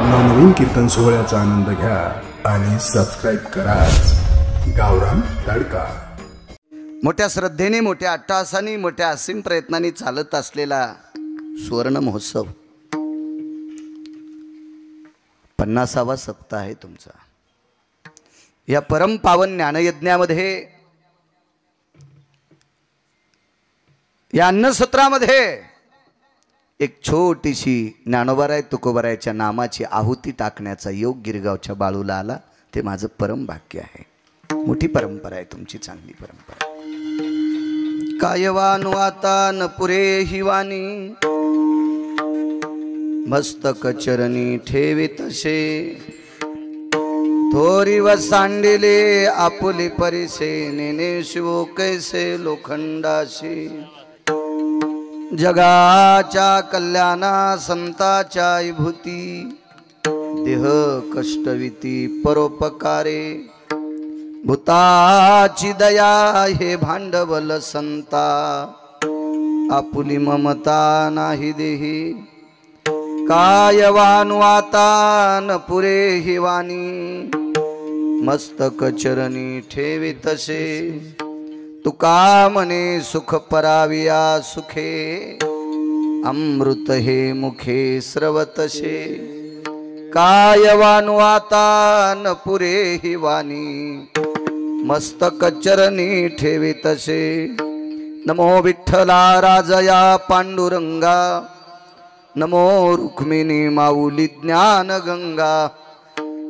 नवनवीन कीर्तन सोहळ्याचा आनंद घ्या आणि सबस्क्राइब करा गावरान तडका। मोठ्या श्रद्धेने, मोठ्या अट्टहासाने, मोठ्या असीम प्रयत्नांनी चालत असलेला सुवर्ण महोत्सव 50वा सप्ताह आहे तुमचा। या परम पावन ज्ञानयज्ञामध्ये, या अन्नसत्रामध्ये एक छोटीशी ज्ञानोबाराय तुकोबारायच्या नामाची आहुती टाकण्याचा योग गिरगावच्या बाळूला आला। ते माझं परम भाग्य आहे। मोठी परंपरा आहे तुमची, चांगली परंपरा। कायवानु आता न पुरे हिवानी, मस्तक चरणी ठेवी तसे, थोरी व सांडिले आपुली परिसे, नेने शिवो कैसे लोखंडाशी। जगाच्या कल्याणा संताच्या विभूती, देह कष्टविती परोपकारे, भूताची दया हे भांडवल संता, आपुली ममता नाही देही। कायवानु आता न पुरे हिवानी, मस्तक चरणी ठेवी तसे, तुका म्हणे सुख पराविया सुखे, अमृत हे मुखे स्रवतसे। कायवानु आता न पुरे हिवानी, मस्तक चरणी ठेवी तसे। नमो विठ्ठला राजया पांडुरंगा, नमो रुक्मिणी माऊली ज्ञान गंगा,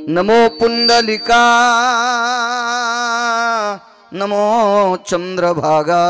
नमो पुंडलिका, नमो चंद्रभागा।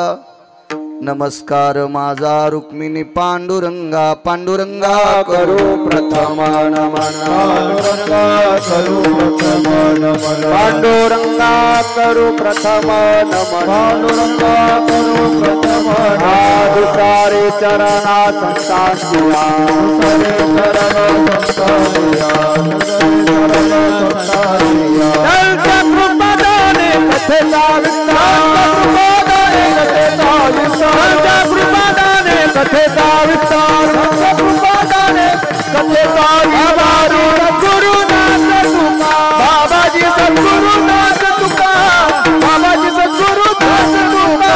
नमस्कार माझा रुक्मिणी पांडुरंगा, पांडुरंगा करू प्रथम नमन, पांडुरंगा करू प्रथम नमन, पांडुरंगा करू प्रथम नमन, पांडुरंगा करू प्रथम नमन। दुसरे चरणा संतांसिया, दुसरे चरण संतांसिया, दुसरे चरण संतांसिया। दलच्या कृपादाने कथेचा कथेचा विस्तार, कृपादाने कथेचा विस्तार। गुरुनाथ तुका बाबाजी, सद्गुरुनाथ तुका बाबाजी, सद्गुरुनाथ तुका।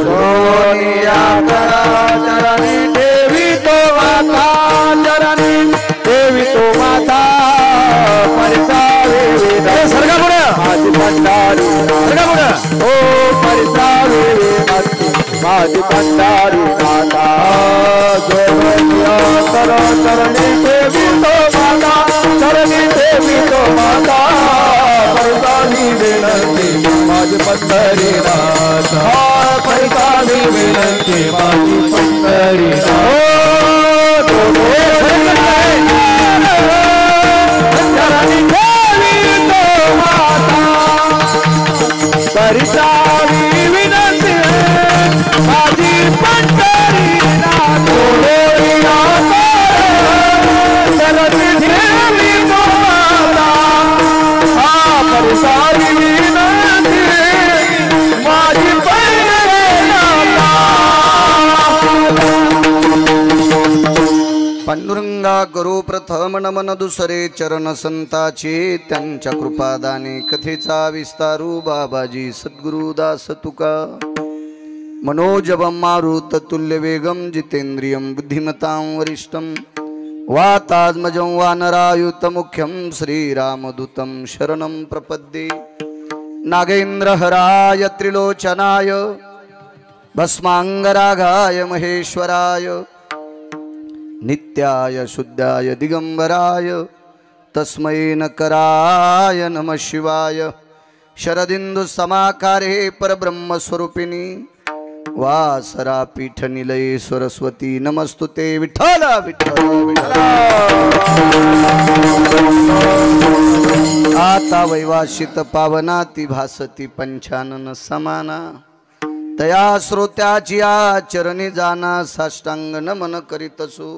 सोनिया करा चरणी देवी तो माता, चरणी देवी तो माता। परिसावे सरगा पुढे माझी भंडारी, सरगा पुढे ओ परिसावे माझी भंडारी माता। चरणी देवी तो माता, चरणी देवी तो माता। परिसावी विनंती माझी पंढरी नाथ, परिसावी विनंती माझी पंढरी नाथ। चरणी देवी तो माता, परिसावी विनंती माझी पंढरी नाथ। चरणी देवी तो माता, परिसावी विनंती माझी पंढरी नाथ। पांडुरंगा करू प्रथम नमन, दुसरे चरण संताचे त्यांच्या कृपादाने कथेचा विस्तारू। बाबाजी सद्गुरुदास तुका मनोजवं मारुत तुल्य वेगं, जितेन्द्रियं बुद्धिमतां वरिष्ठं, वातात्मजं वानरायुत मुख्यं, श्रीरामदूतं शरणं प्रपद्ये। नागेन्द्रहराय त्रिलोचनाय, भस्मांगरागाय महेश्वराय, नित्याय शुद्धाय दिगंबराय, तस्मै नकराय नमः शिवाय। शरदिंदु समाकारे परब्रह्मस्वरूपिणी, वासरा पीठ निलये सरस्वती, नमस्तुते विठ्ठल विठ्ठल विठ्ठल। आता वैवाशित पावनाती, भासती पंचानन समाना। तया श्रोत्याची आचरणी जाना, साष्टांग नमन करीतसु।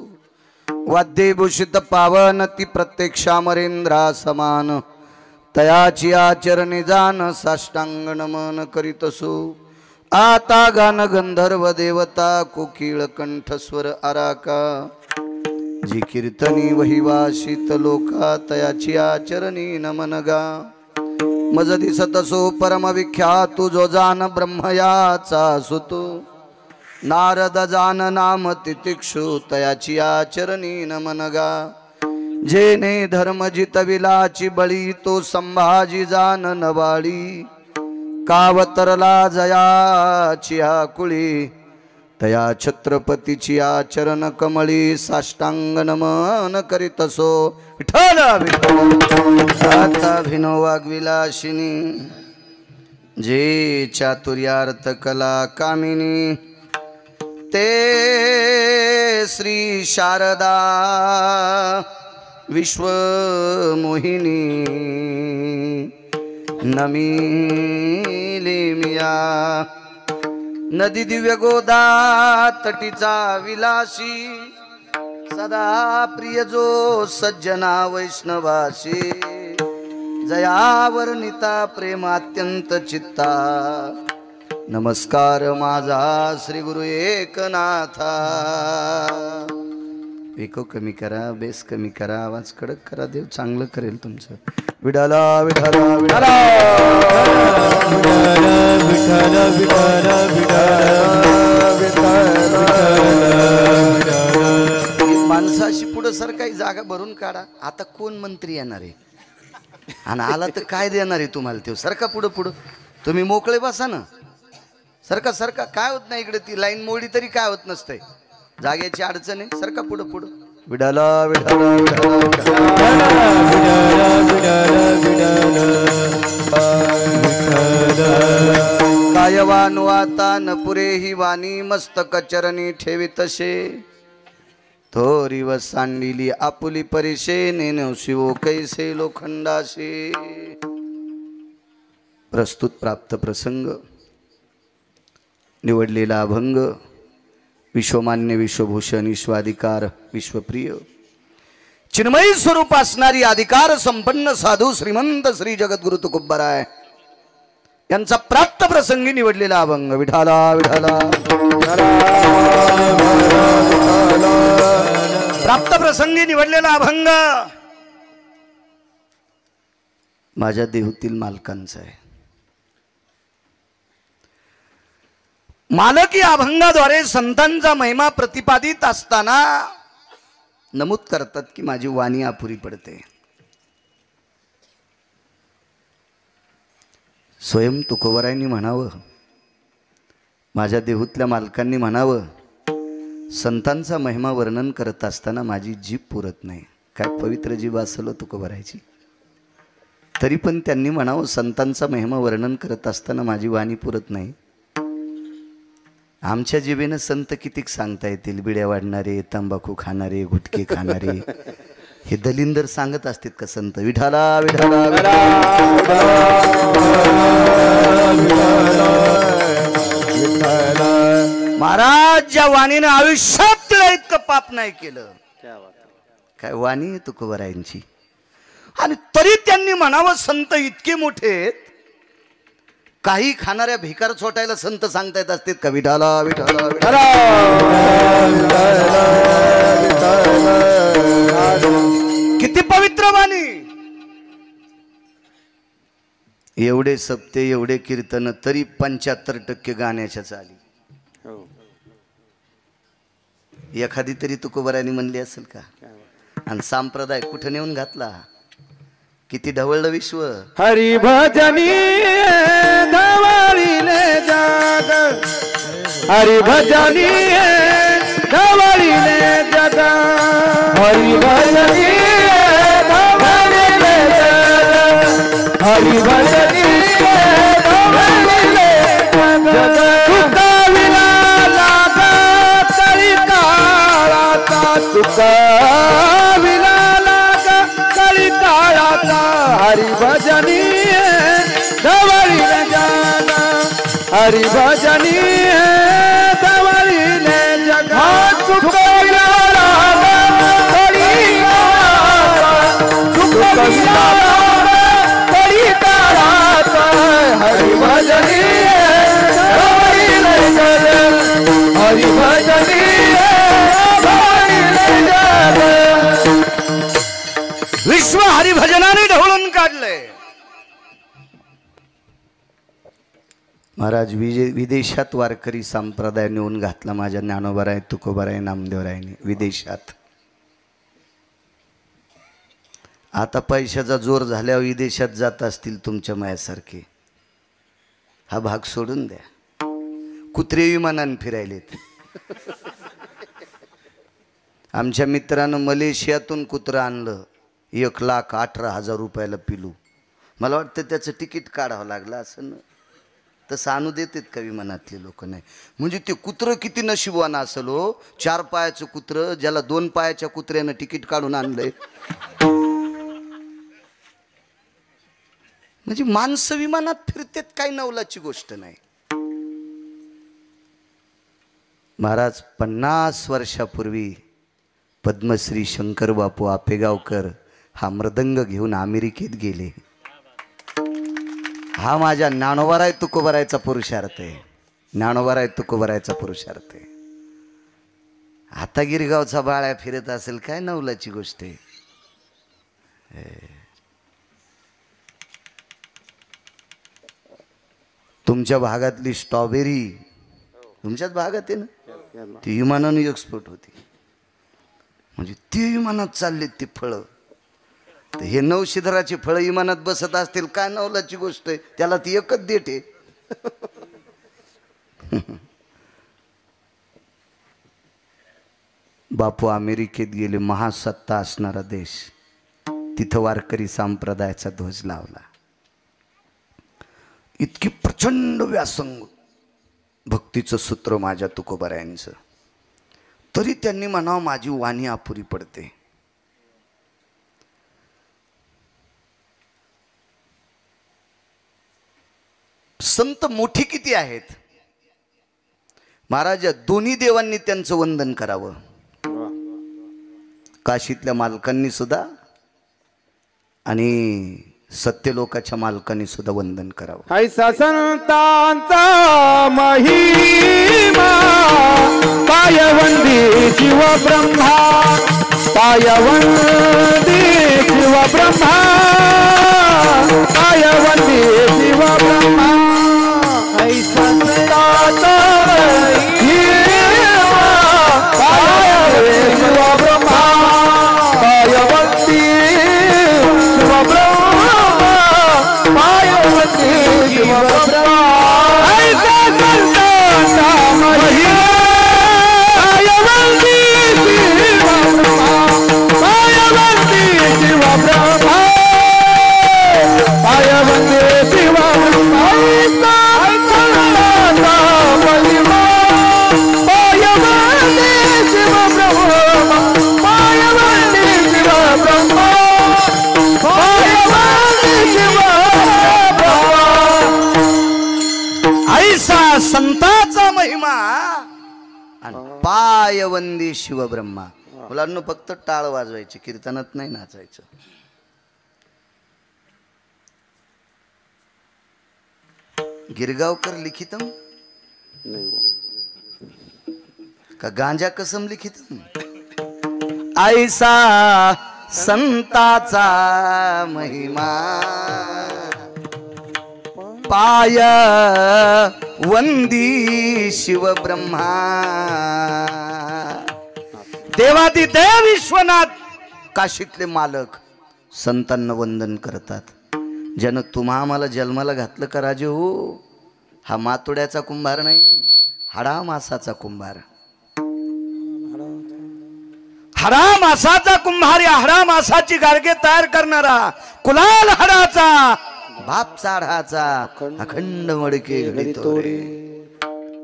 वाद्यभूषित पावन ती प्रत्यक्षामरेंद्रा समान, तयाची आचरणी जान साष्टांग नमन करीतसु। आता गान गंधर्व देवता, कोकिळ कंठस्वर आराका। जी कीर्तनी वहिवासित लोका तयाची आचरणी नमनगा मज दिसत सो परम विख्यातु जो जान ब्रह्मयाचा सुतू नारद जान नाम तितिक्षु तयाची आचरणी नमनगा जेने धर्म जितविलाची बळी तो संभाजी जान नवाळी कावतरला जयाची आकुळी तया छत्रपतीची आचरण कमळी साष्टांग नमन करीतसो विठ्ठल आता भिनो वाग्विलाशिनी जे चातुर्यार्थ कला कामिनी ते श्री शारदा विश्वमोहिनी नमिले मिया नदी दिव्य गोदा तटीचा विलासी सदा प्रिय जो सज्जना वैष्णवासी जयावर्णिता प्रेम अत्यंत चित्ता नमस्कार माझा श्री गुरु एकनाथा विको कमी करा बेस कमी करा आवाज कडक करा देव चांगलं करेल तुमचं विठाला विठाला विठाला माणसाशी पुढं सर काही जागा भरून काढा आता कोण मंत्री येणार आहे आणि आला तर काय देणार आहे तुम्हाला ते सरका पुढं पुढं तुम्ही मोकळे बसा ना सरका सरका काय होत नाही इकडे ती लाईन मोडी तरी काय होत नसतंय जागेची अडचण आहे सरका पुढं पुढं विडाला विडाला कायवान वाता न पुरे ही वाणी मस्तक चरणी ठेवी तसे थोरी व सांडिली आपुली परिशे नेनव शिवो कैसे लोखंडाशे प्रस्तुत प्राप्त प्रसंग निवडलेला अभंग विश्वमान्य विश्वभूषण विश्वाधिकार विश्वप्रिय चिन्मयी स्वरूप असणारी अधिकार संपन्न साधू श्रीमंत श्री जगद्गुरु तुकोबराय यांचा प्राप्त प्रसंगी निवडलेला अभंग विठाला विठाला प्राप्त प्रसंगी निवडलेला अभंग माझ्या देहूतील मालकांचा आहे मालकी अभंगाद्वारे संतांचा महिमा प्रतिपादित असताना नमूद करतात की माझी वाणी अपुरी पडते स्वयं तुकोबरायांनी म्हणावं माझ्या देहूतल्या मालकांनी म्हणावं संतांचा महिमा वर्णन करत असताना माझी जीभ पुरत नाही काय पवित्र जीभ असेल तुकोबरायची तरी पण त्यांनी म्हणावं संतांचा महिमा वर्णन करत असताना माझी वाणी पुरत नाही आमच्या जिभेनं संत कितीक सांगता येतील बिड्या वाढणारे तंबाखू खाणारे गुटखे खाणारे हे दलिंदर सांगत असतात का संत विठाला विठाला महाराज ज्या वाणीनं आयुष्यात तिला इतकं पाप नाही केलं काय वाणी आहे तुकोबरायांची आणि तरी त्यांनी म्हणावं संत इतके मोठे काही खाणाऱ्या भिकार छोटायला संत सांगता येत असतात का विठाला विठाला विठाला किती पवित्र वाणी एवढे सप्ते एवढे कीर्तन तरी 75% गाण्याच्या चाली एखादी तरी तुकोबरायांनी म्हणली असेल का आणि संप्रदाय कुठे नेऊन घातला किती ढवळलं विश्व हरी भजनी धवळीले जग हरी भजनी धवळीले जग हरी भजनी धवळीले जग हरी भजनी धवळीले जग तुका विना लागा तरी काळाचा तुका विना लागा तरी काळाचा हरी भजनी धवळीले जग हरी भजनी धवळीले जग तुका विना लागा तरी तुका विना तरी काळाचा हरी भजनी धवळीले जग हरी भजनी धवळीले जग महाराज विदेशात वारकरी संप्रदाय नेऊन घातला माझ्या ज्ञानोबाराय तुकोबाराय नामदेवरायने विदेशात. आता पैशाचा जोर झाल्यावर विदेशात जात असतील तुमच्या मायासारखे. हा भाग सोडून द्या. कुत्रे विमानानं फिरायलेत. आमच्या मित्रानं मलेशियातून कुत्रं आणलं 1,18,000 रुपयाला पिलू. मला वाटतं त्याचं तिकीट काढावं लागलं असं ना. तसं आणू देतात का विमानातले लोक? नाही. म्हणजे ते कुत्रं किती नशिबवान असेल हो. 4 पायाचं कुत्रं ज्याला 2 पायाच्या कुत्र्यानं तिकीट काढून आणलंय. म्हणजे माणसं विमानात फिरतात काही नवलाची गोष्ट नाही. महाराज 50 वर्षापूर्वी पद्मश्री शंकर बापू आपेगावकर हा मृदंग घेऊन अमेरिकेत गेले. हा माझ्या ज्ञानोबाराय तुकोबारायचा पुरुषार्थ आहे. ज्ञानोबाराय तुकोबारायचा पुरुषार्थ आहे. आता गिरगावचा बाळ्या फिरत असेल काय नवलाची गोष्ट आहे. तुमच्या भागातली स्ट्रॉबेरी तुमच्याच भागात आहे ना, ती विमानाने एक्सपोर्ट होती. म्हणजे ती विमानात चाललेत ती फळं. तर हे नवशिधराची फळं विमानात बसत असतील काय नवलाची गोष्ट आहे. त्याला ती एकच देट आहे. बापू अमेरिकेत गेले. महासत्ता असणारा देश. तिथं वारकरी संप्रदायाचा ध्वज लावला. इतकी प्रचंड व्यासंग भक्तीचं सूत्र माझ्या तुकोबारायांचं. तरी त्यांनी म्हणावं माझी वाणी अपुरी पडते. संत मोठी किती आहेत महाराज. दोन्ही देवांनी त्यांचं वंदन करावं. काशीतल्या मालकांनी सुद्धा आणि सत्यलोकाच्या मालकांनी सुद्धा वंदन करावं. ऐसा संतांचा महिमा पायवंदी शिव ब्रह्मा पायवंदी शिव ब्रह्मा पायवंदी शिव ब्रह्मा ऐसा संतांचा महिमा पायवंदी शिव ब्रह्मा पायवंदी शिव ब्रह्मा पायवंदी शिव ब्रह्मा ऐसा संतांचा महिमा पायवंदी शिव ब्रह्मा पायवंदी शिव ब्रह्मा पायवंदी शिव ब्रह्मा ऐसा संतांचा महिमा पायवंदी शिव ब्रह्मा पायवंदी शिव ब्रह्मा पायवंदी शिव ब्रह्मा ऐसा संताचा महिमा आणि पायवंदी शिवब्रह्मा. मुलांना फक्त टाळ वाजवायची, कीर्तनात नाही नाचायचं. गिरगावकर लिखितम का गांजा कसम लिखितम. ऐसा संताचा महिमा पाय वंदी शिवब्रह्मा. देवादिदेव विश्वनाथ काशीतले मालक संतांना वंदन करतात. ज्यानं तुम्हा आम्हाला जन्माला घातलं का राजे हो. हा मातोड्याचा कुंभार नाही, हाडा मासाचा कुंभार. हाडा मासाचा कुंभार या हाडा मासाची गाडगे तयार करणारा कुलाल हाडाचा बाप चाढाचा अखंड मडके घडतो रे.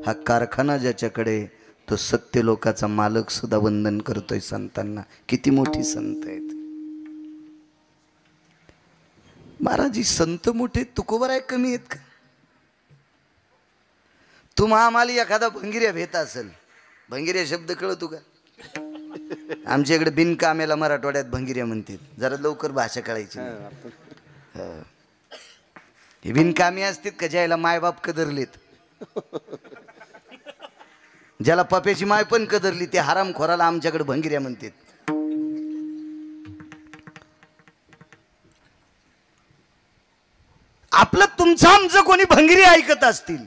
हा कारखाना ज्याच्याकडे तो सत्य लोकाचा मालक सुद्धा वंदन करतोय संतांना. किती मोठी संत आहेत महाराज. संत मोठे तुकोबाराय कमी आहेत का? तुम्हा आम्हाला एखादा भंगिऱ्या भेट असेल. भंगिऱ्या शब्द कळतो का? आमच्या इकडे बिनकामेला मराठवाड्यात भंगिऱ्या म्हणतात. जरा लवकर भाषा कळायची. हे बिनकामी असतात का ज्याला मायबाप कदरलेत. ज्याला पप्याची माय पण कदरली ते हरामखोराला आमच्याकडे भंगिऱ्या म्हणतात. आपलं तुमचं आमचं कोणी भंगिरी ऐकत असतील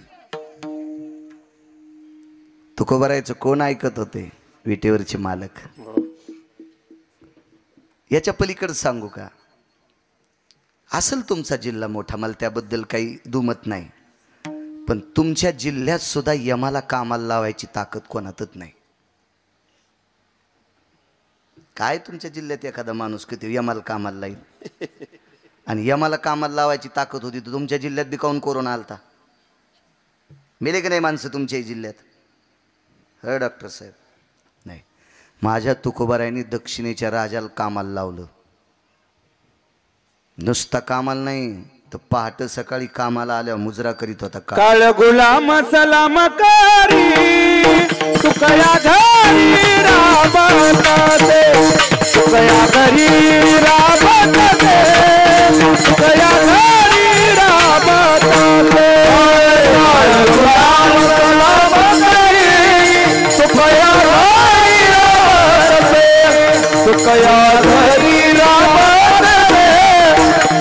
तुकोबारायचं कोण ऐकत होते? विटेवरचे मालक. याच्या पलीकडे सांगू का? असेल तुमचा जिल्हा मोठा, मला त्याबद्दल काही दुमत नाही, पण तुमच्या जिल्ह्यात सुद्धा यमाला कामाला लावायची ताकद कोणातच नाही. काय तुमच्या जिल्ह्यात एखादा माणूस किती यमाला कामाला लाईल? आणि यमाला कामाला लावायची ताकद होती तर तुमच्या जिल्ह्यात बी काऊन कोरोना आलता? मेले की नाही माणसं तुमच्याही जिल्ह्यात? ह डॉक्टर साहेब? नाही. माझ्या तुकोबारायांनी दक्षिणेच्या राजाला कामाला लावलं. नुसता कामाला नाही तर पहाटे सकाळी कामाला आल्यावर मुजरा करीत होता. काळ गुलाम सलाम करी तुकया घरी राबत दे, तुकया घरी राबत दे, तुकया घरी राबत दे. काळ गुलाम सलाम करी तुकया घरी राबत दे, तुकया घरी राबत दे,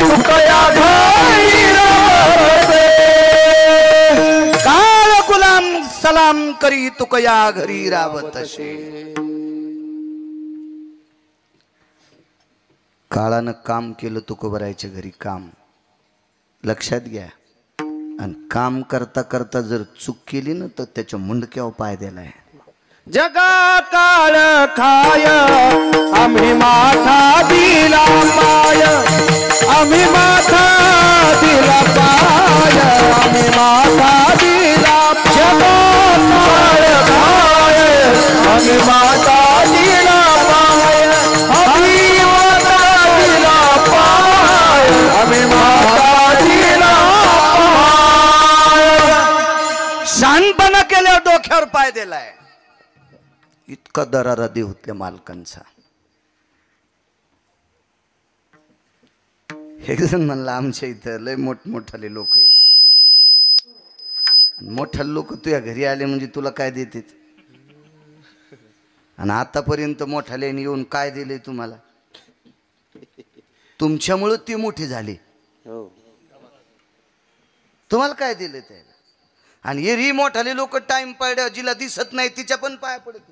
तुकया घरी राबत दे. काळ गुलाम सलाम करी तुकया घरी राबत असे. काळानं काम केलं तुकोबारायच्या घरी काम. लक्षात घ्या. आणि काम करता करता जर चूक केली ना तर त्याच्या मुंडक्यावर पाय दिलाय. जगा काळ खाय आम्ही माथा दिला पाय, आम्ही माथा दिला पाय, आम्ही माथा दिला. जगा काळ खाय आम्ही माथा दिला पाय, आम्ही माथा दिला पाय, आम्ही माथा दिला पाय. शहाणपणा केल्यावर डोक्यावर पाय दिलाय. इतका दरारा देऊतल्या मालकांचा. एक जण म्हणला आमच्या इथं लय मोठमोठाले लोक आहेत. मोठा लोक तुझ्या घरी आले म्हणजे तुला काय देतात? आणि आतापर्यंत मोठाल्याने येऊन काय दिले तुम्हाला? तुमच्यामुळं ती मोठी झाली. तुम्हाला काय दिले त्याला? आणि एरही मोठाले लोक टाइम पाड्या जिला दिसत नाही तिच्या पण पाया पडत.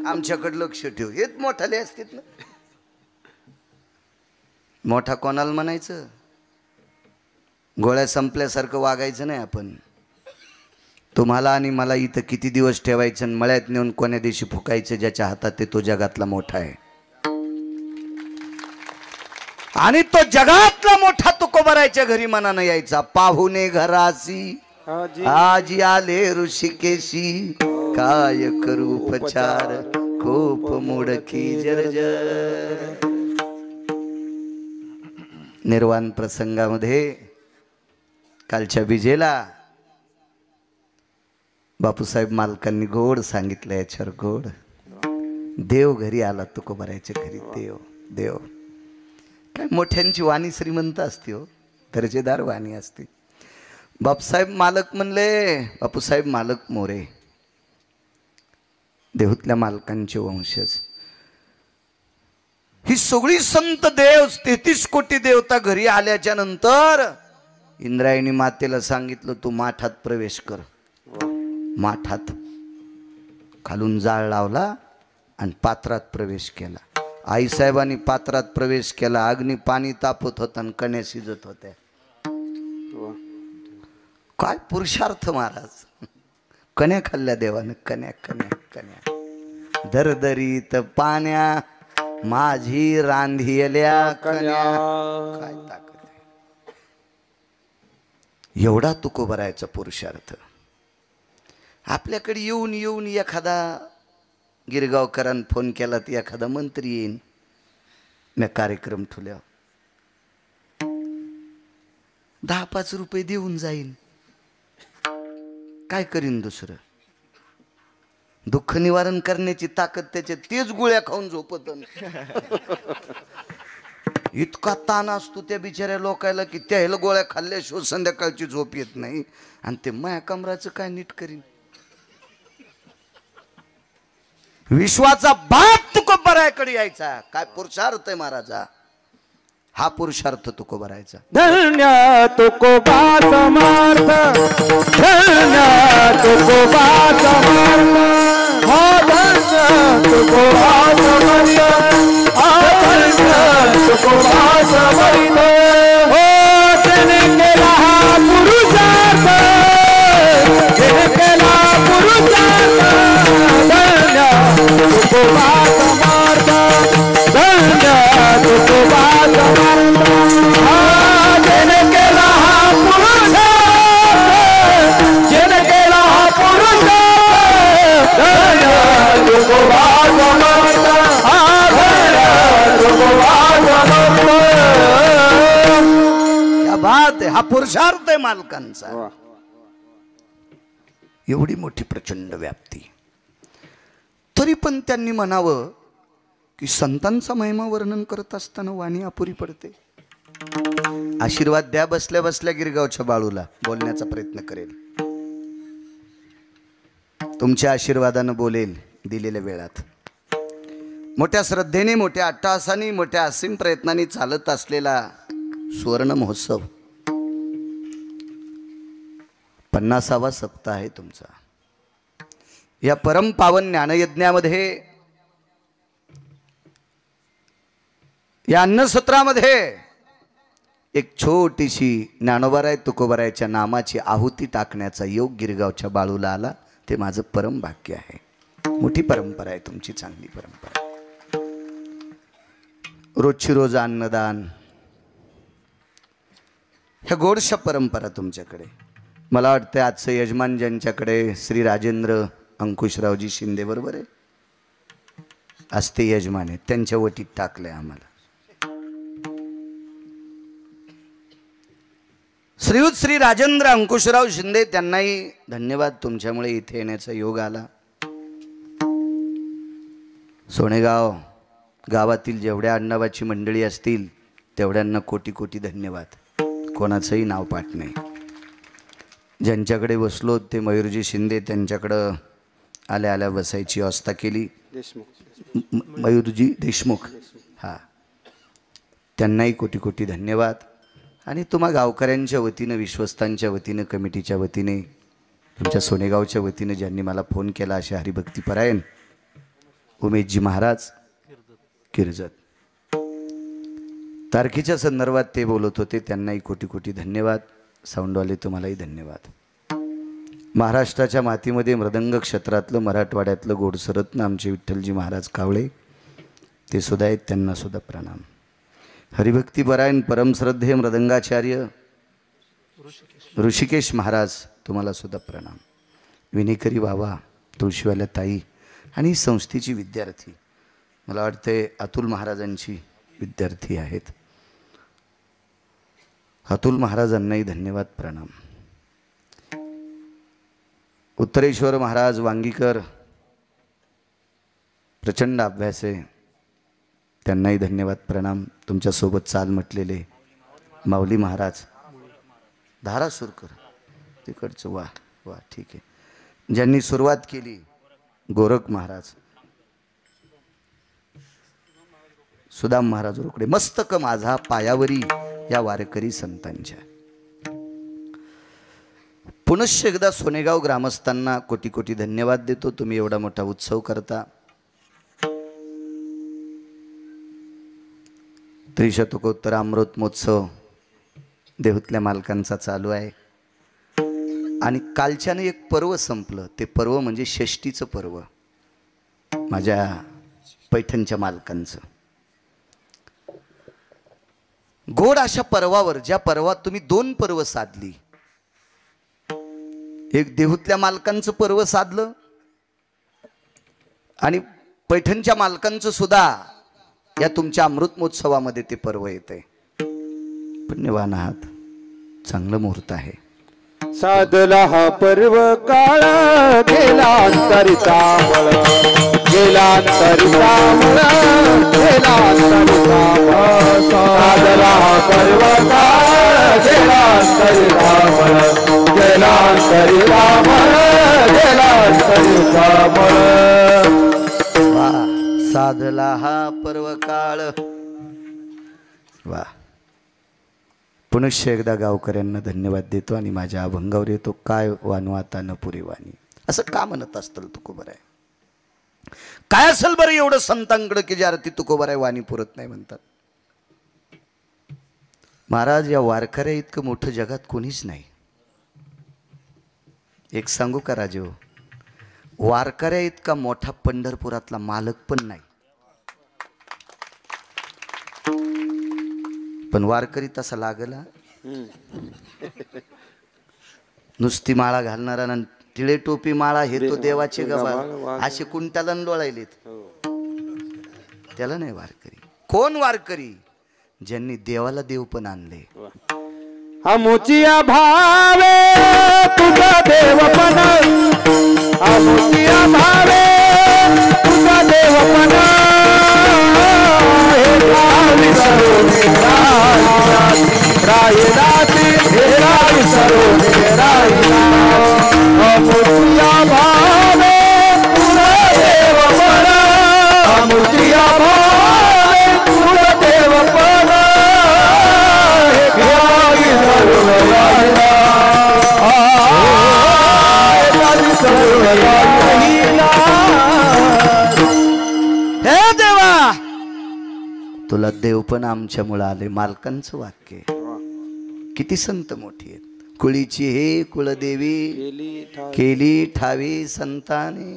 आमच्याकडे लक्ष ठेव. हेच मोठाले असतात ना. मोठा कोणाला म्हणायचं? गोळ्या संपल्यासारखं वागायचं नाही आपण. तुम्हाला आणि मला इथं किती दिवस ठेवायचं आणि मळ्यात नेऊन कोण्या दिवशी फुकायचं? ज्याच्या हातात ते तो जगातला मोठा आहे. आणि तो जगातला मोठा तुकोबारायच्या घरी मनानं यायचा. पाहुणे घरासी आजी आले ऋषिकेशी, काय करू उपचार खूप मुडकी जर्जर. निर्वाण प्रसंगामध्ये कालच्या विजेला बापूसाहेब मालकांनी गोड सांगितलं. याच्यावर गोड. देव घरी आला तुकोबारायच्या घरी. देव देव काय मोठ्यांची वाणी श्रीमंत असते हो, दर्जेदार वाणी असते. बापूसाहेब मालक म्हणले, बापूसाहेब मालक मोरे देहूतल्या मालकांचे वंशज. ही सगळी संत देव 33 कोटी देवता घरी आल्याच्या नंतर इंद्रायणी मातेला सांगितलं तू माठात प्रवेश कर. माठात खालून जाळ लावला आणि पात्रात प्रवेश केला. आईसाहेबांनी पात्रात प्रवेश केला. अग्नी पाणी तापत होता आणि कण्या शिजत होत्या. काय पुरुषार्थ महाराज. कण्या खाल्ल्या देवानं. कण्या कण्या कण्या दरदरीत पाण्या माझी रांधियल्या कण्या. काय ताकद आहे. एवढा तुकोबारायचा पुरुषार्थ. आपल्याकडे येऊन येऊन एखादा गिरगावकरांनी फोन केला तर एखादा मंत्री येईन. मी कार्यक्रम ठेवल्या 10-5 रुपये देऊन जाईन. काय करीन दुसरं? दुःख निवारण करण्याची ताकद त्याच्या. तेच गोळ्या खाऊन झोपत. इतका ताण असतो त्या बिचाऱ्या लोकायला की त्याला गोळ्या खाल्ल्याशिवाय संध्याकाळची झोप येत नाही. आणि ते माया कमराचं काय नीट करीन? विश्वाचा बाप तुकोबारायकडे यायचा. काय पुरुषार्थ आहे महाराजा. हा पुरुषार्थ तुकोबारायचा. धन्य तुकोबा समर्थ, धन्य तुकोबा समर्थ, हो धन्य तुकोबा समर्थ, हो धन्य तुकोबा समर्थ, हो त्याने केला हा पुरुषार्थ, त्याने केला पुरुषार्थ. धन्य तुकोबा समर्थ, धन्य तुकोबा समर्थ, जेने केला हा पुरुषार्थ, जेने केला हा पुरुषार्थ. धन्य तुकोबा समर्थ, धन्य तुकोबा समर्थ. क्या बात आहे. हा पुरुषार्थ आहे मालकांचा. एवढी मोठी प्रचंड व्याप्ती. तरी पण त्यांनी म्हणावं की संतांचा महिमा वर्णन करत असताना वाणी अपुरी पडते. आशीर्वाद द्या बसल्या बसल्या गिरगावच्या बाळूला. बोलण्याचा प्रयत्न करेल, तुमच्या आशीर्वादानं बोलेल दिलेल्या वेळात. मोठ्या श्रद्धेने, मोठ्या अट्टहासाने, मोठ्या असीम प्रयत्नांनी चालत असलेला सुवर्ण महोत्सव 50वा सप्ताह आहे तुमचा. या परम पावन ज्ञानयज्ञामध्ये, या अन्नसत्रामध्ये एक छोटीशी ज्ञानोबाराय तुकोबारायच्या नामाची आहुती टाकण्याचा योग गिरगावच्या बाळूला आला. ते माझं परम भाग्य आहे. मोठी परंपरा आहे तुमची, चांगली परंपरा. रोजची रोज अन्नदान, ह्या गोडशा परंपरा तुमच्याकडे. मला वाटतं आजचं यजमान ज्यांच्याकडे श्री राजेंद्र अंकुशरावजी शिंदे बरोबर आहे, आज ते यजमान आहेत, त्यांच्या वटीत टाकलंय आम्हाला. श्रीयुत श्री राजेंद्र अंकुशराव शिंदे, त्यांनाही धन्यवाद. तुमच्यामुळे इथे येण्याचा योग आला. सोनेगाव गावातील जेवढ्या अण्णाबाची मंडळी असतील तेवढ्यांना कोटी कोटी धन्यवाद. कोणाचंही नाव पाठ नाही. ज्यांच्याकडे बसलो ते मयूरजी शिंदे, त्यांच्याकडं आल्या आल्या बसायची व्यवस्था केली. मयूरजी देशमुख, हां, त्यांनाही कोटी कोटी धन्यवाद. आणि तुम्हा गावकऱ्यांच्या वतीनं, विश्वस्तांच्या वतीनं, कमिटीच्या वतीने, तुमच्या सोनेगावच्या वतीनं ज्यांनी मला फोन केला, असे हरिभक्तीपरायण उमेशजी महाराज किर्जत, तारखेच्या संदर्भात ते बोलत होते, त्यांनाही कोटी कोटी धन्यवाद. साऊंडवाले तुम्हालाही धन्यवाद. महाराष्ट्राच्या मातीमध्ये मृदंग क्षेत्रातलं, मराठवाड्यातलं गोडसरत्न आमचे विठ्ठलजी महाराज कावळे, ते सुद्धा आहेत, त्यांना सुद्धा प्रणाम. हरिभक्तीपरायण परमश्रद्धेय मृदंगाचार्य ऋषिकेश महाराज, तुम्हाला सुद्धा प्रणाम. विनेकरी बाबा, तुळशीवाल्या ताई आणि संस्थेची विद्यार्थी, मला वाटते अतुल महाराजांची विद्यार्थी आहेत, अतुल महाराजांनाही धन्यवाद प्रणाम. उत्तरेश्वर महाराज वांगीकर, प्रचंड अभ्यास आहे, त्यांनाही धन्यवाद प्रणाम. तुमच्यासोबत चाल म्हटलेले माऊली महाराज धारासुरकर, तिकडचं, वा वा, ठीक आहे. ज्यांनी सुरुवात केली गोरख महाराज, सुदाम महाराज रोकडे, मस्तक माझा पायावरी या वारकरी संतांच्या. पुनश्च एकदा सोनेगाव ग्रामस्थांना कोटी कोटी धन्यवाद देतो. तुम्ही एवढा मोठा उत्सव करता. त्रिशतकोत्तर अमृत महोत्सव देहूतल्या मालकांचा चालू आहे. आणि कालच्यानं एक पर्व संपलं. ते पर्व म्हणजे षष्टीचं पर्व, माझ्या पैठणच्या मालकांचं. गोड अशा पर्वावर, ज्या पर्वात तुम्ही 2 पर्व साधली, एक देहूतल्या मालकांचं पर्व साधलं आणि पैठणच्या मालकांचं सुद्धा या तुमच्या अमृत महोत्सवामध्ये ते पर्व येते. पुण्यवान आहात, चांगलं मुहूर्त आहे. साधला हा पर्व काळ, गेला अंतरिता मळ, गेला अंतरिता मळ, गेला अंतरिता मळ. साधला हा पर्व काळ, गेला अंतरिता मळ, गेला अंतरिता मळ, गेला अंतरिता मळ. वा, साधला हा पर्व काळ. वा, पुनश्च एकदा गावकऱ्यांना धन्यवाद देतो आणि माझ्या अभंगावर येतो. काय वानू आता न पुरी वाणी, असं का म्हणत असतं तुकोबर आहे? काय असेल बरं एवढं संतांकडं की जे आरती तुकोबर आहे वाणी पुरत नाही म्हणतात? महाराज, या वारकऱ्या इतकं मोठं जगात कोणीच नाही. एक सांगू का राजेहो, वारकऱ्या इतका मोठा पंढरपुरातला मालक पण नाही. पण वारकरी तसा लागला. नुसती माळा घालणारा ना टिळे टोपी माळा हे तो देवाचे गबाळ असे कुंटाला लोळायलेत. त्याला नाही वारकरी. कोण वारकरी? ज्यांनी देवाला देव पण आणले. आमुचिया भावे तुझा देवपण, आमुचिया भावे तुझा देवपण, रायदासी राय सरोने रायला. आमुचिया भावे तुझा देवपण, आमुचिया भावे तुझा देवपण, हे देवा तुला देव पण आमच्यामुळे आले. मालकांचं वाक्य. किती संत मोठी आहेत. कुळीची हे कुळदेवी केली ठावी संताने.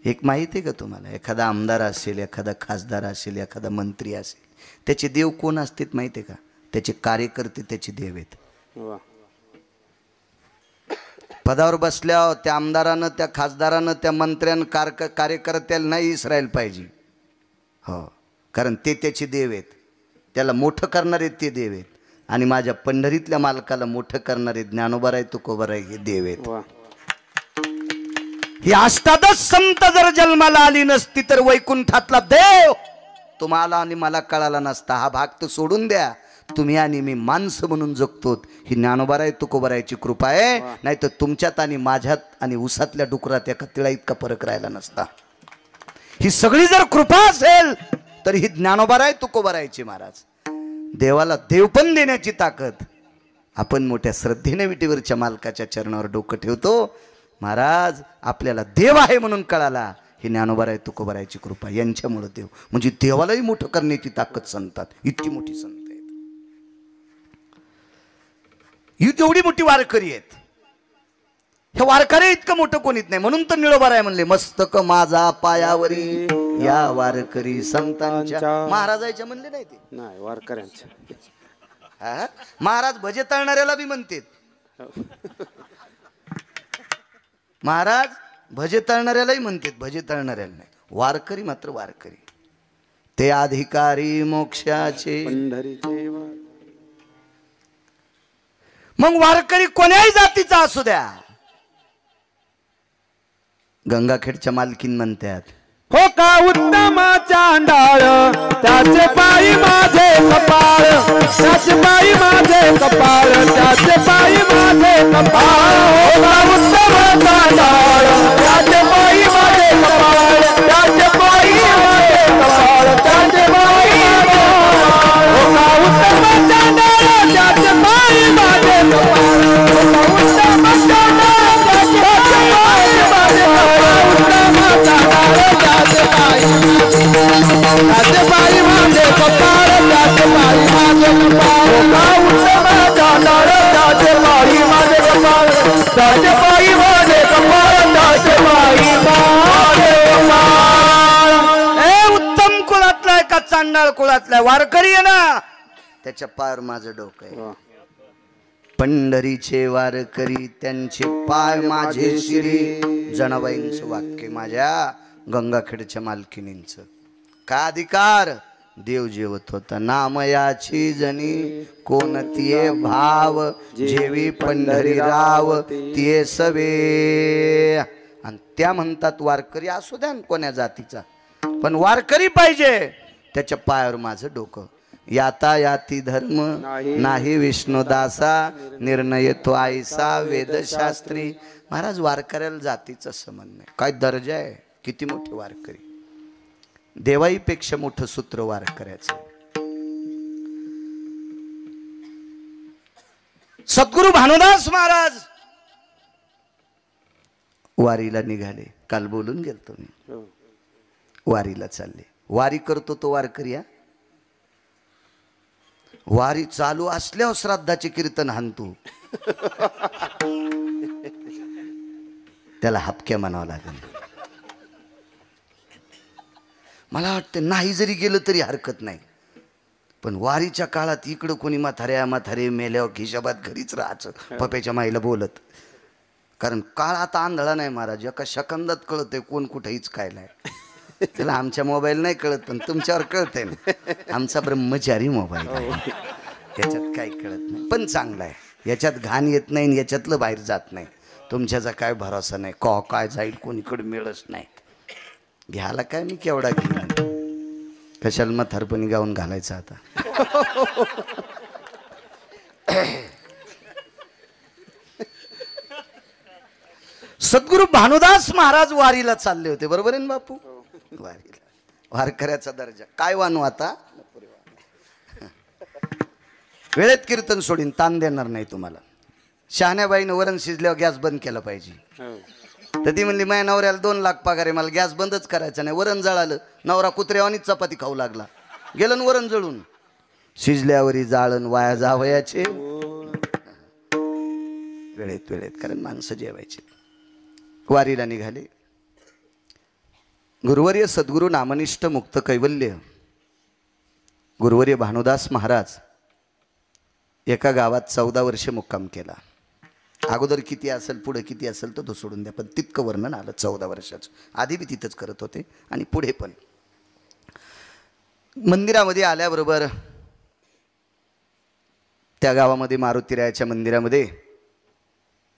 एक माहिती आहे का तुम्हाला? एखादा आमदार असेल, एखादा खासदार असेल, एखादा मंत्री असेल, त्याचे देव कोण असतात माहिती आहे का? त्याचे कार्यकर्ते त्याचे देव आहेत. पदावर बसल्यावर त्या आमदारानं, त्या खासदारानं, त्या मंत्र्यानं, कार्यकर्त्याला नाही इसरायल पाहिजे. हो, कारण ते त्याचे देव आहेत. त्याला मोठं करणारे ते देव आहेत. आणि माझ्या पंढरीतल्या मालकाला मोठं करणारे ज्ञानोबाराय तुकोबाराय हे देव आहेत. ही अष्टादश संत जर जन्माला आली नसती तर वैकुंठातला देव तुम्हाला आणि मला कळाला नसता. हा भाग तर सोडून द्या. तुम्ही आणि मी माणसं म्हणून जगतो ही ज्ञानोबाराय तुकोबारायची कृपा आहे. नाही तर तुमच्यात आणि माझ्यात आणि उसातल्या डुकरात एका तिळा इतका फरक राहिला नसता. ही सगळी जर कृपा असेल तर ही ज्ञानोबाराय तुकोबारायची. महाराज, देवाला देव पण देण्याची ताकद. आपण मोठ्या श्रद्धेने विटीवरच्या मालकाच्या चरणावर डोकं ठेवतो. महाराज, आपल्याला देव आहे म्हणून कळाला. ही ज्ञानोबाराय तुकोबारायची कृपा. यांच्यामुळे देव म्हणजे देवालाही मोठं करण्याची ताकद संतात. इतकी मोठी संत आहेत. ही तेवढी मोठी वारकरी आहेत. हे वारकरी इतकं मोठं कोणीच नाही. म्हणून तर निळोबाराय म्हणले, मस्तक माझा पायावरी या वारकरी संतांच्या. महाराजाच्या म्हणले नाही ते, नाही वारकऱ्यांच्या. महाराज भजे तळणाऱ्याला बी म्हणतात. महाराज भजे तळणाऱ्यालाही म्हणतात, भजे तळणाऱ्याला नाही. वारकरी मात्र वारकरी. ते अधिकारी मोक्षाचे पंढरीचे. मग वारकरी कोण्याही जातीचा असू द्या. गंगाखेडच्या मालकीन म्हणतात, हो का उत्तम चांडाळ त्याचे पायी माझे कपाळ, त्याचे पायी माझे कपाळ, त्याचे पायी माझे कपाळ. हो का उत्तम चांडाळ त्याचे पायी माझे कपाळ, त्याचे पायी माझे कपाळ, त्याचे पायी माझे कपाळ. हो का उत्तम चांडाळ त्याचे पायी माझे कपाळ, हो का उत्तम चांडाळ त्याचे पायी माझे कपाळ. उत्तम चांडाळ त्याचे पायी माझे कपाळ, त्याचे पायी माझे कपाळ. हो का उत्तम चांडाळ त्याचे पायी माझे कपाळ, त्याचे पायी माझे कपाळ, त्याचे पायी माझे कपाळ. ए उत्तम कुळातला का चांडाळ कुळातला वारकरी आहे ना, त्याच्या पायावर माझं डोकं आहे. पंढरीचे वारकरी त्यांचे पाय माझे शिरी. जनाबाईंचं वाक्य माझ्या गंगाखेडच्या मालकिनींचं. का अधिकार? देव जेवत होता नामयाची जनी, कोणतीये भाव जेवी पंढरी राव तिये सवे. आणि त्या म्हणतात वारकरी असू द्या कोण्या जातीचा, पण वारकरी पाहिजे. त्याच्या पायावर माझं डोकं. याता याती धर्म नाही विष्णुदासा, निर्णय तो आईसा वेदशास्त्री. महाराज, वारकऱ्याला जातीचं संबंध नाही. काय दर्जा आहे, किती मोठे वारकरी. देवाईपेक्षा मोठं सूत्र वारकऱ्याचं. सद्गुरू भानुदास महाराज वारीला निघाले. काल बोलून गेलतो मी. वारीला चालले. वारी करतो तो वारकरी. वारी चालू असल्यावर श्राद्धाचे कीर्तन हाणतो. त्याला हपक्या म्हणावं लागेल. मला वाटतं नाही जरी गेलं तरी हरकत नाही, पण वारीच्या काळात इकडं कोणी म्हातारे मेल्यावर खिशाबाद घरीच राहायचं पप्याच्या माईला बोलत. कारण काळ आता आंधळा नाही महाराज, एका सेकंदात कळतंय कोण कुठेहीच काय नाही. त्याला आमच्या मोबाईल नाही कळत, पण तुमच्यावर कळतंय ना. आमचा ब्रह्मचारी मोबाईल आहे, त्याच्यात काही कळत नाही, पण चांगला आहे. याच्यात घाण येत नाही आणि याच्यातलं बाहेर जात नाही. तुमच्याचा काय भरोसा नाही, काय जाईल कोणीकडे मिळच नाही. घ्यायला काय मी केवढा घेईन, कशाला म्हातारपणी गाऊन घालायचं आता. सद्गुरू भानुदास महाराज वारीला चालले होते. बरोबर आहे ना बापू? वारीला. वारकऱ्याचा दर्जा काय वानू आता. वेळेत कीर्तन सोडीन, ताण देणार नाही तुम्हाला. शहाण्याबाईनं वरण शिजल्यावर गॅस बंद केला पाहिजे. तर ती म्हणली माझ्या नवऱ्याला 2 लाख पगार आहे, मला गॅस बंदच करायचा नाही. वरण जळालं, नवरा कुत्र्यावानीच चपाती खाऊ लागला. गेलं न वरण जळून. शिजल्यावरी जाळण वाया जावयाचे. वेळेत कारण माणसं जेवायचे. वारीला निघाले. गुरुवर्य सद्गुरू नामनिष्ठ मुक्त कैवल्य गुरुवर्य भानुदास महाराज एका गावात 14 वर्षे मुक्काम केला. अगोदर किती असेल पुढे किती असेल तो सोडून द्या, पण तितकं वर्णन आलं 14 वर्षाचं. आधी बी तिथंच करत होते आणि पुढे पण. मंदिरामध्ये आल्याबरोबर त्या गावामध्ये मारुतीरायाच्या मंदिरामध्ये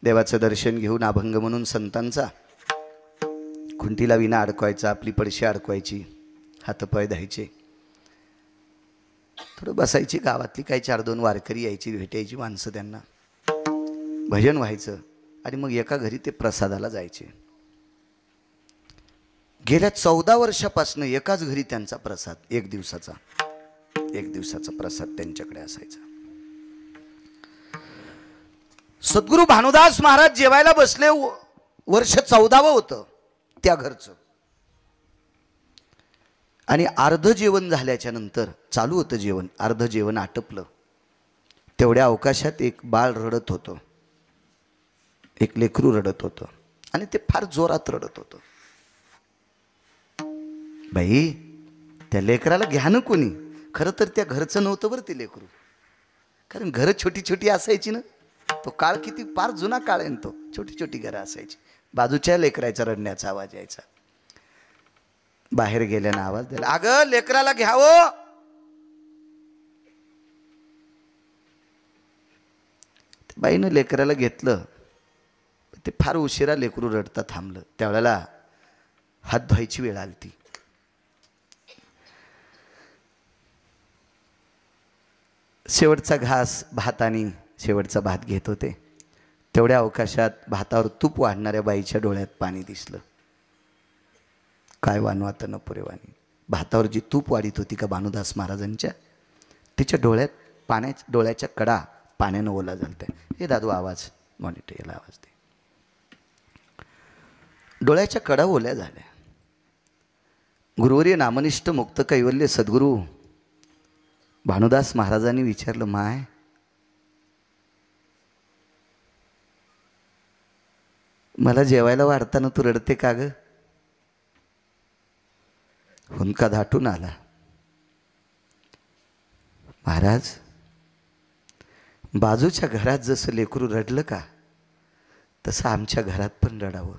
देवाचं दर्शन घेऊन अभंग म्हणून संतांचा खुंटीला विना अडकवायचा, आपली पडशी अडकवायची, हातपाय द्यायचे, थोडं बसायची. गावातली काही 4-2 वारकरी यायची, भेटायची माणसं, त्यांना भजन व्हायचं आणि मग एका घरी ते प्रसादाला जायचे. गेल्या 14 वर्षापासून एकाच घरी त्यांचा प्रसाद, एक दिवसाचा प्रसाद त्यांच्याकडे असायचा. सद्गुरू भानुदास महाराज जेवायला बसले. वर्ष 14वं होतं त्या घरचं. आणि अर्ध जेवण झाल्याच्या नंतर चालू होतं जेवण, अर्ध जेवण आटपलं. तेवढ्या अवकाशात एक बाळ रडत होतं, एक लेकरू रडत होतं आणि ते फार जोरात रडत होतं. बाई, त्या लेकराला घ्या ना कोणी. खरं तर त्या घरचं नव्हतं बरं ते लेकरू, कारण घरं छोटी छोटी असायची ना. तो काळ किती फार जुना काळ आहे, तो छोटी छोटी घरं असायची. बाजूच्या लेकराचा रडण्याचा आवाज यायचा. बाहेर गेल्यानं आवाज दिला, अगं लेकराला घ्यावं. बाईनं लेकराला घेतलं. ते फार उशिरा लेकरू रडता थांबलं. त्यावेळेला हात धुवायची वेळ आली ती. शेवटचा घास भातानी शेवटचा भात घेत होते. तेवढ्या अवकाशात भातावर तूप वाढणाऱ्या बाईच्या डोळ्यात पाणी दिसलं. काय वानवात न पुरेवानी. भातावर जी तूप वाढीत होती का भानुदास महाराजांच्या, तिच्या डोळ्याच्या कडा पाण्यानं ओला झालत्या. हे दादू आवाज मॉनिटर, याला आवाज दे. डोळ्याच्या कडा ओल्या झाल्या. गुरुवर्य नामनिष्ठ मुक्त कैवल्य सद्गुरू भानुदास महाराजांनी विचारलं, माय मला जेवायला वाढताना तू रडते का ग? हुंदका दाटून आला. महाराज, बाजूच्या घरात जसं लेकरू रडलं का, तसं आमच्या घरात पण रडावं.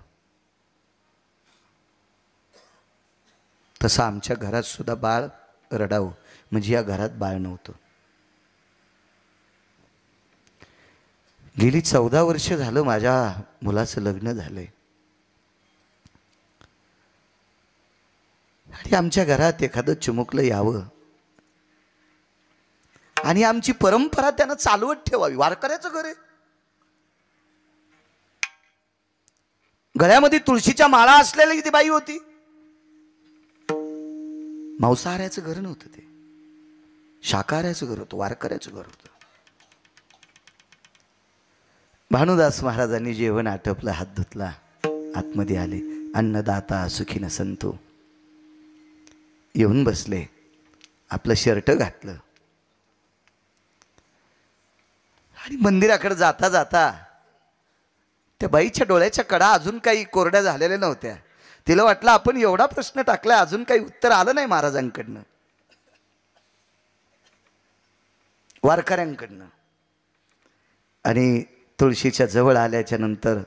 तसं आमच्या घरात सुद्धा बाळ रडावं. म्हणजे या घरात बाळ नव्हतं. गेली 14 वर्ष झालं माझ्या मुलाचं लग्न झालंय आणि आमच्या घरात एखादं चिमुकलं यावं आणि आमची परंपरा त्यानं चालवत ठेवावी. वारकऱ्याचं घर आहे. गळ्यामध्ये तुळशीच्या माळा असलेली ती बाई होती. मांसाहाराचं घर नव्हतं ते, शाकाहाराचं घर होतं, वारकऱ्याचं घर होतं. भानुदास महाराजांनी जेवण आटपलं, हात धुतला, आतमध्ये आले. अन्नदाता सुखीन संतो. येऊन बसले, आपलं शर्ट घातलं आणि मंदिराकडे जाता जाता त्या बाईच्या डोळ्याच्या कडा अजून काही कोरड्या झालेल्या नव्हत्या. तिला वाटलं आपण एवढा प्रश्न टाकला, अजून काही उत्तर आलं नाही महाराजांकडनं, वारकऱ्यांकडनं. आणि तुळशीच्या जवळ आल्याच्या नंतर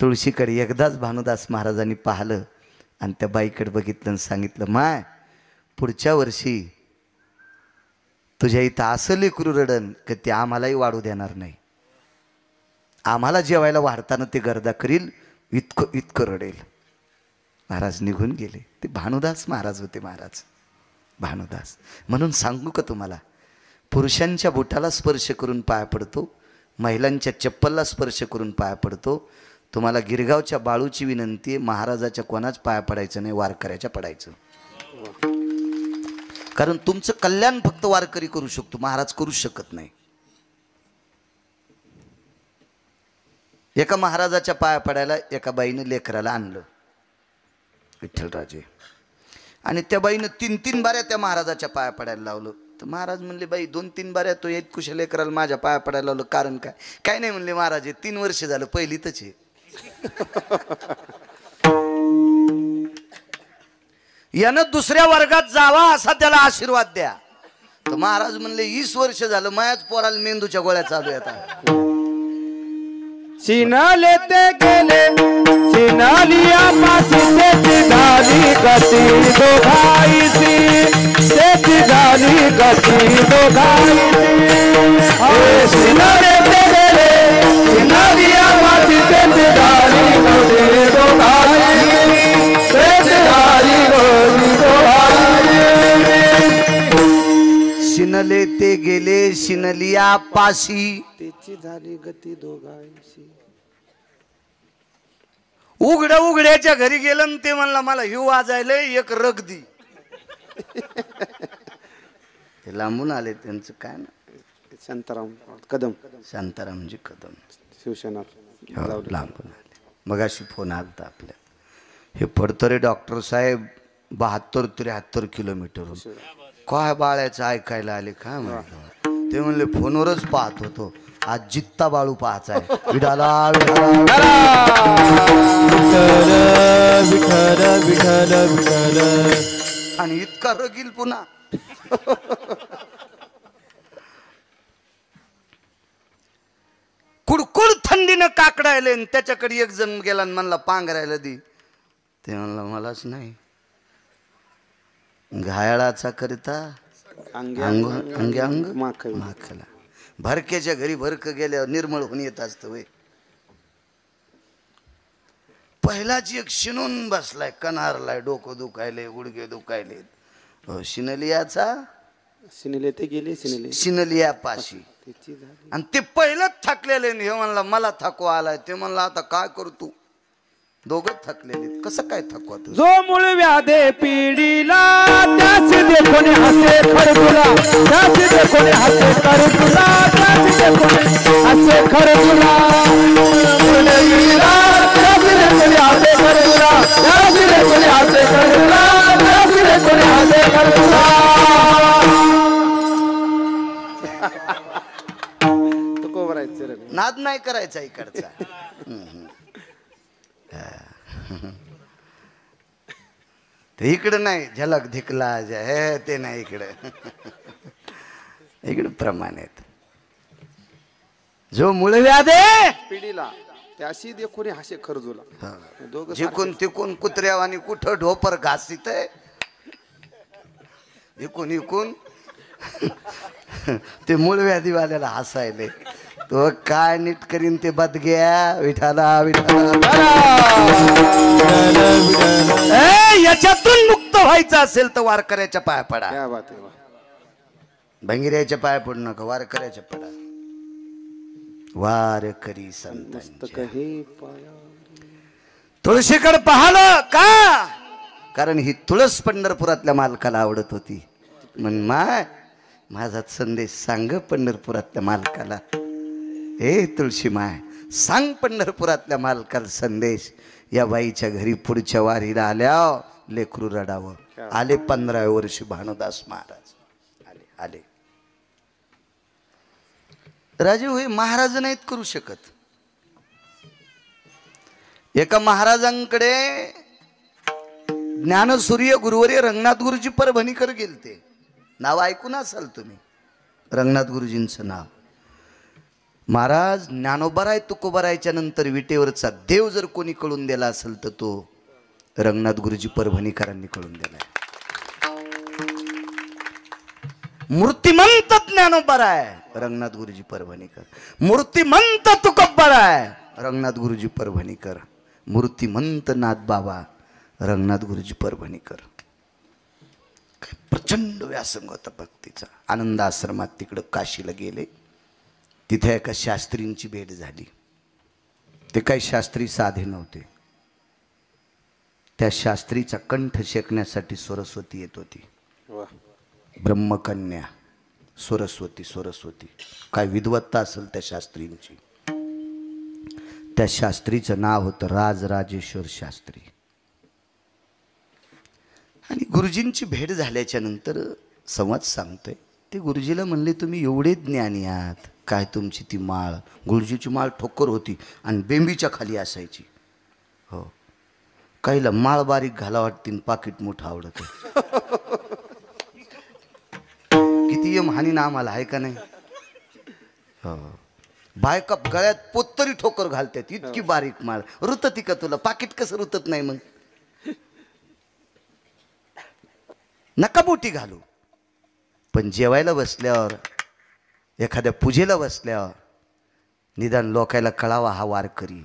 तुळशीकडे एकदाच भानुदास महाराजांनी पाहिलं आणि त्या बाईकडे बघितलं आणि सांगितलं, माय पुढच्या वर्षी तुझ्या इथं असं लेकरू रडन की ते आम्हालाही वाढू देणार नाही, आम्हाला जेवायला वाढताना ते गर्दा करील, इतकं इतकं रडेल. महाराज निघून गेले. ते भानुदास महाराज होते. महाराज भानुदास. म्हणून सांगू का तुम्हाला, पुरुषांच्या बोटाला स्पर्श करून पाया पडतो, महिलांच्या चप्पलला स्पर्श करून पाया पडतो. तुम्हाला गिरगावच्या बाळूची विनंती आहे, महाराजाच्या कोणाच पाया पडायचं नाही, वारकऱ्याच्या पडायचं. कारण तुमचं कल्याण फक्त वारकरी करू शकतो, महाराज करू शकत नाही. एका महाराजाच्या पाया पडायला एका बाईनं लेकराला आणलं, विठ्ठलराजे, आणि त्या बाईनं 3-3 बाऱ्या त्या महाराजाच्या पाया पडायला लावलं. तर महाराज म्हणले, बाई 2-3 बाऱ्या तो येत कुशल लेकराला माझ्या पाया पडायला लावलं, कारण काय? काय नाही म्हणले महाराज, 3 वर्ष झालं, पहिलीतच आहे. यानं दुसऱ्या वर्गात जावा असा त्याला आशीर्वाद द्या. तर महाराज म्हणले 20 वर्ष झालं, मायाच पोराला मेंदूच्या गोळ्या चालू आहेत. शिनाले ते गेले, शिनालिया पाची तेची झाली गती दोघाईची, तेची झाली गती दोघाईची. शिनाले ते गेले, शिनालिया पाची तेची झाली गती दोघाईची, तेची झाली गती दोघाईची. शिनले ते गेले, शिनलिया पाशी तेची झाली गती दोघाईची. उघड्याच्या घरी गेलं आणि ते म्हणला, मला हिव वाजायला एक रग दी. ते लांबून आले, त्यांचं काय ना, शांताराम कदम, शांतारामजी कदम, शिवसेना लांबून आले. मगाशी फोन आलता आपल्या, हे पडतो रे डॉक्टर साहेब 72-73 किलोमीटर. काय बाळाचं ऐकायला आले काय म्हणतो. ते म्हणले फोनवरच पाहत होतो, आज जित्ता बाळू पाहायचाय. विठाला विठाला विठ्ठल विठ्ठल विठ्ठल. आणि इतका रगील पुन्हा. कुडकुड थंडीनं काकडायले, त्याच्याकडे एक जण गेला आणि म्हणला पांघरायला दी. ते म्हणला मलाच नाही, घायाळाचा करिता अंग अंग अंग माखला. भरकेच्या घरी भरक गेल्यावर निर्मळ होऊन येत असतं वय. पहिलाच एक शिनून बसलाय, कनारलाय, डोकं दुखायले, गुडघे दुखायले. शिनलियाचा शिनले ते गेले, शिनलिया पाशी. आणि ते पहिलंच थकलेले. हे म्हणला मला थकवा आलाय. ते म्हणला आता काय करू तू, दोघं थकलेले. कसं काय थकवा तू? जो मूळ व्याधे पिढीला, त्याची देखोने हसे खरदुला, त्याची देखोने हसे खरदुला, त्याची देखोने हसे खरदुला. त्याची देखोने हसे खरदुला, त्याची देखोने हसे खरदुला, त्याची देखोने हसे खरदुला. तो कोवरायचं रे, नाद नाही करायचा इकडचा. ते इकडं नाही, झलक धिकला हे ते नाही इकडं. इकडं प्रमाणित. जो मूळ व्याधे पिढीला, त्याशी देखोने हसे खरदुला. दोघं जिकून तिकून कुत्र्यावानी कुठं ढोपर घासीत आहे, इकून इकून ते मूळ व्याधीवाल्याला हसायले. तो काय नीट करीन ते बदग्या. विठाला विठाला. याच्यातून मुक्त व्हायचं असेल तर वारकऱ्याच्या पाया पडा. क्या बात आहे. भंगिऱ्याच्या पाया पडू नका, वारकऱ्याच्या पडा. वारकरी संत तुळशीकडे पाहिलं का? कारण ही तुळस पंढरपुरातल्या मालकाला आवडत होती. म्हण माय माझा संदेश सांग पंढरपुरातल्या मालकाला. ए तुळशी माय, सांग पंढरपुरातल्या मालकाला संदेश, या बाईच्या घरी पुढच्या वारीला आल्या लेकरू रडावं. आले 15व्या वर्षी भानुदास महाराज आले. आले राजे होय, महाराज नाहीत करू शकत. एका महाराजांकडे ज्ञानसूर्य गुरुवर्य रंगनाथ गुरुजी परभणीकर गेलते. नाव ऐकून असाल तुम्ही, रंगनाथ गुरुजींचं नाव. महाराज ज्ञानोबाराय तुकोबारायच्या नंतर विटेवरचा देव जर कोणी कळून दिला असेल तर तो रंगनाथ गुरुजी परभणीकरांनी कळून दिलाय. मूर्तिमंत ज्ञानोबाराय रंगनाथ गुरुजी परभणीकर, मूर्तिमंत तुकोबाराय रंगनाथ गुरुजी परभणीकर, मूर्तिमंत नाथ बाबा रंगनाथ गुरुजी परभणीकर. प्रचंड व्यासंग होता भक्तीचा. आनंद आश्रमात तिकडं काशीला गेले. तिथे एका शास्त्रींची भेट झाली. ते काही शास्त्री साधे नव्हते. त्या शास्त्रीचा कंठ शेकण्यासाठी सरस्वती येत होती. ब्रह्मकन्या सरस्वती. सरस्वती काय विद्वत्ता असेल त्या शास्त्रींची. त्या शास्त्रीचं नाव होतं राजराजेश्वर शास्त्री. आणि गुरुजींची भेट झाल्याच्या नंतर संवाद सांगतोय. ते गुरुजीला म्हणले, तुम्ही एवढे ज्ञानी आहात, काय तुमची ती माळ. गुरुजीची माळ ठोकर होती आणि बेंबीच्या खाली असायची. हो, काहीला माळ बारीक घाला वाटतील, पाकिट मोठं आवडत. किती यम हानी ना आम्हाला आहे का नाही. हो, बायका गळ्यात पोतरी ठोकर घालतात, इतकी बारीक माळ. रुतती का तुला? पाकिट कसं रुतत नाही मग? नका मोठी घालू, पण जेवायला बसल्यावर, एखाद्या पूजेला बसल्यावर निदान लोकायला कळावा हा वारकरी.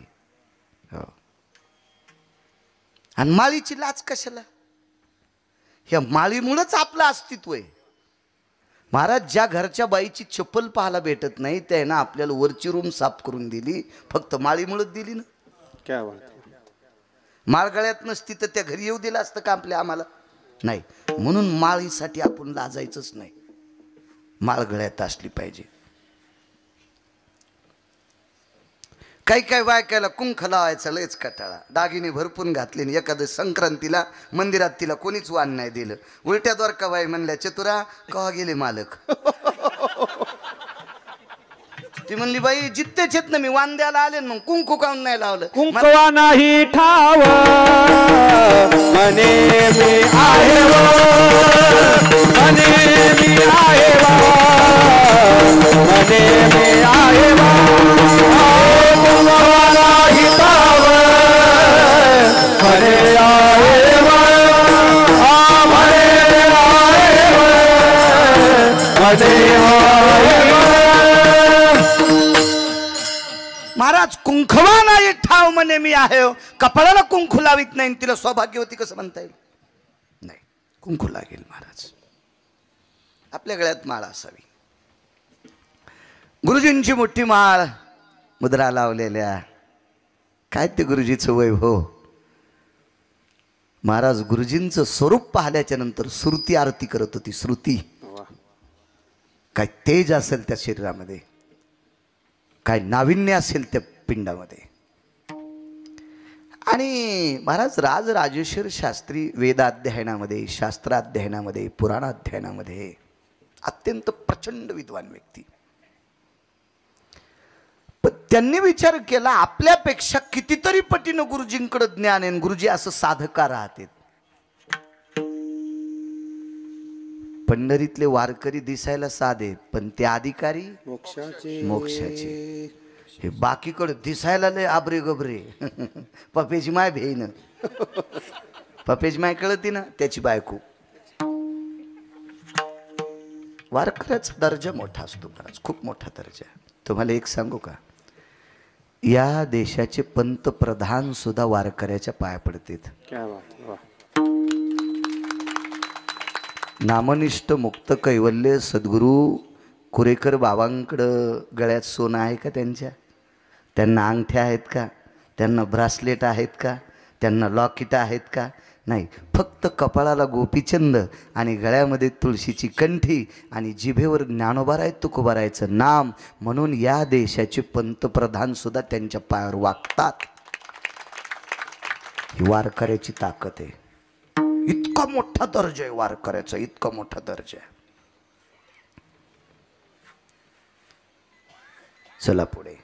हो, आणि माळीची लाज कशाला? ह्या माळीमुळेच आपलं अस्तित्व आहे. महाराज ज्या घरच्या बाईची चप्पल पाहायला भेटत नाही त्यानं आपल्याला वरची रूम साफ करून दिली, फक्त माळीमुळेच दिली ना. क्या बात. माळ गळ्यात नसती तर त्या घरी येऊ दिलं असतं का आपल्या आम्हाला? नाही. म्हणून माळीसाठी आपण लाजायचंच नाही, माळ गळ्यात असली पाहिजे. काही काही बायकायला कुंख लावायचा लयच कटाळा. दागिने भरपूर घातले, एखादं संक्रांतीला मंदिरात तिला कोणीच वाण नाही दिलं. उलट्या द्वारकाबाई म्हणल्या, चतुरा कवा गेले मालक? ती म्हणली, बाई जित्तेच येत ना, मी वाण द्यायला आले, मग कुंकू काऊन नाही लावलं? कुंकवा नाही ठाव मने मी आहे व, मने मी आहे व, मने मी आहे व. कुंकवा नाही ठाव मने आहे व, मने आहे व, मने आहे व. महाराज कुंखवा नाही ठाव म्हणे मी आहे. कपाळाला कुंकू लावित नाही, तिला सौभाग्यवती कसं म्हणता येईल? नाही, कुंकू लागेल महाराज. आपल्या गळ्यात माळ असावी. गुरुजींची मोठी माळ, मुद्रा लावलेल्या. काय ते गुरुजीचं वैभव. महाराज गुरुजींचं स्वरूप पाहिल्याच्या नंतर श्रुती आरती करत होती. श्रुती, काय तेज असेल त्या शरीरामध्ये, काय नाविन्य असेल त्या पिंडामध्ये. आणि महाराज राजराजेश्वर शास्त्री वेदाध्ययनामध्ये, शास्त्राध्ययनामध्ये, पुराणाध्ययनामध्ये अत्यंत प्रचंड विद्वान व्यक्ती. पण त्यांनी विचार केला, आपल्यापेक्षा कितीतरी पटीनं गुरुजींकडे ज्ञान आहे. गुरुजी असं साधका राहतात. पंढरीतले वारकरी दिसायला साधे, पण ते अधिकारी मोक्षाचे. हे बाकीकडे दिसायला लय आबरे गबरे. पपेची माय भेईन, पपेची माय कळती ना, त्याची बायको. वारकऱ्याचा दर्जा मोठा असतो महाराज, खूप मोठा दर्जा. तुम्हाला एक सांगू का, या देशाचे पंतप्रधान सुद्धा वारकऱ्याच्या पाया पडतात. नामनिष्ठ मुक्त कैवल्य सद्गुरू कुरेकर बाबांकडं गळ्यात सोनं आहे का? त्यांच्या त्यांना अंगठ्या आहेत का? त्यांना ब्रासलेट आहेत का? त्यांना लॉकेट आहेत का? नाही, फक्त कपाळाला गोपीचंद आणि गळ्यामध्ये तुळशीची कंठी आणि जिभेवर ज्ञानोबाराय तुकोबारायचं नाम. म्हणून या देशाचे पंतप्रधान सुद्धा त्यांच्या पायावर वागतात. ही वारकऱ्याची ताकद आहे. इतका मोठा दर्जा आहे वारकऱ्याचा, इतका मोठा दर्जा आहे. चला पुढे.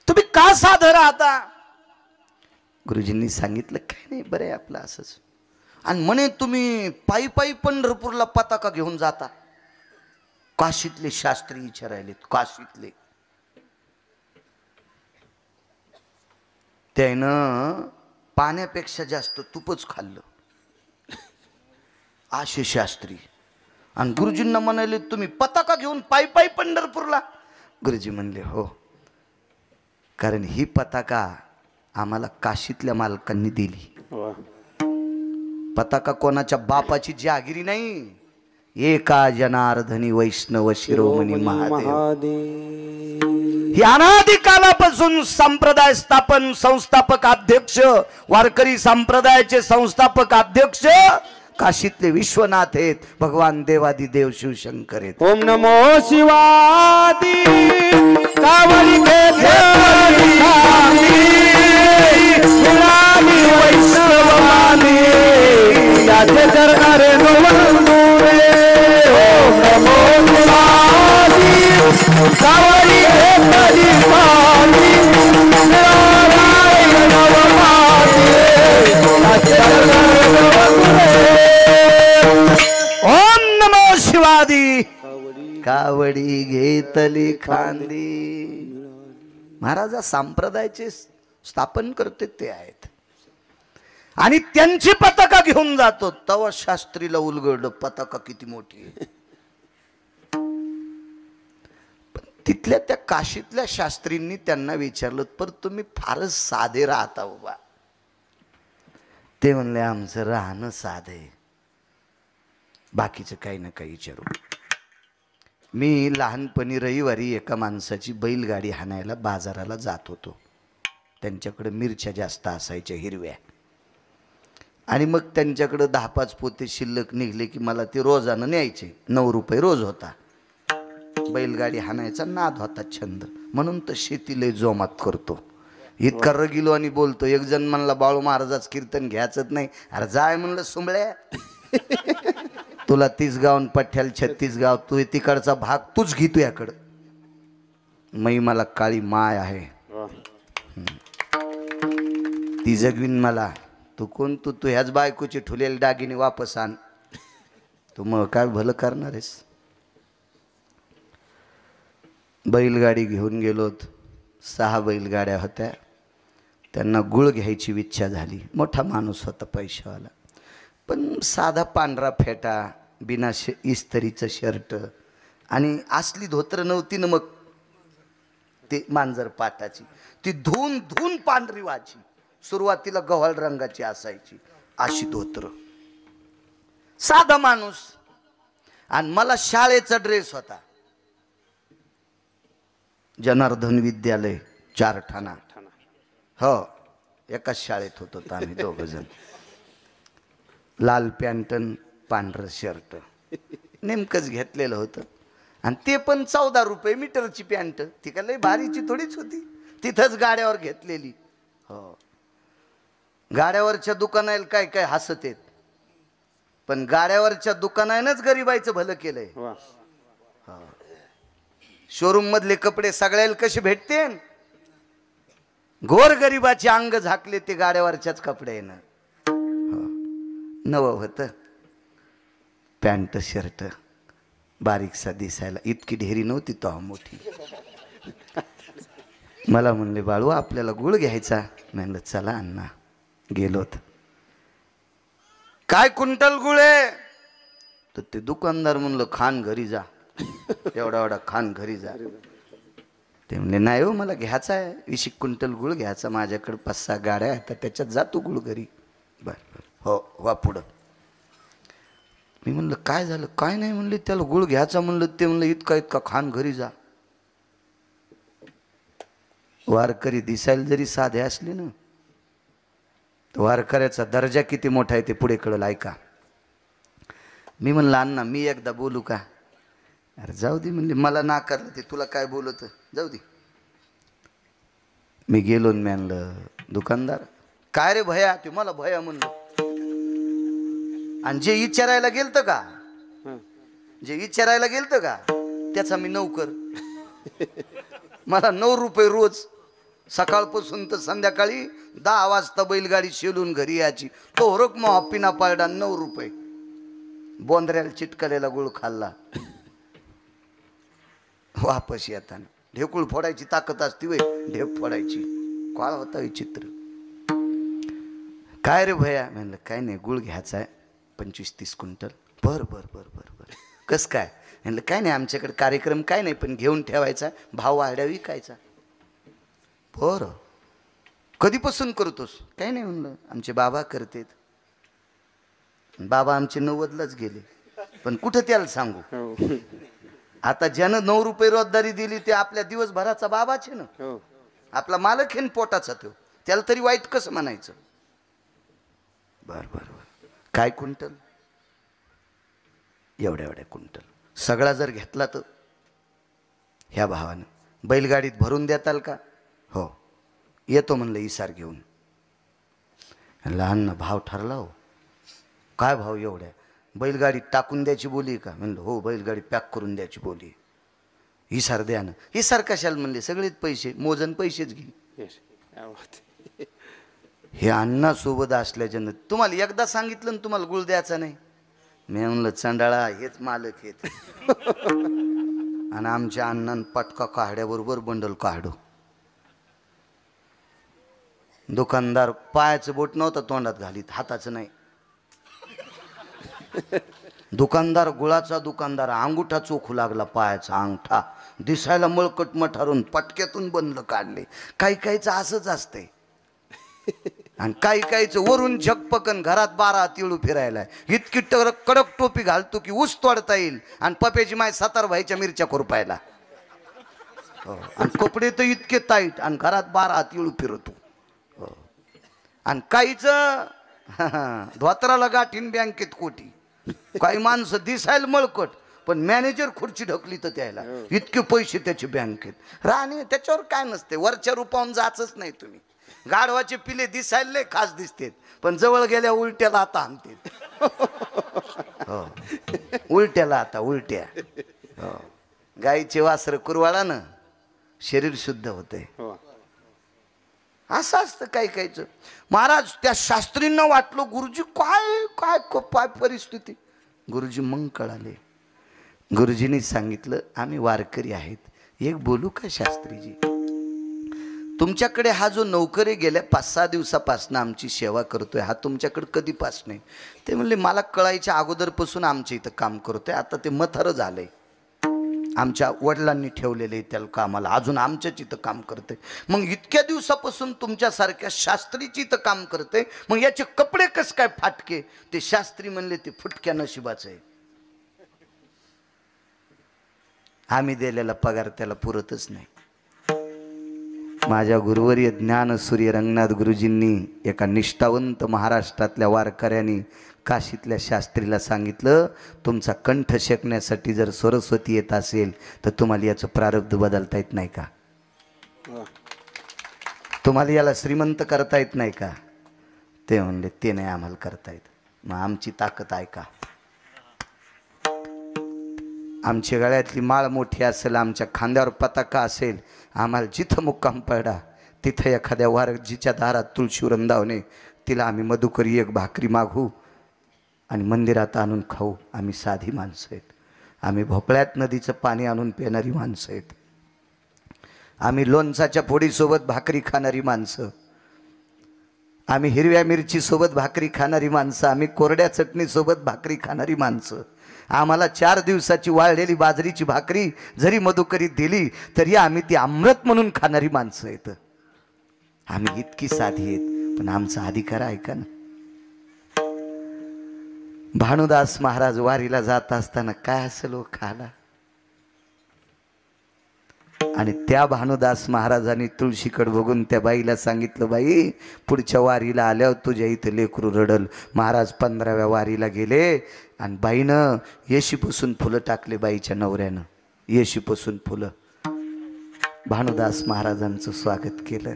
तुम्ही का साधं राहता? गुरुजींनी सांगितलं काय नाही, बरं आहे आपलं असंच. आणि म्हणे तुम्ही पायी पायी पंढरपूरला पताका घेऊन जाता. काशीतले शास्त्री विचारायलेत, काशीतले. त्यानं पाण्यापेक्षा जास्त तूपच खाल्लं आशे शास्त्री. आणि गुरुजींना म्हणाले तुम्ही पताका घेऊन पायी पायी पंढरपूरला? गुरुजी म्हणले हो, कारण ही पताका आम्हाला काशीतल्या मालकांनी दिली. पताका कोणाच्या बापाची जहागिरी नाही. एका जनार्दनी वैष्णव शिरोमणी महादेव. ही अनादी कालापासून संप्रदाय स्थापन संस्थापक अध्यक्ष, वारकरी संप्रदायाचे संस्थापक अध्यक्ष काशीतले विश्वनाथ आहेत, भगवान देवादी देव शिवशंकर आहेत. ओम नमो शिवादी कावडी घेतली गुलाबी वैष्णवानी याचे चरणारे नवंदुरे. ओम नमो शिवादी कावडी घेतली नारायण नवमानी याचे चरणारे नवंदुरे. ओम नमो शिवादी कावडी घेतली खांदी. महाराजा संप्रदायाचे स्थापन करते ते आहेत आणि त्यांची पताका घेऊन जातो. तवा शास्त्रीला उलगडलं पताका किती मोठी आहे. तिथल्या त्या काशीतल्या शास्त्रींनी त्यांना विचारलं, पर तुम्ही फारच साधे राहता उभा. ते म्हणले आमचं राहणं साधे, बाकीचं काही ना काही विचारू. मी लहानपणी रविवारी एका माणसाची बैलगाडी हाणायला बाजाराला जात होतो. त्यांच्याकडे मिरच्या जास्त असायच्या हिरव्या. आणि मग त्यांच्याकडे 10-5 पोते शिल्लक निघले की मला ते रोजानं न्यायचे. 9 रुपये रोज होता. बैलगाडी हाणायचा नाद होता, छंद. म्हणून तर शेती लय जोमात करतो. इतका रगिलो आणि बोलतो. एक जण म्हणला बाळू महाराजाच कीर्तन घ्यायचंच नाही. अरे जाय म्हणलं सुंबळ्या, तुला 30 गाव पठ्याल 36 गाव, तू तिकडचा भाग तूच घेतो याकडं. मै मला काळी माय आहे, ती जगवीन मला. तू कोण? तू ह्याच बायकोची ठुलेली दागिने वापस आण. तू मग काय भलं करणार आहेस? बैलगाडी घेऊन गेलोत. 6 बैलगाड्या होत्या. त्यांना गुळ घ्यायची इच्छा झाली. मोठा माणूस होता, पैशावाला. पण साधा पांढरा फेटा, बिना इस्त्रीचं शर्ट आणि असली धोतर नव्हती ना. मग ते मांजर पाटाची, ती धुवून धुवून पांढरी व्हायची. सुरुवातीला गव्हाळ रंगाची असायची अशी धोतर. साधा माणूस. आणि मला शाळेचा ड्रेस होता. जनार्दन विद्यालय 4 ठाणा. हो, एकाच शाळेत होतो आम्ही 2 जण. लाल पॅन्ट पांढरं शर्ट नेमकंच घेतलेलं होतं. आणि ते पण 14 रुपये मीटरची पॅन्ट. ती का लय भारीची थोडीच होती, तिथंच गाड्यावर घेतलेली. हो, गाड्यावरच्या दुकानाला काय काय हसत आहेत, पण गाड्यावरच्या दुकानानंच गरिबाईचं भलं केलंय. शोरूम मधले कपडे सगळ्याला कसे भेटते? गोर गरिबाचे अंग झाकले ते गाड्यावरच्याच कपड्यानं. नवं होतं पॅन्ट शर्ट, बारीकसा दिसायला. इतकी ढेरी नव्हती तो मोठी. मला म्हणले बाळू आपल्याला गुळ घ्यायचा. म्हणलं चला अण्णा. गेलोत. काय क्विंटल गुळ आहे? तर ते दुकानदार म्हणलं खान घरी जा. एवढा एवढा खान घरी जा. ते म्हणले नाही हो, मला घ्यायचा आहे 20 क्विंटल गुळ घ्यायचा. माझ्याकडे 5-6 गाड्या आहेत, त्याच्यात जातो गुळ घरी. बरं हो, वा पुढं. मी म्हणलं काय झालं? काय नाही म्हणले, त्याला गुळ घ्यायचा म्हणलं. ते म्हणलं इतका इतका खान घरी जा. वारकरी दिसायला जरी साधे असले ना, तर वारकऱ्याचा दर्जा किती मोठा आहे ते पुढे कळलं. ऐका, मी म्हणलं अण्णा मी एकदा बोलू का? अरे जाऊ दे म्हणले, मला नाकारलं ते, तुला काय बोलत, जाऊ दे. मी गेलो मी म्हणलं दुकानदार, काय रे भया? ते मला भया म्हणलं. आणि जे विचारायला गेलतं का, जे विचारायला गेलतं का त्याचा मी नौकर. मला 9 रुपये रोज, सकाळपासून तर संध्याकाळी 10 वाजता बैलगाडी शेलून घरी यायची. तो हरक मग पिना पारडा 9 रुपये. बोंदऱ्याला चिटकलेला गुळ खाल्ला. वापस येताना ढेकूळ फोडायची ताकद असती वय, ढेप फोडायची. काळ होता विचित्र. काय रे भया? म्हणलं काय नाही, गुळ घ्यायचा आहे 25-30 क्विंटल. बर बर बर बर बर. कस काय? म्हणलं काय नाही, आमच्याकडे कार्यक्रम काय नाही, पण घेऊन ठेवायचा, भाव वाढ्या विकायचा. बरं, कधीपासून करतोस? काही नाही म्हणलं, आमचे बाबा करतेत. बाबा आमचे 90लाच गेले, पण कुठं त्याला सांगू. आता ज्यानं 9 रुपये रोजदारी दिली ते आपल्या दिवसभराचा बाबाचे ना, आपला मालक आहे पोटाचा तो, त्याला तरी वाईट कसं म्हणायचं. बर बर बर. काय क्विंटल? एवढ्या क्विंटल. सगळा जर घेतला तर ह्या भावानं बैलगाडीत भरून देताल का? हो, येतो म्हणलं इसार घेऊन. लहान भाव ठरला हो. काय भाव? एवढ्या बैलगाडीत टाकून द्यायची बोली का? म्हणलं हो, बैलगाडी पॅक करून द्यायची बोली. इसार द्या ना. इसार कशाला म्हणले, सगळेच पैसे मोजन पैसेच घे. हे अण्णासोबत असल्याच्यानं तुम्हाला एकदा सांगितलं ना तुम्हाला गुळ द्यायचा नाही. मी म्हणलं चंडाळा, हेच मालक आहेत. आणि आमच्या अण्णान पटका काढ्याबरोबर बंडल काढो. दुकानदार पायाचं बोट नव्हतं तोंडात घालीत, हाताचं नाही. दुकानदार गुळाचा दुकानदार, अंगुठा चोखू लागला, पायाचा अंगठा दिसायला मळकट मठारून पटक्यातून बंद काढले. काही काहीचं असंच असतंय. आणि काही काहीचं वरून झगपकन घरात 12 तिळू फिरायला. इतकी कडक टोपी घालतो की ऊस तोडता येईल, आणि पप्याची माय 7 भाईच्या मिरच्या खुरपायला. आणि कपडे तर इतके ताईट, आणि घरात 12 तिळू फिरतो. आणि काहीच धोत्राला गाठीन बँकेत कोटी. काही माणसं दिसायला मळकट, पण मॅनेजर खुर्ची ढकली तर त्याला इतके पैसे त्याचे बँकेत राहणे. त्याच्यावर काय नसते, वरच्या रूपावून जाचच नाही तुम्ही. गाढवाचे पिले दिसायला लय खास दिसतेत, पण जवळ गेल्या उलट्याला आता आणते. उलट्याला आता उलट्या. गाईचे वासर कुरवाळा ना शरीर शुद्ध होते. असं असतं काही काहीच. महाराज त्या शास्त्रींना वाटलं गुरुजी काय काय काय परिस्थिती. गुरुजी मग कळाले. गुरुजींनी सांगितलं आम्ही वारकरी आहेत, एक बोलू का शास्त्रीजी? तुमच्याकडे हा जो नौकरी गेल्या 5-6 दिवसापासून आमची सेवा करतोय, हा तुमच्याकडे कधीपासून आहे? ते म्हणले मला कळायच्या अगोदरपासून आमच्या इथं काम करतोय. आता ते मथारं झालंय, आमच्या वडिलांनी ठेवलेले त्याला कामाला, अजून आमच्याच इथं काम करते. मग इतक्या दिवसापासून तुमच्यासारख्या शास्त्रीची इथं काम करते, मग याचे कपडे कस काय फाटके? ते शास्त्री म्हणले ते फुटक्या नशिबाचं आहे. आम्ही दिलेला पगार त्याला पुरतच नाही. माझ्या गुरुवर्य ज्ञानसूर्य रंगनाथ गुरुजींनी एका निष्ठावंत महाराष्ट्रातल्या वारकऱ्यांनी काशीतल्या शास्त्रीला सांगितलं, तुमचा कंठ शेकण्यासाठी जर सरस्वती येत असेल तर तुम्हाला याचं प्रारब्ध बदलता येत नाही का? तुम्हाला याला श्रीमंत करता येत नाही का? ते म्हणले ते नाही आम्हाला करता येत. मग आमची ताकद आहे का? आमच्या गळ्यातली माळ मोठी असेल, आमच्या खांद्यावर पताका असेल, आम्हाला जिथं मुक्काम पडा तिथं एखाद्या वारजीच्या दारात तुळशी वृंदावने तिला आम्ही मधुकरी 1 भाकरी मागू आणि मंदिरात आणून खाऊ. आम्ही साधी माणसं आहेत. आम्ही भोपळ्यात नदीचं पाणी आणून पिणारी माणसं आहेत. आम्ही लोणचाच्या फोडीसोबत भाकरी खाणारी माणसं. आम्ही हिरव्या मिरचीसोबत भाकरी खाणारी माणसं. आम्ही कोरड्या चटणीसोबत भाकरी खाणारी माणसं. आम्हाला 4 दिवसाची वाळलेली बाजरीची भाकरी जरी मधुकरीत दिली तरी आम्ही ती अमृत म्हणून खाणारी माणसं आहेत. आम्ही इतकी साधी आहेत, पण आमचा अधिकार आहे का ना? भानुदास महाराज वारीला जात असताना काय असेल खाला? आणि त्या भानुदास महाराजांनी तुळशीकडे बघून त्या बाईला सांगितलं, बाई पुढच्या वारीला आल्यावर तुझ्या इथं लेकरू रडल. महाराज 15व्या वारीला गेले आणि बाईनं येशीपासून फुलं टाकले. बाईच्या नवऱ्यानं येशीपासून फुलं. भानुदास महाराजांचं स्वागत केलं,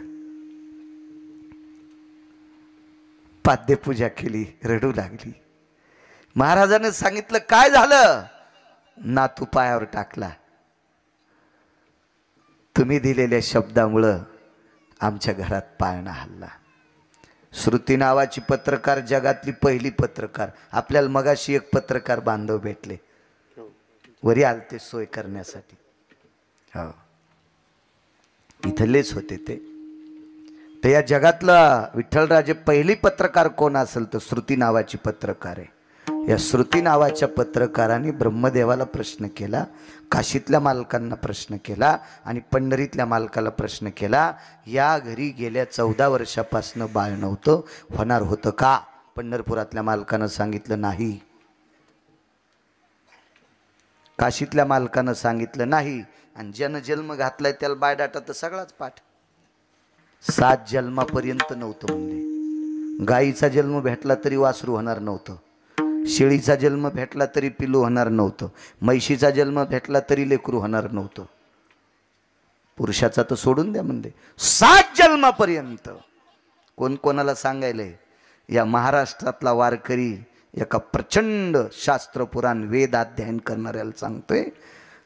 पाद्यपूजा केली, रडू लागली. महाराजांनी सांगितलं, काय झालं? नातू पायावर टाकला. तुम्ही दिलेल्या शब्दामुळं आमच्या घरात पाळणा हल्ला. श्रुती नावाची पत्रकार, जगातली पहिली पत्रकार. आपल्याला मगाशी एक पत्रकार बांधव भेटले, वरी आलते सोय करण्यासाठी. हो, इथलेच होते ते. तर या जगातला विठ्ठलराजे पहिली पत्रकार कोण असेल तर श्रुती नावाची पत्रकार आहे. या श्रुती नावाच्या पत्रकाराने ब्रह्मदेवाला प्रश्न केला, काशीतल्या मालकांना प्रश्न केला आणि पंढरीतल्या मालकाला प्रश्न केला. या घरी गेल्या 14 वर्षापासून बाळ नव्हतं, होणार होतं का? पंढरपुरातल्या मालकानं सांगितलं नाही, काशीतल्या मालकानं सांगितलं नाही. आणि ज्यानं जन्म घातलाय त्याला बायडाटा तर सगळाच पाठ. 7 जन्मापर्यंत नव्हतं म्हणजे. गाईचा जन्म भेटला तरी वासरू होणार नव्हतं, शेळीचा जन्म भेटला तरी पिलू होणार नव्हतं, म्हैशीचा जन्म भेटला तरी लेकरू होणार नव्हतं. पुरुषाचा तर सोडून द्या म्हणजे 7 जन्मापर्यंत. कोण कोणाला सांगायलंय? या महाराष्ट्रातला वारकरी एका प्रचंड शास्त्र पुराण वेद अध्ययन करणाऱ्याला सांगतोय,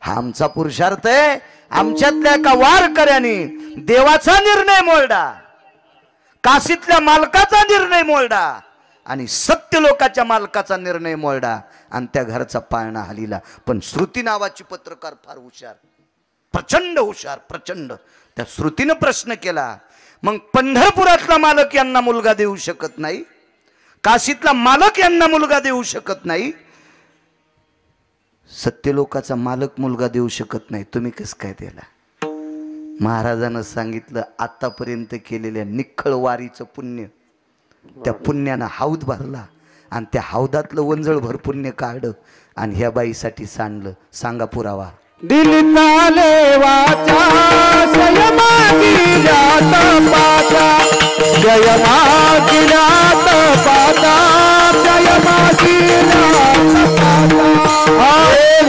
हा आमचा पुरुषार्थ आहे. आमच्यातल्या एका वारकऱ्याने देवाचा निर्णय मोडला, काशीतल्या मालकाचा निर्णय मोडला आणि सत्य लोकाच्या मालकाचा निर्णय मोडला आणि त्या घरचा पाळणा हलीला. पण श्रुती नावाची पत्रकार फार हुशार, प्रचंड हुशार, प्रचंड. त्या श्रुतीनं प्रश्न केला, मग पंढरपुरातला मालक यांना मुलगा देऊ शकत नाही, काशीतला मालक यांना मुलगा देऊ शकत नाही, सत्यलोकाचा मालक मुलगा देऊ शकत नाही, तुम्ही कसं काय दिला? महाराजानं सांगितलं, आतापर्यंत केलेल्या निखळ वारीचं पुण्य, त्या पुण्यानं हौद भरला आणि त्या हौदातलं वंजळभर पुण्य काढलं आणि ह्या बाईसाठी सांडलं. सांगा पुरावा. दिल चाले वाचा जय मागिल्यात पाता, जय मागिल्यात पाता, जय मागिल्यात पाता.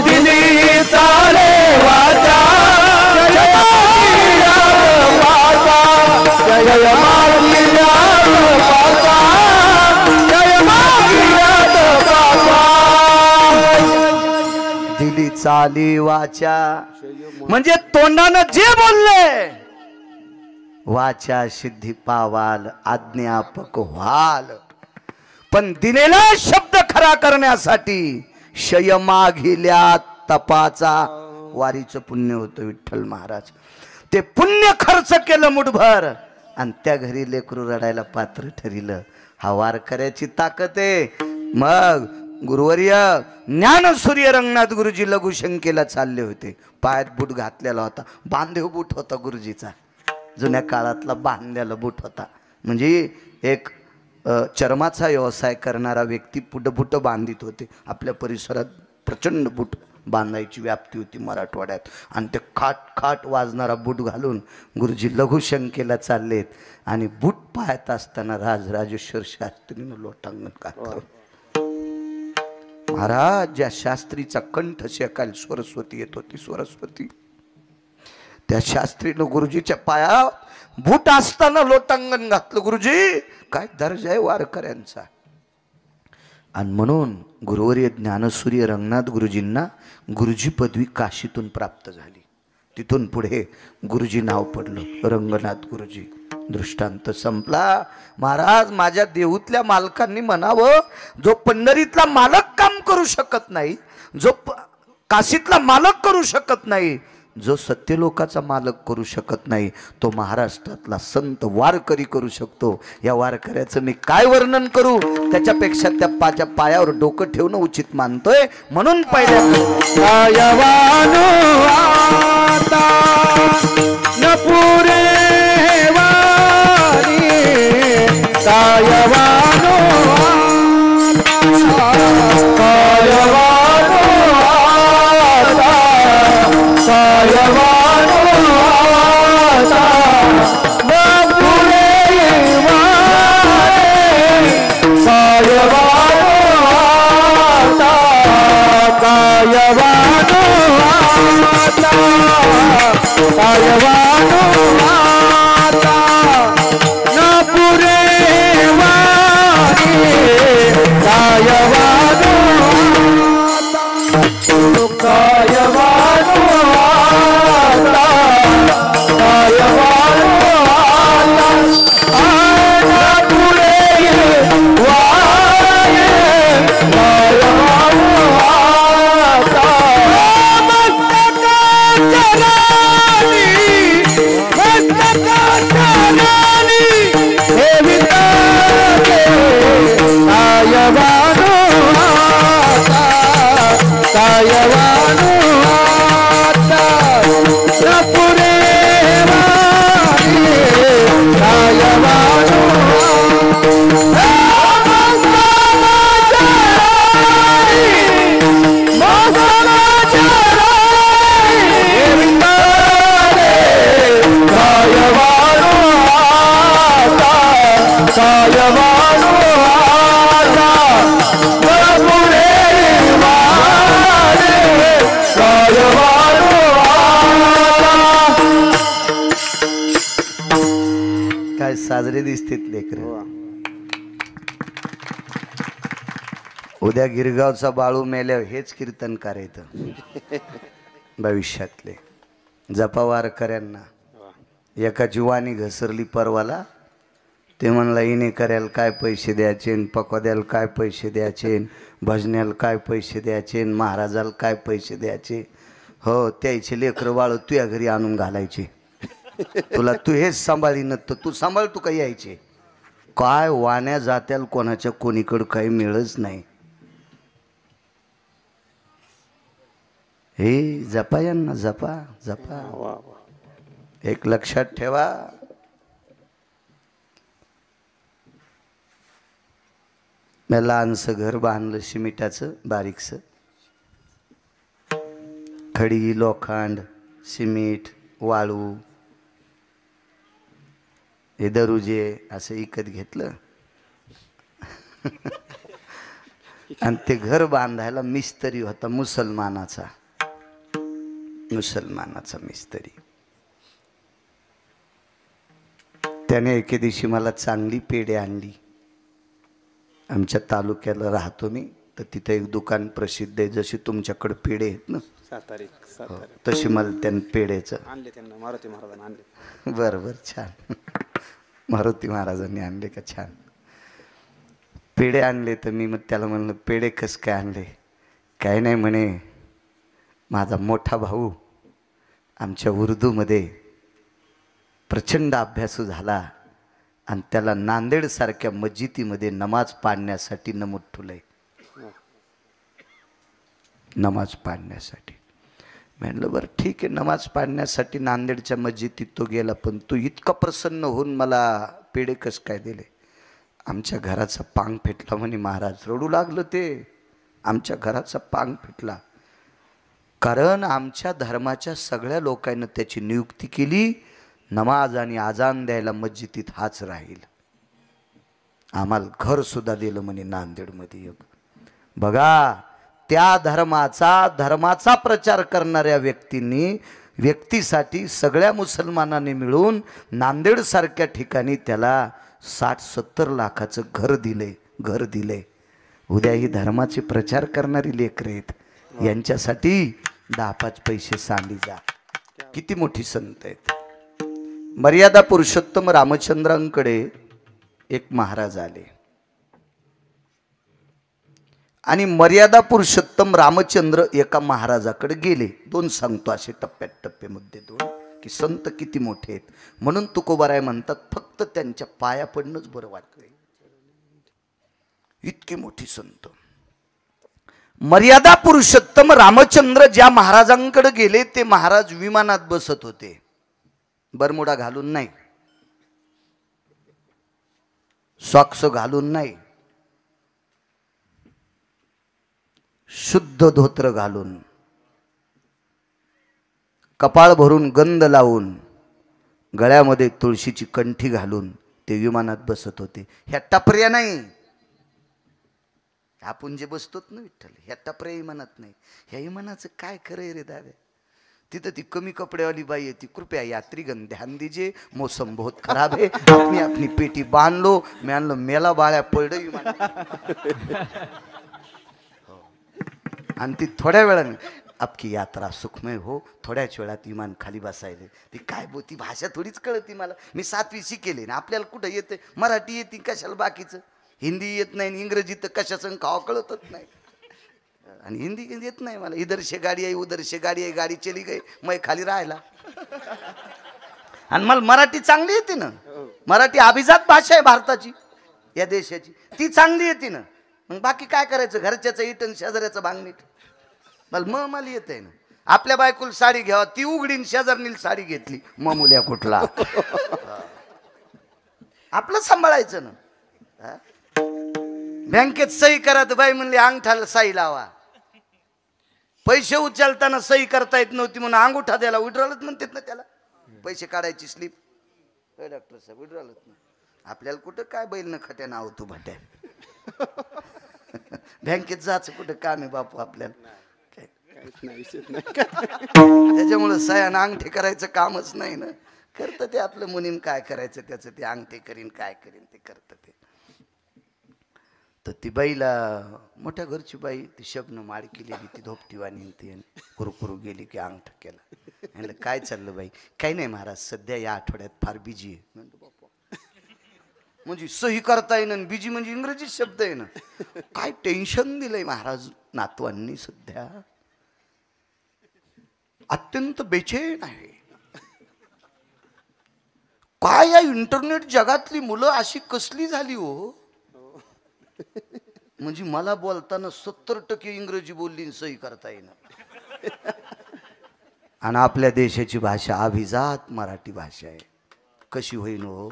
दिली चाले वाचा जय मागिल्यात पाता, जय मागिल्यात पाता, जय मागिल्यात पाता. दिली चाली वाचा म्हणजे तोंडानं जे बोलले, वाचा सिद्धी पावाल, आज्ञापक व्हाल. पण दिलेला शब्द खरा करण्यासाठी शय मागिल्या तपाचा वारीचं पुण्य होतं. विठ्ठल महाराज ते पुण्य खर्च केलं मुठभर आणि त्या घरी लेकरू रडायला पात्र ठरिलं. हा वारकऱ्याची ताकद आहे. मग गुरुवर्य ज्ञानसूर्य रंगनाथ गुरुजी लघुशंकेला चालले होते. पायात बूट घातलेला होता, बांधीव बूट होता गुरुजीचा, जुन्या काळातला बांधलेला बूट होता. म्हणजे एक चर्माचा व्यवसाय करणारा व्यक्ती बुट बांधित होते. आपल्या परिसरात प्रचंड बूट बांधायची व्याप्ती होती मराठवाड्यात. आणि ते खाट खाट वाजणारा बूट घालून गुरुजी लघुशंकेला चाललेत आणि बूट पाहत असताना राजराजेश्वर शास्त्रीनं लोटांगण घातलं. महाराज ज्या शास्त्रीचा कंठ शेकाल सरस्वती येत होती, सरस्वती, त्या शास्त्रीनं गुरुजीच्या पायात बूट असताना लोटांगण घातलं. गुरुजी काय दर्जा आहे वारकऱ्यांचा. आणि म्हणून गुरुवर्य ज्ञानसूर्य रंगनाथ गुरुजींना गुरुजी पदवी काशीतून प्राप्त झाली. तिथून पुढे गुरुजी नाव पडलं रंगनाथ गुरुजी. दृष्टांत संपला. महाराज माझ्या देहूतल्या मालकांनी म्हणावं, जो पंढरीतला मालक काम करू शकत नाही, जो काशीतला मालक करू शकत नाही, जो सत्यलोकाचा मालक करू शकत नाही, तो महाराष्ट्रातला संत वारकरी करू शकतो. या वारकऱ्याचं मी काय वर्णन करू, त्याच्यापेक्षा त्या पायावर डोकं ठेवणं उचित मानतोय. म्हणून पहिल्या न पुरे सायवानो साजरे दिसतात लेकर. हो. उद्या गिरगावचा बाळू मेल्यावर हेच कीर्तनकार येतं भविष्यातले. जपावार कर्यांना एका जीवानी घसरली परवाला. ते म्हणला हिने करायला काय पैसे द्यायचे, पकवाद्याला काय पैसे द्यायचे, भजन्याला काय पैसे द्यायचे, महाराजाला काय पैसे द्यायचे. हो त्याचे लेकरं बाळ तुझ्या घरी आणून घालायचे. तुला तू हेच सांभाळीन तर तू सांभाळ तू काही यायचे. काय वाण्या जात्याल कोणाच्या कोणीकडं काही मिळच नाही. हे जपा यांना जपा जपा. एक लक्षात ठेवा, मी लहानसं घर बांधलं सिमिटाचं बारीकसं. खडी लोखंड सिमीट वाळू हे दरुजे असं विकत घेतलं आणि ते घर बांधायला मिस्त्री होता मुसलमानाचा मिस्त्री. त्याने एके दिवशी मला चांगली पेढे आणली. आमच्या तालुक्याला राहतो मी तर तिथे एक दुकान प्रसिद्ध आहे. जशी तुमच्याकडे पेढे आहेत ना सातारी तशी मला त्याने पेढेचं आणले, त्यांना मारुती महाराजांनी आणले. बरं छान. मारुती महाराजांनी आणले का? छान पेढे आणले. तर मी मग त्याला म्हणलं पेढे कस काय आणले? काय नाही म्हणे, माझा मोठा भाऊ आमच्या उर्दूमध्ये प्रचंड अभ्यासू झाला आणि त्याला नांदेडसारख्या मस्जिदीमध्ये नमाज पाडण्यासाठी नमूद ठेवलंय. नमाज पाडण्यासाठी. म्हणलं बरं ठीक आहे, नमाज पाडण्यासाठी नांदेडच्या मस्जिदीत तो गेला. पण तू इतका प्रसन्न होऊन मला पेढे कस काय दिले? आमच्या घराचा पांग फेटला म्हणे महाराज. रडू लागलं ते. आमच्या घराचा पांग फेटला कारण आमच्या धर्माच्या सगळ्या लोकांनी त्याची नियुक्ती केली. नमाज आणि आजान द्यायला मस्जिदीत हाच राहील. आम्हाला घर सुद्धा दिलं म्हणे नांदेडमध्ये एक. बघा त्या धर्माचा प्रचार करणाऱ्या व्यक्तीसाठी सगळ्या मुसलमानांनी मिळून नांदेड सारख्या ठिकाणी त्याला 60-70 लाखाचं घर दिले. उद्या ही धर्माचे प्रचार करणारी लेकरं आहेत. यांच्यासाठी 10-5 पैसे सांडी जा. किती मोठी संत आहेत. मर्यादा पुरुषोत्तम रामचंद्रांकडे एक महाराज आले आणि मर्यादा पुरुषोत्तम रामचंद्र एका महाराजाकडे गेले. 2 सांगतो असे टप्प्याटप्पे मुद्दे 2 की संत किती मोठे आहेत. म्हणून तुकोबाराय म्हणतात फक्त त्यांच्या पाया पडणंच बरं वाटतंय. इतकी मोठी संत. मर्यादा पुरुषोत्तम रामचंद्र ज्या महाराजांकडे गेले ते महाराज विमानात बसत होते. बरमुडा घालून नाही, सॉक्स घालून नाही, शुद्ध धोत्र घालून, कपाळ भरून गंध लावून, गळ्यामध्ये तुळशीची कंठी घालून ते विमानात बसत होते. ह्या टपऱ्या नाही. आपण जे बसतोत ना विठ्ठल, ह्या टपऱ्या विमानात नाही. ह्या विमानाचं काय खरंय रे दादा? तिथं ती कमी कपड्यावाली बाई येते. कृपया यात्रीगण ध्यान दीजिए, मौसम बहुत खराब है. अपनी पेटी बांध लो. मी आणलं मेला बाळ्या पडलं विमान. आणि ती थोड्या वेळाने आपकी यात्रा सुखमय हो. थोड्याच वेळात विमान खाली बसायले. ती काय ती भाषा थोडीच कळती मला. मी 7वी शिकेले ना. आपल्याला कुठं येते? मराठी येते कशाला बाकीचं. हिंदी येत नाही, इंग्रजी तर कशाचं खावा कळतच नाही. आणि हिंदी येत नाही मला. इधर से गाडी आहे, उधर से गाडी आहे, गाडी चली गई, मैं खाली राहिला. आणि मला मराठी चांगली येते ना. मराठी अभिजात भाषा आहे भारताची, या देशाची. ती चांगली येते ना. मग बाकी काय करायचं? घरच्याचं इटन शेजाऱ्याचं भांगणीट. मला येत आहे ना. आपल्या बायकोला साडी घ्यावा, ती उघडीन शेजारणीला साडी घेतली. मुल्या कुठला आपलं सांभाळायचं ना. बँकेत सही करा तर बाई म्हणली अंगठाला सही लावा. पैसे उचलताना सही करता येत नव्हती म्हणून अंगुठा द्यायला विड्रॉलच म्हणतात ना त्याला. पैसे काढायची स्लिप. डॉक्टर साहेब विड्रॉलच ना. आपल्याला कुठं काय बैल न खट्या नाव तू भट्या. बँकेत जायचं कुठं काम आहे बापू आपल्याला. त्याच्यामुळे सह्यानं अंगठी करायचं कामच नाही ना. करतं ते आपलं मुनीम, काय करायचं त्याचं ते अंगठे करीन काय करीन ते करतं ते. तर ती बाईला, मोठ्या घरची बाई, ती शबनं माड केलेली, ती धोपटीवाणी ती कुरकुरू गेली की अंगठा केला. म्हणलं काय चाललं बाई? काही नाही महाराज, सध्या या आठवड्यात फार बिजी आहे. म्हणतो बाप्पा, म्हणजे सही करता येईन, बिजी म्हणजे इंग्रजी शब्द आहे ना. काय टेन्शन दिलंय महाराज नातवांनी, सध्या अत्यंत बेचैन आहे. काय या इंटरनेट जगातली मुलं अशी कसली झाली हो? म्हणजे मला बोलताना 70% इंग्रजी बोलली, सही करता येईना. आणि आपल्या देशाची भाषा अभिजात मराठी भाषा आहे. कशी होईन हो?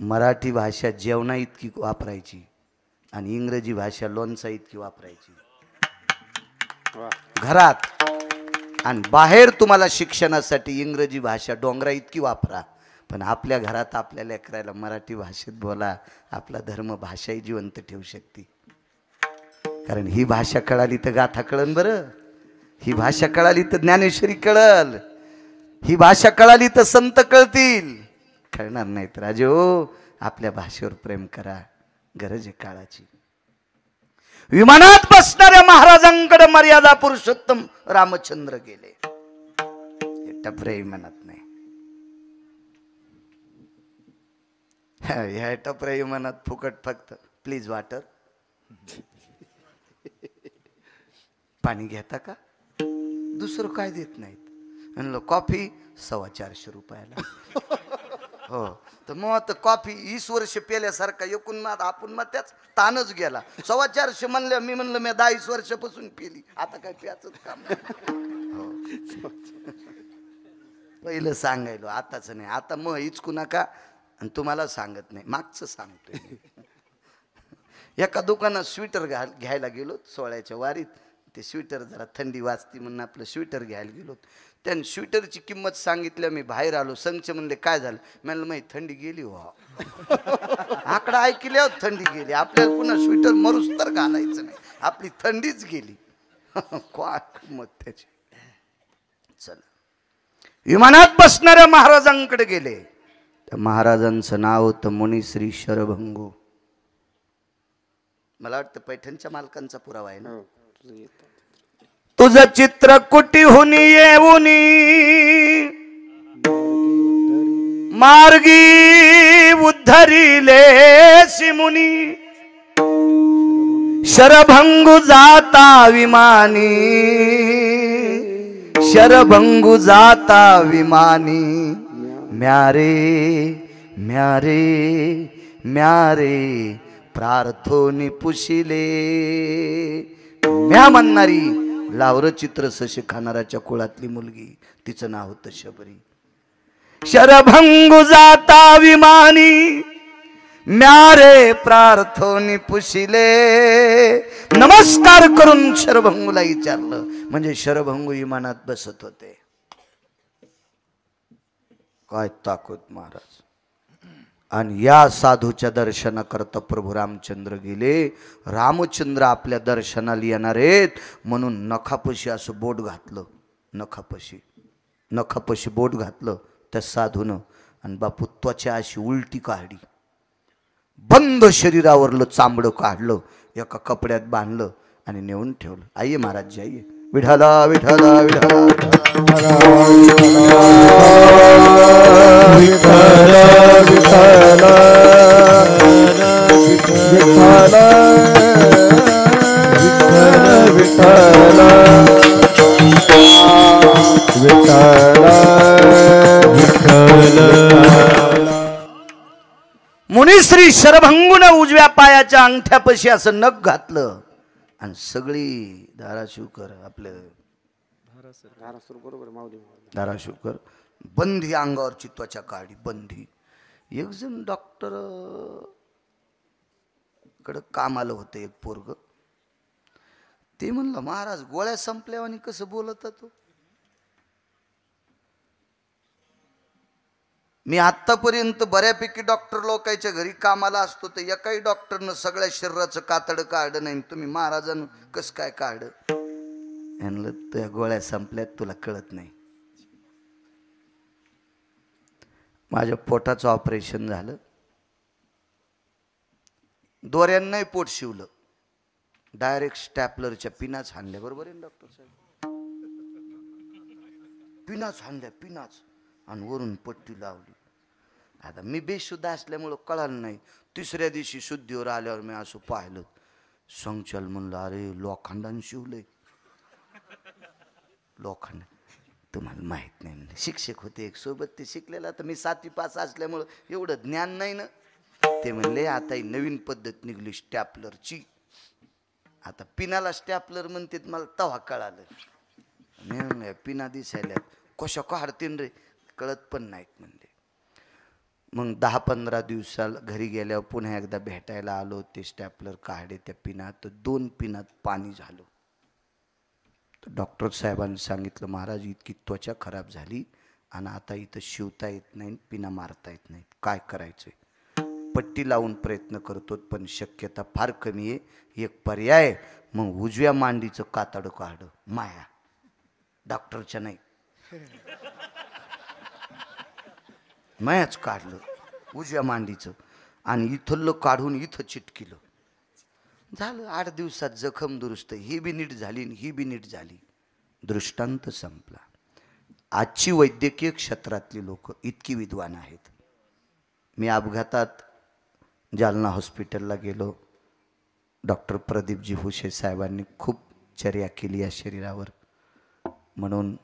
मराठी भाषा जेवणा इतकी वापरायची आणि इंग्रजी भाषा लोणचा इतकी वापरायची घरात, आणि बाहेर तुम्हाला शिक्षणासाठी इंग्रजी भाषा डोंगरा इतकी वापरा. पण आपल्या घरात आपल्या लेकराला मराठी भाषेत बोला, आपला धर्म भाषाही जिवंत ठेवू शकते. कारण ही भाषा कळाली तर गाथा कळन बरं, ही भाषा कळाली तर ज्ञानेश्वरी कळल, ही भाषा कळाली तर संत कळतील. कळणार नाहीत राजे हो. आपल्या भाषेवर प्रेम करा, गरज आहे काळाची. विमानात बसणाऱ्या महाराजांकडे मर्यादा पुरुषोत्तम रामचंद्र गेले. टपरे विमानात नाही, ह्या टपऱ्या विमानात फुकट फक्त प्लीज वॉटर, पाणी घेता का, दुसरं काय देत नाहीत. म्हणलं कॉफी 425 रुपयाला. हो, तर मग आता कॉफी 20 वर्ष पेल्यासारखा एकूण मग आपण मग त्याच ताणच गेला. 425 म्हणलं, मी म्हणलं मी 10 वर्षापासून पेली, आता काय प्याचंच काम. हो, पहिलं सांगायलो, आताच नाही. आता मग हिचकू नका, आणि तुम्हाला सांगत नाही, मागचं सांगतोय. एका दुकानात स्वेटर घ्यायला गेलो 16च्या वारीत. ते स्वेटर जरा थंडी वाजती म्हणून आपलं स्वेटर घ्यायला गेलो. त्यानं स्वेटरची किंमत सांगितल्या, मी बाहेर आलो. संच म्हणले काय झालं? म्हणलं माही थंडी गेली हो. आकडा ऐकल्यावर थंडी गेली. आपल्याला पुन्हा स्वेटर मरूस तर घालायचं नाही, आपली थंडीच गेली. काय किंमत त्याची. चला, विमानात बसणाऱ्या महाराजांकडे गेले. त्या महाराजांचं नाव होतं मुनिश्री शरभंगू. मला वाटतं पैठणच्या मालकांचा पुरावा आहे ना. तुझं चित्र कुटीहून येऊनी मार्गी उद्धरिले सिमुनी, शरभंगू जाता विमानी, शरभंगू जाता विमानी. म्यारे म्यारे म्यारे प्रार्थोनी पुशिले. म्या म्हणणारी लावर चित्र सशे खाणाराच्या कुळातली मुलगी, तिचं नाव होतं शबरी. शरभंगू जाता विमानी, म्यारे प्रार्थोनी पुशिले. नमस्कार करून शरभंगूला विचारलं, म्हणजे शरभंगू विमानात बसत होते. काय ताकद महाराज. आणि या साधूच्या दर्शनाकरता प्रभू रामचंद्र गेले. रामचंद्र आपल्या दर्शनाला येणार आहेत म्हणून नखापशी असं बोट घातलं, नखापशी बोट घातलं त्या साधूनं. आणि बापू त्वचा अशी उलटी काढली, बंद शरीरावरलं चांबडं काढलं, एका कपड्यात बांधलं आणि नेऊन ठेवलं. आइये महाराज जी आइये. विठाला विठाला विठाला विठाला विठाला विठाला मुनिश्री शरभंगून उजव्या पायाच्या अंगठ्यापाशी असं नख घातलं आणि सगळी धाराशिवकर आपले धाराशिवकर बंधी अंगावरची त्वचा काढली, बंधी. एक जण डॉक्टर कडे कामाला होतं एक पोरग. ते म्हणलं महाराज गोळ्या संपल्यावर कसं बोलत तो. मी आतापर्यंत बऱ्यापैकी डॉक्टर लोकांच्या घरी कामाला असतो, तर एकाही डॉक्टरनं सगळ्या शरीराचं कातड काढलं नाही. तुम्ही महाराजांना कसं काय काढलं? म्हणलं त्या गोळ्या संपल्यात, तुला कळत नाही. माझ्या पोटाचं ऑपरेशन झालं, दोऱ्यांनाही पोट शिवलं, डायरेक्ट स्टॅपलरच्या पिनाच हाणल्या. बरोबर आहे डॉक्टर साहेब? पिनाच हाणल्या, पिनाच, आणि वरून पट्टी लावली. आता मी बेशुद्ध असल्यामुळं कळालं नाही. तिसऱ्या दिवशी शुद्धीवर आल्यावर मी असं पाहिलं, संचल म्हणलं अरे लोखंडाने शिवलंय. लोखंड तुम्हाला माहित नाही म्हणलं. शिक्षक होते एक सोबत, ते शिकलेला, तर मी 7वी पास असल्यामुळं एवढं ज्ञान नाही ना. ते म्हणले आता ही नवीन पद्धत निघली स्टॅपलरची, आता पिनाला स्टॅपलर म्हणते. मला तवा कळालं. मी पिना दिसायला कशा काढतीन रे, कळत पण नाहीत म्हणले. मग 10-15 दिवसाला घरी गेल्यावर पुन्हा एकदा भेटायला आलो. ते स्टॅपलर काढले त्या पिनात, तर 2 पिनात पाणी झालं. तर डॉक्टर साहेबांनी सांगितलं महाराज इतकी त्वचा खराब झाली आणि आता इथं शिवता येत नाही, पिना मारता येत नाही, काय करायचंय? पट्टी लावून प्रयत्न करतो पण शक्यता फार कमी आहे. एक पर्याय, मग उजव्या मांडीचं कातडं काढ. माया डॉक्टरच्या नाही, मायाच काढलं उजव्या मांडीचं, आणि इथलं काढून इथं चिटकिलं. झालं 8 दिवसात जखम दुरुस्त. ही बी नीट झाली आणि ही बी नीट झाली. दृष्टांत संपला. आजची वैद्यकीय क्षेत्रातली लोक इतकी विद्वान आहेत. मी अपघातात जालना हॉस्पिटलला गेलो. डॉक्टर प्रदीपजी हुशे साहेबांनी खूप चर्या केली या शरीरावर, म्हणून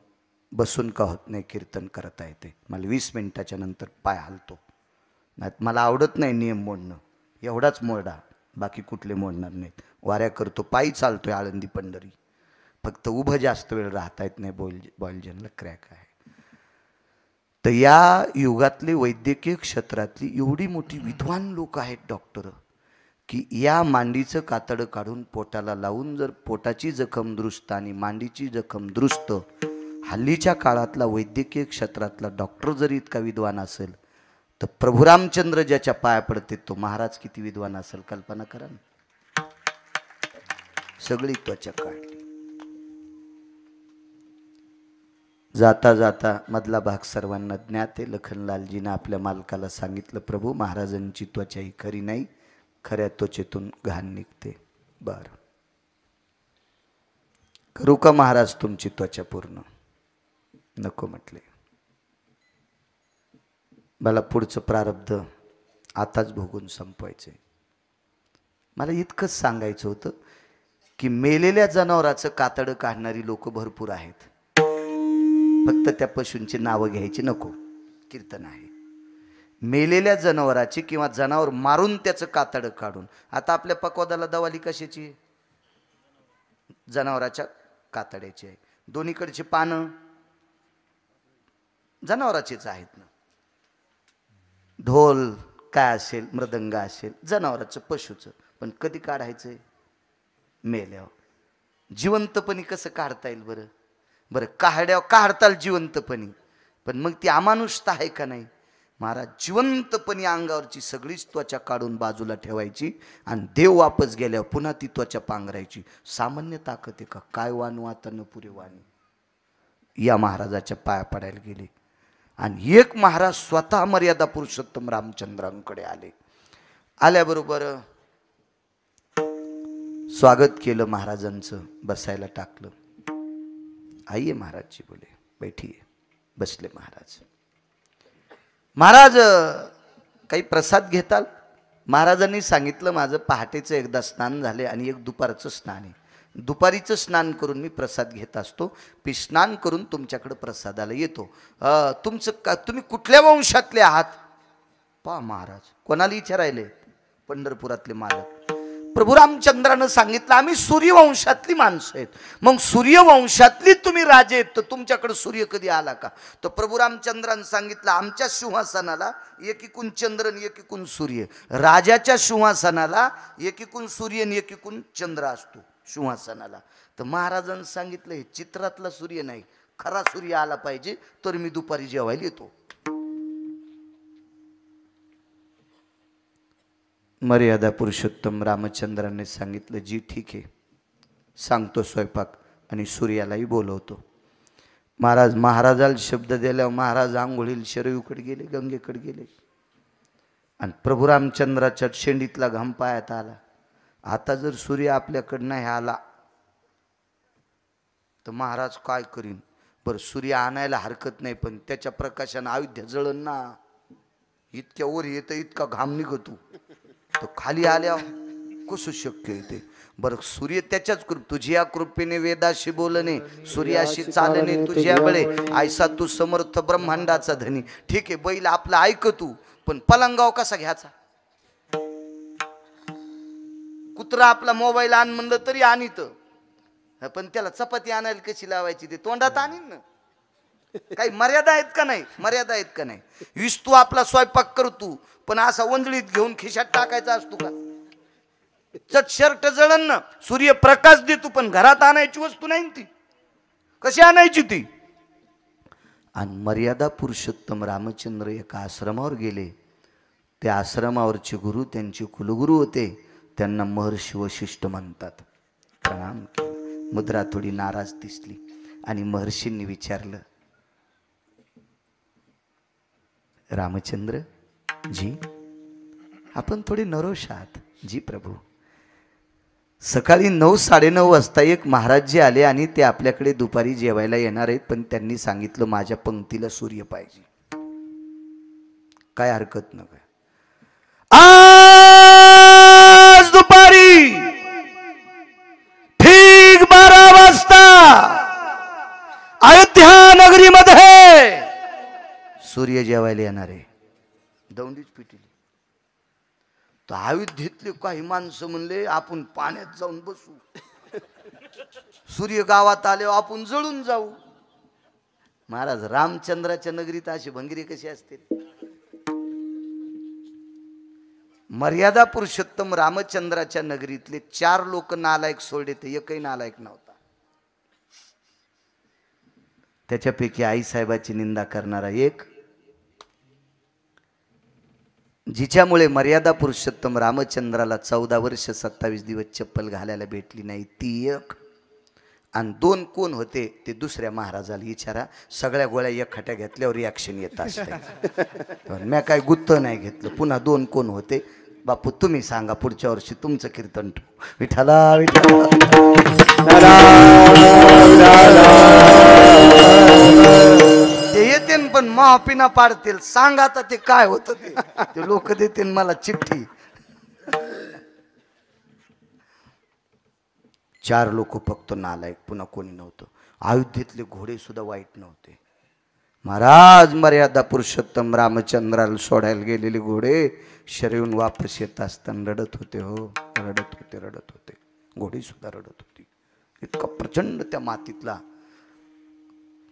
बसून का होत नाही कीर्तन करता येते. मला 20 मिनिटाच्या नंतर पाय हलतो. नाही मला आवडत नाही नियम मोडणं, एवढाच मोडा, बाकी कुठले मोडणार नाहीत. वाऱ्या करतो, पायी चालतोय आळंदी पंढरी, फक्त उभं जास्त वेळ राहता येत नाही. बॉयलजनला क्रॅक आहे. तर या युगातले वैद्यकीय क्षेत्रातली एवढी मोठी विद्वान लोक आहेत डॉक्टर, की या मांडीचं कातडं काढून पोटाला लावून जर पोटाची जखम दुरुस्त आणि मांडीची जखम दुरुस्त, हल्लीच्या काळातला वैद्यकीय क्षेत्रातला डॉक्टर जर इतका विद्वान असेल, तर प्रभू रामचंद्र ज्याच्या पाया पडते तो महाराज किती विद्वान असेल कल्पना करा ना. सगळी त्वचा काढली. जाता जाता मधला भाग सर्वांना ज्ञात आहे. लखनलालजीनं आपल्या मालकाला सांगितलं, प्रभू महाराजांची त्वचा ही खरी नाही, खऱ्या त्वचेतून घाण निघते. बर करू का महाराज तुमची त्वचा पूर्ण? नको म्हटले. मला पुढचं प्रारब्ध आताच भोगून संपवायचंय. मला इतकंच सांगायचं होतं की मेलेल्या जनावराचं कातडं काढणारी लोक भरपूर आहेत, फक्त त्या पशूंची नावं घ्यायची नको. कीर्तन आहे. मेलेल्या जनावराची किंवा जनावर मारून त्याचं कातडं काढून. आता आपल्या पकवादाला दवाली कशाची? जनावराच्या कातड्याची आहे. दोन्हीकडची पानं जनावराचीच आहेत ना. ढोल काय असेल, मृदंग असेल, जनावराचं पशुचं. पण कधी काढायचंय? मेल्यावर. जिवंतपणी कसं काढता येईल बरं? बरं काढ्यावर काढताल जिवंतपणी, पण मग ती अमानुषता आहे का नाही? महाराज जिवंतपणी अंगावरची सगळीच त्वचा काढून बाजूला ठेवायची आणि देव वापस गेल्यावर पुन्हा ती त्वचा पांघरायची. सामान्य ताकद आहे का? काय वानू आता न पुरे वाणी. या महाराजाच्या पाया पडायला गेले आणि एक महाराज स्वतः मर्यादा पुरुषोत्तम रामचंद्रांकडे आले. आल्याबरोबर स्वागत केलं महाराजांचं, बसायला टाकलं. आइए महाराज जी बोले. बैठिए. बसले महाराज. महाराज काही प्रसाद घेताल? महाराजांनी सांगितलं माझं पहाटेचं एकदा स्नान झाले आणि एक दुपारचं स्नान आहे. दुपारीचं स्नान करून मी प्रसाद घेत असतो. मी स्नान करून तुमच्याकडे प्रसादाला येतो. तुम्ही कुठल्या वंशातले आहात? पहा महाराज कोणाला विचारायले? पंढरपुरातले मालक. प्रभू रामचंद्रानं सांगितलं आम्ही सूर्यवंशातली माणसं आहेत. मग सूर्यवंशातली तुम्ही राजे आहेत, तर तुमच्याकडे सूर्य कधी आला का? तर प्रभू रामचंद्रानं सांगितलं आमच्या सिंहासनाला एकीकून चंद्र आणि एकीकून सूर्य. राजाच्या सिंहासनाला एकीकून सूर्य आणि एकीकून चंद्र असतो सिंहासनाला. तर महाराजांनी सांगितलं हे चित्रातला सूर्य नाही, खरा सूर्य आला पाहिजे तर मी दुपारी जेवायला येतो. मर्यादा पुरुषोत्तम रामचंद्राने सांगितलं जी ठीक आहे, सांगतो स्वयंपाक आणि सूर्यालाही बोलवतो. महाराजाला शब्द दिल्यावर महाराज आंघोळीला शरयूकडे गेले, गंगेकडे गेले आणि प्रभू रामचंद्राच्या शेंडीतला घाम पायात आला. आता जर सूर्य आपल्याकडं नाही आला तर महाराज काय करीन. बरं सूर्य आणायला हरकत नाही, पण त्याच्या प्रकाशानं अयोध्या जळण ना. इतक्या वर येतं, इतका घाम निघतो, तो खाली आल्या कसं शक्य आहे ते. बरं सूर्य त्याच्याच कृप, तुझ्या कृपेने वेदाशी बोलणे, सूर्याशी चालणे तुझ्या बळे, ऐसा तू समर्थ ब्रह्मांडाचा धनी. ठीक आहे बैल आपला ऐक तू, पण पलंगाव कसा घ्यायचा. कुत्रा आपला मोबाईल आण म्हणलं तरी आणीत, पण त्याला चपाती आणायला कशी लावायची ते तोंडात आणीन ना. काही मर्यादा आहेत का नाही, मर्यादा आहेत का नाही. विस्तू आपला स्वयंपाक करतो, पण असा वंजळीत घेऊन खिशात टाकायचा असतो का. चट शर्ट जळण ना. सूर्य प्रकाश देतो, पण घरात आणायची वस्तू नाही ती. कशी आणायची ती. आणि मर्यादा पुरुषोत्तम रामचंद्र एका आश्रमावर गेले. त्या आश्रमावरचे गुरु त्यांचे कुलगुरू होते, त्यांना महर्षी वशिष्ठ म्हणतात. प्रणाम केले. मुद्रा थोडी नाराज दिसली आणि महर्षींनी विचारलं, रामचंद्र जी आपण थोडे नरोष आहात. जी प्रभू. सकाळी 9-9:30 वाजता एक महाराज जी आले आणि ते आपल्याकडे दुपारी जेवायला येणार आहेत, पण त्यांनी सांगितलं माझ्या पंक्तीला सूर्य पाहिजे. काय हरकत नका. आज दुपारी ठीक 12 वाजता अयोध्या नगरीमध्ये सूर्य जेवायला येणार आहे. दौंडीच पिटली. तर अयोध्येतले काही माणसं म्हणले आपण पाण्यात जाऊन बसू, सूर्य गावात आल्यावर आपण जळून जाऊ. महाराज रामचंद्राच्या नगरीत अशी भंगिरी कशी असते. मर्यादा पुरुषोत्तम रामचंद्राच्या नगरीतले 4 लोक नालायक सोडले, ते एकही नालायक नव्हता. त्याच्यापैकी आईसाहेबाची निंदा करणारा एक, जिच्यामुळे मर्यादा पुरुषोत्तम रामचंद्राला 14 वर्ष 27 दिवस चप्पल घालायला भेटली नाही, ती एक. आणि 2 कोण होते ते दुसऱ्या महाराजाला विचारा. सगळ्या गोळ्या एकखट्या घेतल्यावर रिॲक्शन येत असते. मी काय गुत्त नाही घेतलं. पुन्हा 2 कोण होते. बापू तुम्ही सांगा, पुढच्या वर्षी तुमचं कीर्तन ठेवू. विठ्ठला विठ्ठला. ते येते पण महापिना पाडतील. सांग आता ते काय होतं ते लोक देते मला चिठ्ठी. 4 लोक फक्त नालायक, पुन्हा कोणी नव्हतं. अयोध्येतले घोडे सुद्धा वाईट नव्हते. महाराज मर्यादा पुरुषोत्तम रामचंद्राला सोडायला गेलेले घोडे शरीरून वापस येत असताना रडत होते. हो रडत होते, रडत होते. घोडी सुद्धा रडत होती. इतका प्रचंड त्या मातीतला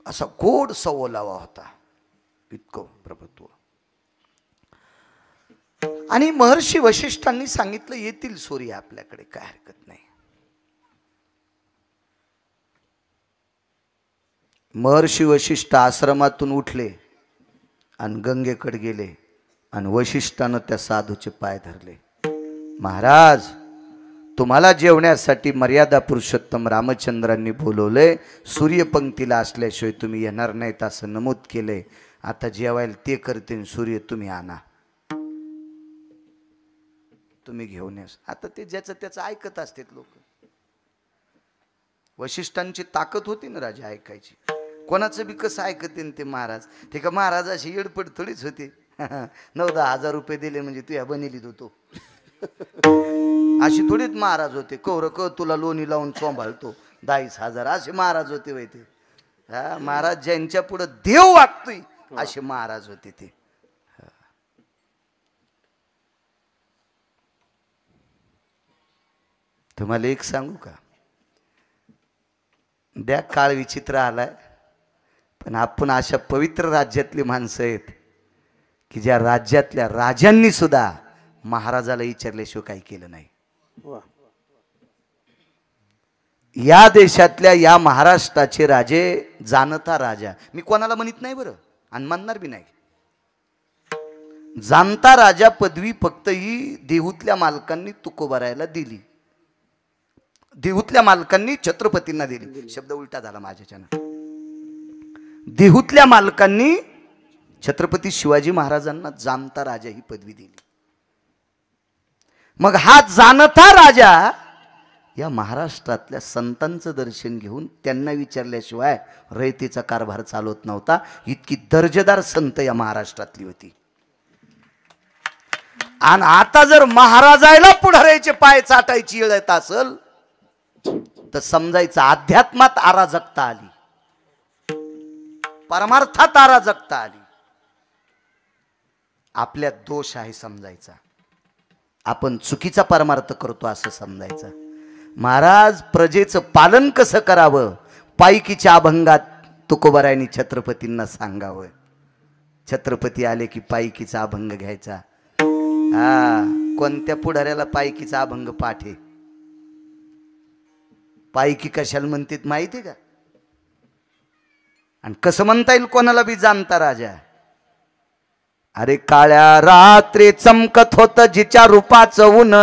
असा गोड सवलावा होता, इतकं प्रभुत्व. आणि महर्षी वशिष्ठांनी सांगितलं येतील सूर्य आपल्याकडे, काय हरकत नाही. महर्षी वशिष्ठ आश्रमातून उठले आणि गंगेकडे गेले आणि वशिष्ठानं त्या साधूचे पाय धरले. महाराज तुम्हाला जेवण्यासाठी मर्यादा पुरुषोत्तम रामचंद्रांनी बोलवलंय. सूर्यपंक्तीला असल्याशिवाय तुम्ही येणार नाहीत असं नमूद केलंय. आता जेवायला ते करते, सूर्य तुम्ही आणा, तुम्ही घेऊन या. आता ते ज्याचं त्याचं ऐकत असतात लोक. वशिष्ठांची ताकद होती ना राजा ऐकायची. कोणाचं बी कसं ऐकते ते महाराज. ते का महाराज अशी येडपड थोडीच होते. 9-10 हजार रुपये दिले म्हणजे तू या बनिलीत होतो अशी थोडीच महाराज होते. कौर क तुला लोणी लावून सांभाळतो 10,000 असे महाराज होते. होय ते हा महाराज ज्यांच्या पुढे देव वागतोय असे महाराज होते ते. तुम्हाला एक सांगू का, द्या काळ विचित्र आलाय, पण आपण अशा पवित्र राज्यातली माणसं आहेत की ज्या राज्यातल्या राजांनी सुद्धा महाराजाला विचारल्याशिवाय काही केलं नाही. या देशातल्या या महाराष्ट्राचे राजे जाणता राजा, मी कोणाला म्हणत नाही बरं आणि म्हणणार बी नाही. जाणता राजा पदवी फक्त ही देहूतल्या मालकांनी तुकोबारायला दिली, देहूतल्या मालकांनी छत्रपतींना दिली. शब्द उलटा झाला माझ्याच्यानं. देहूतल्या मालकांनी छत्रपती शिवाजी महाराजांना जाणता राजा ही पदवी दिली. मग हा जाणता राजा या महाराष्ट्रातल्या संतांचं दर्शन घेऊन त्यांना विचारल्याशिवाय रयतेचा कारभार चालवत नव्हता. इतकी दर्जेदार संत या महाराष्ट्रातली होती. आणि आता जर महाराजाला पुढाऱ्याचे पाय चाटायची वेळ येत असेल तर समजायचं अध्यात्मात अराजकता आली, परमार्थात अराजकता आली. आपल्यात दोष आहे समजायचा, आपण चुकीचा परमार्थ करतो असं समजायचं. महाराज प्रजेचं पालन कसं करावं पायकीच्या अभंगात तुकोबारायांनी छत्रपतींना सांगावं. छत्रपती आले की पायकीचा अभंग घ्यायचा. कोणत्या पुढाऱ्याला पायकीचा अभंग पाठ आहे? पायकी कशाला म्हणतात माहिती का? आणि कसं म्हणता येईल कोणाला बी जाणता राजा? अरे काळ्या रात्री चमकत होत जिच्या रूपाचं ऊन,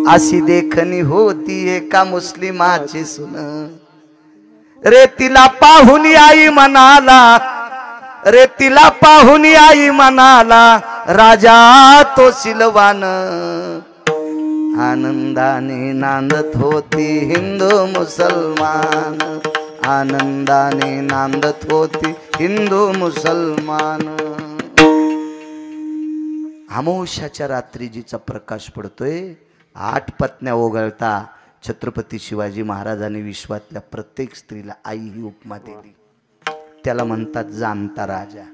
अशी देखणी होती एका मुस्लिमाची सुन. रे तिला पाहुन आई म्हणाला, रे तिला पाहुन आई म्हणाला, राजा तो सिलवान. आनंदाने नांदत होती हिंदू मुसलमान, आनंदाने नांदत होती हिंदू मुसलमान. अमावस्याच्या रात्री जिचा प्रकाश पडतोय, 8 पत्न्या ओघळता छत्रपती शिवाजी महाराजांनी विश्वातल्या प्रत्येक स्त्रीला आई ही उपमा दिली. त्याला म्हणतात जाणता राजा.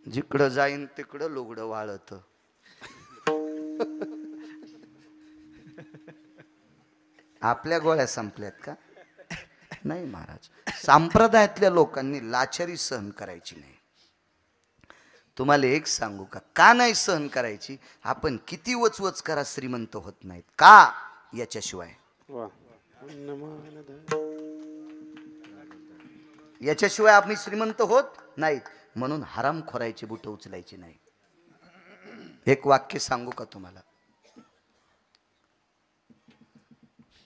जिकडं जाईन तिकडं लुगडं वाळत. आपल्या गोळ्या संपल्यात का? नाही महाराज, संप्रदायातल्या लोकांनी लाचारी सहन करायची नाही. तुम्हाला एक सांगू का नाही सहन करायची? आपण किती वचवच करा श्रीमंत होत नाहीत. का? याच्याशिवाय याच्याशिवाय आपण श्रीमंत होत नाहीत. म्हणून हरामखोरायची बुट उचलायची नाही. एक वाक्य सांगू का तुम्हाला?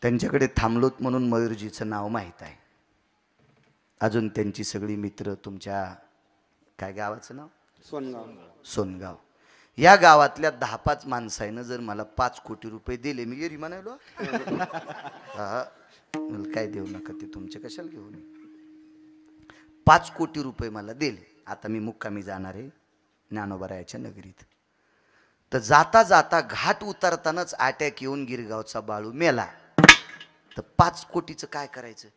त्यांच्याकडे थांबलोत म्हणून मयूरजीचं नाव माहीत आहे. अजून त्यांची सगळी मित्र तुमच्या काय गावाचं नाव? सोनगाव. सोनगाव. या गावातल्या 10-5 माणसाईनं जर मला 5 कोटी रुपये दिले, मी येरी म्हणालो मला काय देऊ नका, ते तुमचे कशाला घेऊन. 5 कोटी रुपये मला दिले. आता मी मुक्कामी जाणार आहे ज्ञानोबारायाच्या नगरीत. तर जाता जाता घाट उतरतानाच अटॅक येऊन गिरगावचा बाळू मेला. तर 5 कोटीचं काय करायचं?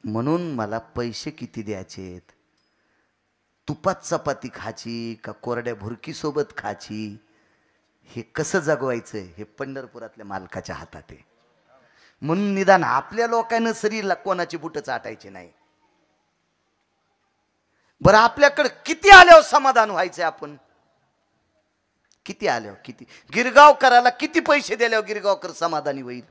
म्हणून मला पैसे किती द्यायचेत? तुपात चपाती खाची का कोरड्या भुरकी सोबत खाची? हे कसं जगवायचं हे पंढरपुरातल्या मालकाच्या हातात आहे. म्हणून निदान आपल्या लोकांना शरीरला कोणाची बुट चाटायची नाही. बरं आपल्याकडे किती आल्यावर समाधान व्हायचंय? आपण किती आल्यावर, किती गिरगावकराला किती पैसे दिल्यावर गिरगावकर समाधानी होईल?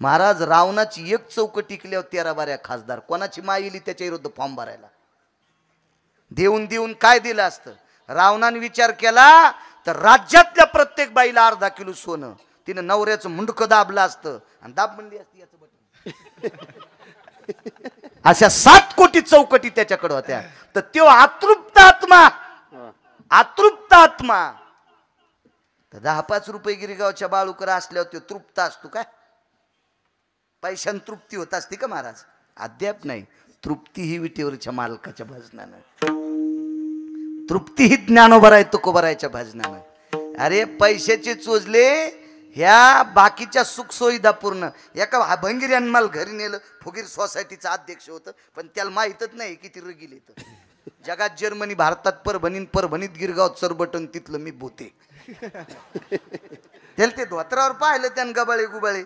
महाराज रावणाची एक चौक टिकल्यावर 13-12 खासदार. कोणाची माईली त्याच्या विरुद्ध फॉर्म भरायला? देऊन देऊन काय दिलं असतं? रावणाने विचार केला तर राज्यातल्या प्रत्येक बाईला अर्धा किलो सोनं, तिने नवऱ्याचं मुंडकं दाबलं असतं आणि दाब म्हणली असती याचं बटन. अशा 7 कोटी चौकटी त्याच्याकडे होत्या. तर तो अतृप्त आत्मा, अतृप्त आत्मा. तर 10-5 रुपये गिरगावच्या बाळूकर असल्यावर तो तृप्त असतो काय? पैशान तृप्ती होत असते का महाराज? अद्याप नाही. तृप्ती ही विटेवरच्या मालकाच्या भजनानं, तृप्ती ही ज्ञानोबाराय तुकोबारायच्या भजनानं. अरे पैशाचे चोजले ह्या बाकीच्या सुखसोयीदा पूर्ण. एका भंगिऱ्यानं मला घरी नेलं. फुगीर सोसायटीचा अध्यक्ष होतं, पण त्याला माहीतच नाही किती रगील येतं. जगात जर्मनी, भारतात परभणीत गिरगाव चरबटन तिथलं मी भूते. त्याला ते धोत्रावर पाहिलं त्यानं गबाळे गुबाळे.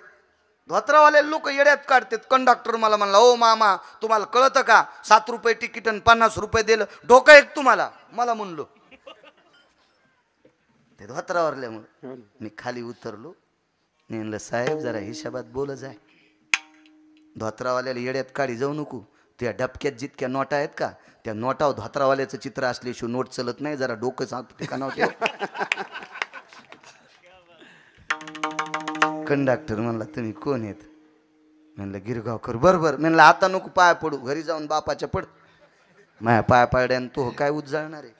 धोत्रावाले लोक येड्यात काढतात. कंडक्टर मला म्हणला, ओ मामा तुम्हाला कळतं का 7 रुपये तिकीट आणि 50 रुपये दिलं, डोकं एक तुम्हाला? मला म्हणलो ते धोत्रावरल्यामुळे. मी खाली उतरलो. मी म्हणलं साहेब जरा हिशोबात बोल जाय. धोत्रावाल्याला येड्यात काढी जाऊ नको. त्या डबक्यात जितक्या नोटा आहेत का त्या नोटावर धोत्रावाल्याचं चित्र असल्याशिवाय नोट चलत नाही. जरा डोकं सांगतो ठिकाणावर ठेव. कंडक्टर म्हणला तुम्ही कोण आहेत? म्हणलं गिरगावकर. बरोबर. म्हणलं आता नको पाया पडू, घरी जाऊन बापाच्या पड. माया पाया पड्यान तू काय उजळणार आहे?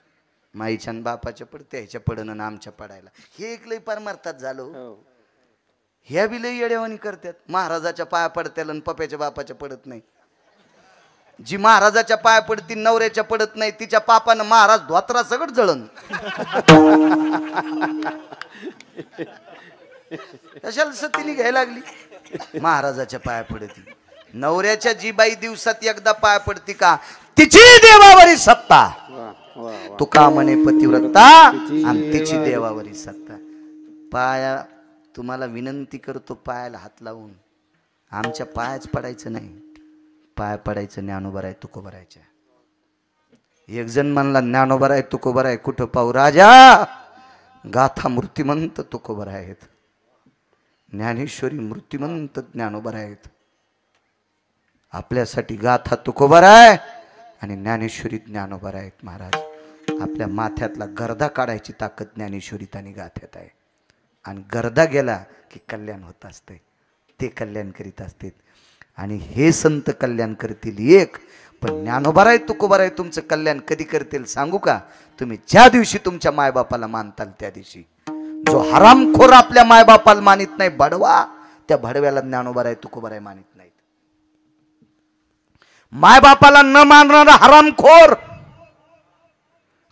माईच्या बापाच्या पड, त्याच्या पडणं आमच्या पडायला. हे एक लई पार मारतात झालो. ह्या बी लई येडेवानी करतात. महाराजाच्या पाया पडत्याला आणि पप्याच्या बापाच्या पडत नाही. जी महाराजाच्या पाया पडती नवऱ्याच्या पडत नाही, तिच्या पापानं महाराज धोत्रा सगळं जळण. कशाला सतीने घ्यायला लागली? महाराजाच्या पाया पडती. नवऱ्याच्या जी बाई दिवसात एकदा पाया पडती का तिची देवावरी सत्ता. तुका म्हणे पतिव्रता आणि तिची देवावरी सत्ता. पाया तुम्हाला विनंती करतो, पायाला हात लावून आमच्या पायाच पडायचं नाही, पाया पडायचं ज्ञानोबराय तुकोबरायच्या. एक जण म्हणला ज्ञानोबराय तुकोबराय कुठं पाहू? राजा गाथा मूर्तिमंत तुकोबराय आहेत, ज्ञानेश्वरी मूर्तिमंत ज्ञानोबराय आहेत. आपल्यासाठी गाथा तुकोबराय आणि ज्ञानेश्वरी ज्ञानोबराय आहेत. महाराज आपल्या माथ्यातला गर्दा काढायची ताकद ज्ञानेश्वरीत आणि गाथ्यात आहे. आणि गर्दा गेला की कल्याण होत असते, ते कल्याण करीत असते. आणि हे संत कल्याण करतील एक, पण ज्ञानोबराय तुकोबराय तुमचं कल्याण कधी करतील सांगू का? तुम्ही ज्या दिवशी तुमच्या मायबापाला मानताल त्या दिवशी. जो हरामखोर आपल्या मायबापाला मानित नाही बडवा, त्या भडव्याला ज्ञानोबराय तुकोबराय मानित नाहीत. मायबापाला न मानणारा हरामखोर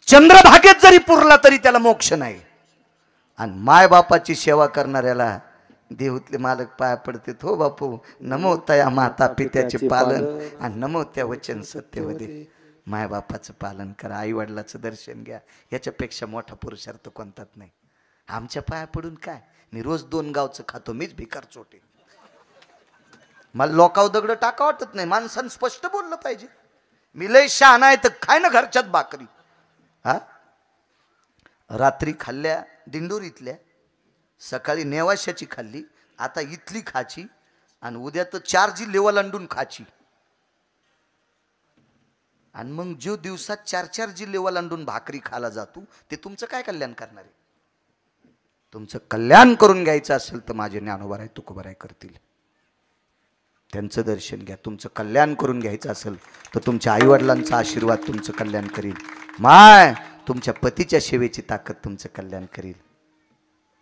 चंद्रभागेत जरी पुरला तरी त्याला मोक्ष नाही. आणि मायबापाची सेवा करणाऱ्याला देऊतले मालक पाया पडते. हो बापू, नमो तया माता पित्याचे पालन आणि नमो त्या वचन सत्यवदे. मायबापाचं पालन करा, आई वडिलाचं दर्शन घ्या, याच्यापेक्षा मोठा पुरुषार्थ कोणताच नाही. आमच्या पाया पडून काय? मी रोज 2 गावचं खातो, मीच भिकार चोटे. मला लोकाव दगड टाका वाटत नाही. माणसानं स्पष्ट बोललं पाहिजे. मी लय शहाणा आहे तर खाय ना घरच्यात भाकरी. हा रात्री खाल्ल्या दिंडोरीतल्या, सकाळी नेवाशाची खाल्ली, आता इथली खाची, आणि उद्या तर 4 जिल्हे ओलांडून खाची. आणि मग जो दिवसात 4-4 जिल्हे ओलांडून भाकरी खाला जातो ते तुमचं काय कल्याण करणार आहे? तुमचं कल्याण करून घ्यायचं असेल तर माझे ज्ञानोबराय तुकोबराय करतील. त्यांचं दर्शन घ्या. तुमचं कल्याण करून घ्यायचं असेल तर तुमच्या आईवडिलांचा आशीर्वाद तुमचं कल्याण करील. माय तुमच्या पतीच्या सेवेची ताकद तुमचं कल्याण करील.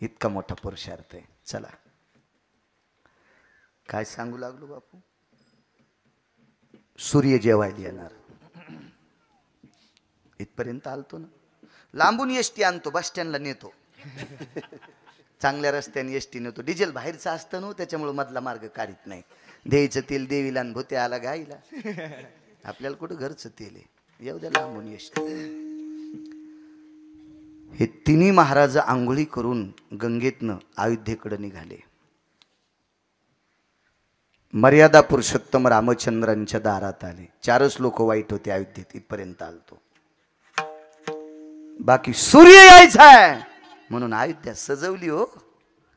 इतका मोठा पुरुषार्थ आहे. चला काय सांगू लागलो बापू? सूर्य जेवायला येणार इथपर्यंत आलतो ना. लांबून एसटी आणतो, बस स्टँडला नेतो, चांगल्या रस्त्याने एसटी नेतो. डिझेल बाहेरचं असतं ना, त्याच्यामुळे मधला मार्ग काढीत नाही. द्यायचं तेल देवीला आणि भूते आला गाईला. आपल्याला कुठं घरचं तेल आहे, येऊ द्या लांबून एसटी. हे तिन्ही महाराज आंघोळी करून गंगेतनं अयोध्येकडे निघाले. मर्यादा पुरुषोत्तम रामचंद्रांच्या दारात आले. 4च लोक वाईट होते अयोध्येत. इथपर्यंत आलतो. बाकी सूर्य यायचा आहे म्हणून अयोध्या सजवली. हो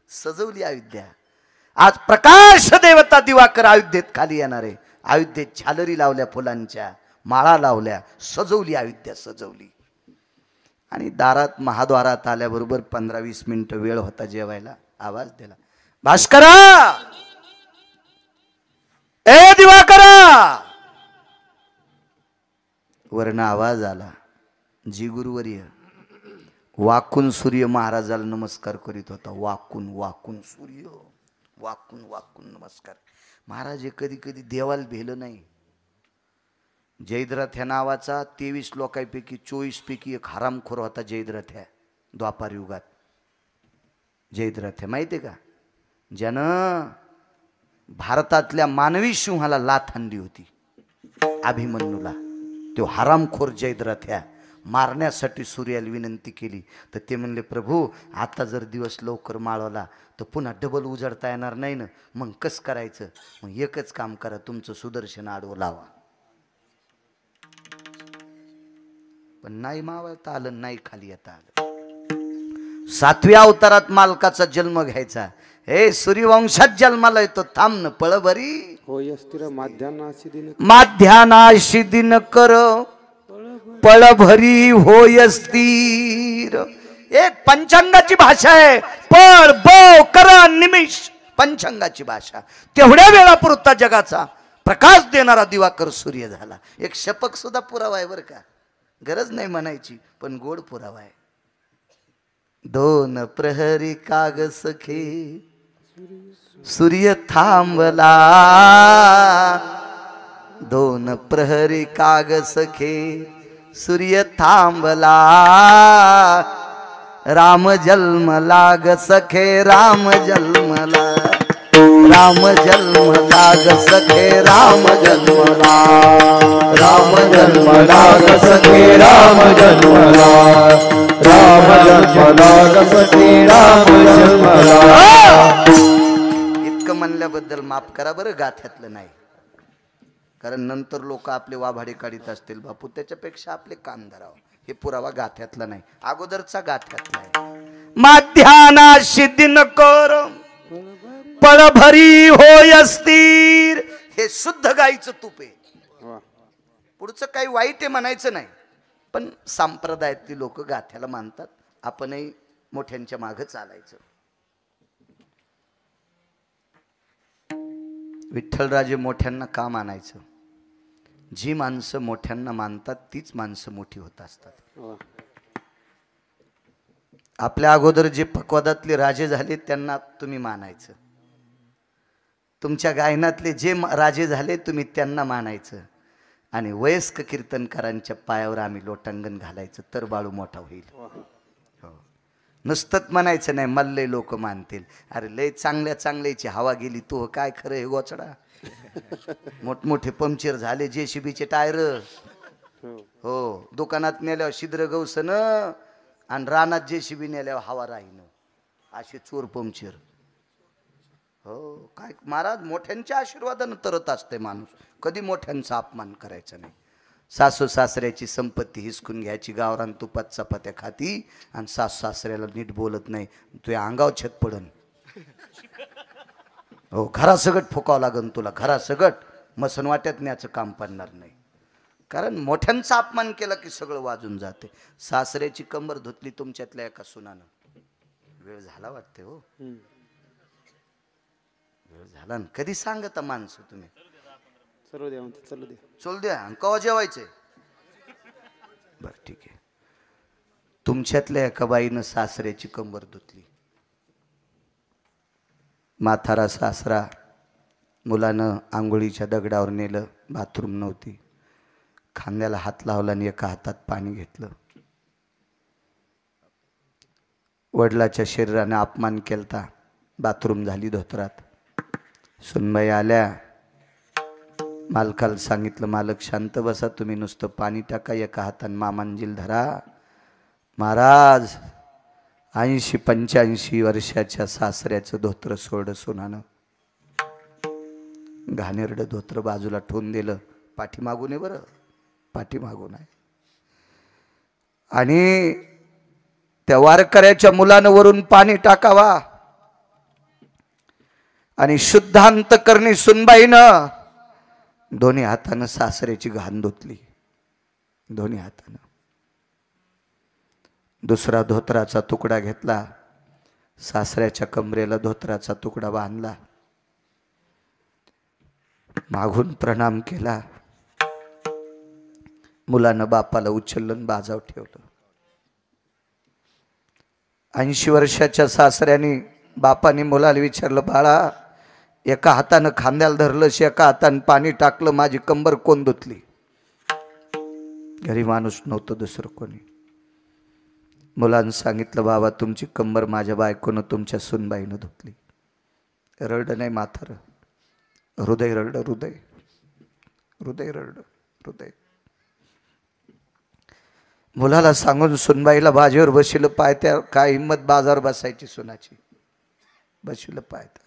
सजवली अयोध्या. आज प्रकाश देवता दिवाकर अयोध्येत खाली येणार आहे. अयोध्येत झालरी लावल्या, फुलांच्या माळा लावल्या, सजवली अयोध्या सजवली. आणि दारात महाद्वारात आल्याबरोबर 15-20 मिनिटं वेळ होता जेवायला. आवाज दिला, भास्करा, ए दिवाकरा. वर्ण आवाज आला, जी गुरुवर्य. वाकून सूर्य महाराजाला नमस्कार करीत होता. वाकून वाकून सूर्य, वाकून वाकून नमस्कार. महाराज कधी कधी देवाला भेलं नाही. जयद्रथ ह्या नावाचा 23 लोकांपैकी 24 पैकी एक हरामखोर होता. जयद्रथ ह्या द्वापार युगात जयद्रथ ह्या माहिती आहे का? ज्यानं भारतातल्या मानवी सिंहाला लाथ आणली होती, अभिमन्यूला. तो हरामखोर जयद्रथ ह्या मारण्यासाठी सूर्याला विनंती केली तर ते म्हणले, प्रभू आता जर दिवस लवकर माळवला तर पुन्हा डबल उजळता येणार नाही ना, मग कसं करायचं? मग एकच काम करा, तुमचं सुदर्शन आडवं लावा. पण नाही मावळता आलं, नाही खाली येता आलं. 7व्या अवतारात मालकाचा जन्म घ्यायचा. हे सूर्यवंशात जन्माला येतो, थांब न पळ बरी. माध्यानाशी दिन कर पळ भरी होय स्थिर. एक पंचांगाची भाषा आहे. पळ बो कर निमिष पंचांगाची भाषा. तेवढ्या वेळापुरता जगाचा प्रकाश देणारा दिवाकर सूर्य झाला. एक शपक सुद्धा पुरावा आहे बरं का, गरज नाही म्हणायची, पण गोड पुरावा आहे. दोन प्रहरी काग सखे सूर्य थांबला, दोन प्रहरी काग सखे सूर्य थांबला, राम जन्मला ग सखे राम जन्मला, राम जन्मला ग सखे राम जन्मला, राम जन्मला ग सखे राम जन्मला, राम जन्मला ग सखे राम जन्मला. इतकं म्हणल्याबद्दल माफ करा बरं, गाथ्यातलं नाही, कारण नंतर लोक आपले वाभाडे काढीत असतील. बापू त्याच्यापेक्षा आपले कान धरावं. हे पुरावा गाथ्यातला नाही, अगोदरचा गाथ्यातला आहे. माध्याना सिद्धी न कर पळभरी होय अस्थिर. हे शुद्ध गाईचं तूप आहे. पुढचं काही वाईट आहे म्हणायचं नाही, पण संप्रदायातली लोक गाथ्याला मानतात. आपणही मोठ्यांच्या मागं चालायचं. विठ्ठलराजे मोठ्यांना का मानायचं? जी माणसं मोठ्यांना मानतात तीच माणसं मोठी होत असतात. आपल्या अगोदर जे पक्वादातले राजे झाले त्यांना तुम्ही मानायचं. तुमच्या गायनातले जे राजे झाले तुम्ही त्यांना मानायचं. आणि वयस्क कीर्तनकारांच्या पायावर आम्ही लोटांगण घालायचं, तर बाळू मोठा होईल. हो, नुसतंच म्हणायचं नाही, मल्ले लोक मानतील. अरे लय चांगल्या चांगल्याची हवा गेली, तू काय खरं हे गोचडा. मोठमोठे पंक्चर झाले, JCBचे टायर. हो, दुकानात नेल्यावर शिद्र गवसन आणि रानात JCB नेल्यावर हवा राहीन, असे चोर पंक्चर. हो, काय महाराज, मोठ्यांच्या आशीर्वादानं तरत असते माणूस. कधी मोठ्यांचा अपमान करायचा नाही. सासू सासऱ्याची संपत्ती हिसकून घ्यायची, गावरान तुपात चपात्या खाती, आणि सासू सासऱ्याला नीट बोलत नाही, तुझ्या अंगावर छत पडन. हो, घरासगट फुकावं लागन तुला, घरासगट. मसन वाट्यात न्याचं काम पडणार नाही, कारण मोठ्यांचा अपमान केला की सगळं वाजून जाते. सासऱ्याची कंबर धुतली तुमच्यातल्या एका सुनानं. वेळ झाला वाटते हो, वेळ झाला ना. कधी सांगता माणसं तुम्ही? चल द्या, कवा जेवायचंय? बर ठीक आहे. तुमच्यातल्या एका बाईनं सासऱ्याची कंबर धुतली. म्हातारा सासरा मुलानं आंघोळीच्या दगडावर नेलं, बाथरूम नव्हती, खांद्याला हात लावला आणि एका हातात पाणी घेतलं. वडिलाच्या शरीराने अपमान केलता, बाथरूम झाली धोतरात. सुनबाई आल्या, मालकाला सांगितलं, मालक शांत बसा, तुम्ही नुसतं पाणी टाका, एका हाताने मामांजील धरा. महाराज 80-85 वर्षाच्या सासऱ्याचं धोत्र सोडलं सुनानं. घाणेरडं धोत्र बाजूला ठेवून दिलं. पाठीमागून आहे बरं, पाठीमागून आहे. आणि त्या वारकऱ्याच्या मुलानं वरून पाणी टाकावा, आणि शुद्धांत करणी सुनबाईनं दोन्ही हातानं सासऱ्याची घाण धुतली, दोन्ही हातानं. दुसरा धोत्राचा तुकडा घेतला, सासऱ्याच्या कमरेला धोत्राचा तुकडा बांधला, मागून प्रणाम केला. मुलानं बापाला उचललं, बाजाव ठेवलं. 80 वर्षाच्या सासऱ्याने बापाने मुलाला विचारलं, बाळा एका हातानं खांद्याला धरलं, एका हातानं पाणी टाकलं, माझी कंबर कोण धुतली? घरी माणूस नव्हतं दुसरं कोणी. मुलानं सांगितलं, बाबा तुमची कंबर माझ्या बायकोनं तुमच्या सुनबाईनं धुतली. रडं नाही म्हातारं, हृदय रडलं, हृदय हृदय रडलं, हृदय. मुलाला सांगून सुनबाईला बाजीवर बसलं, पाय त्या काय हिंमत बाजावर बसायची सुनाची, बसलं पाय तर.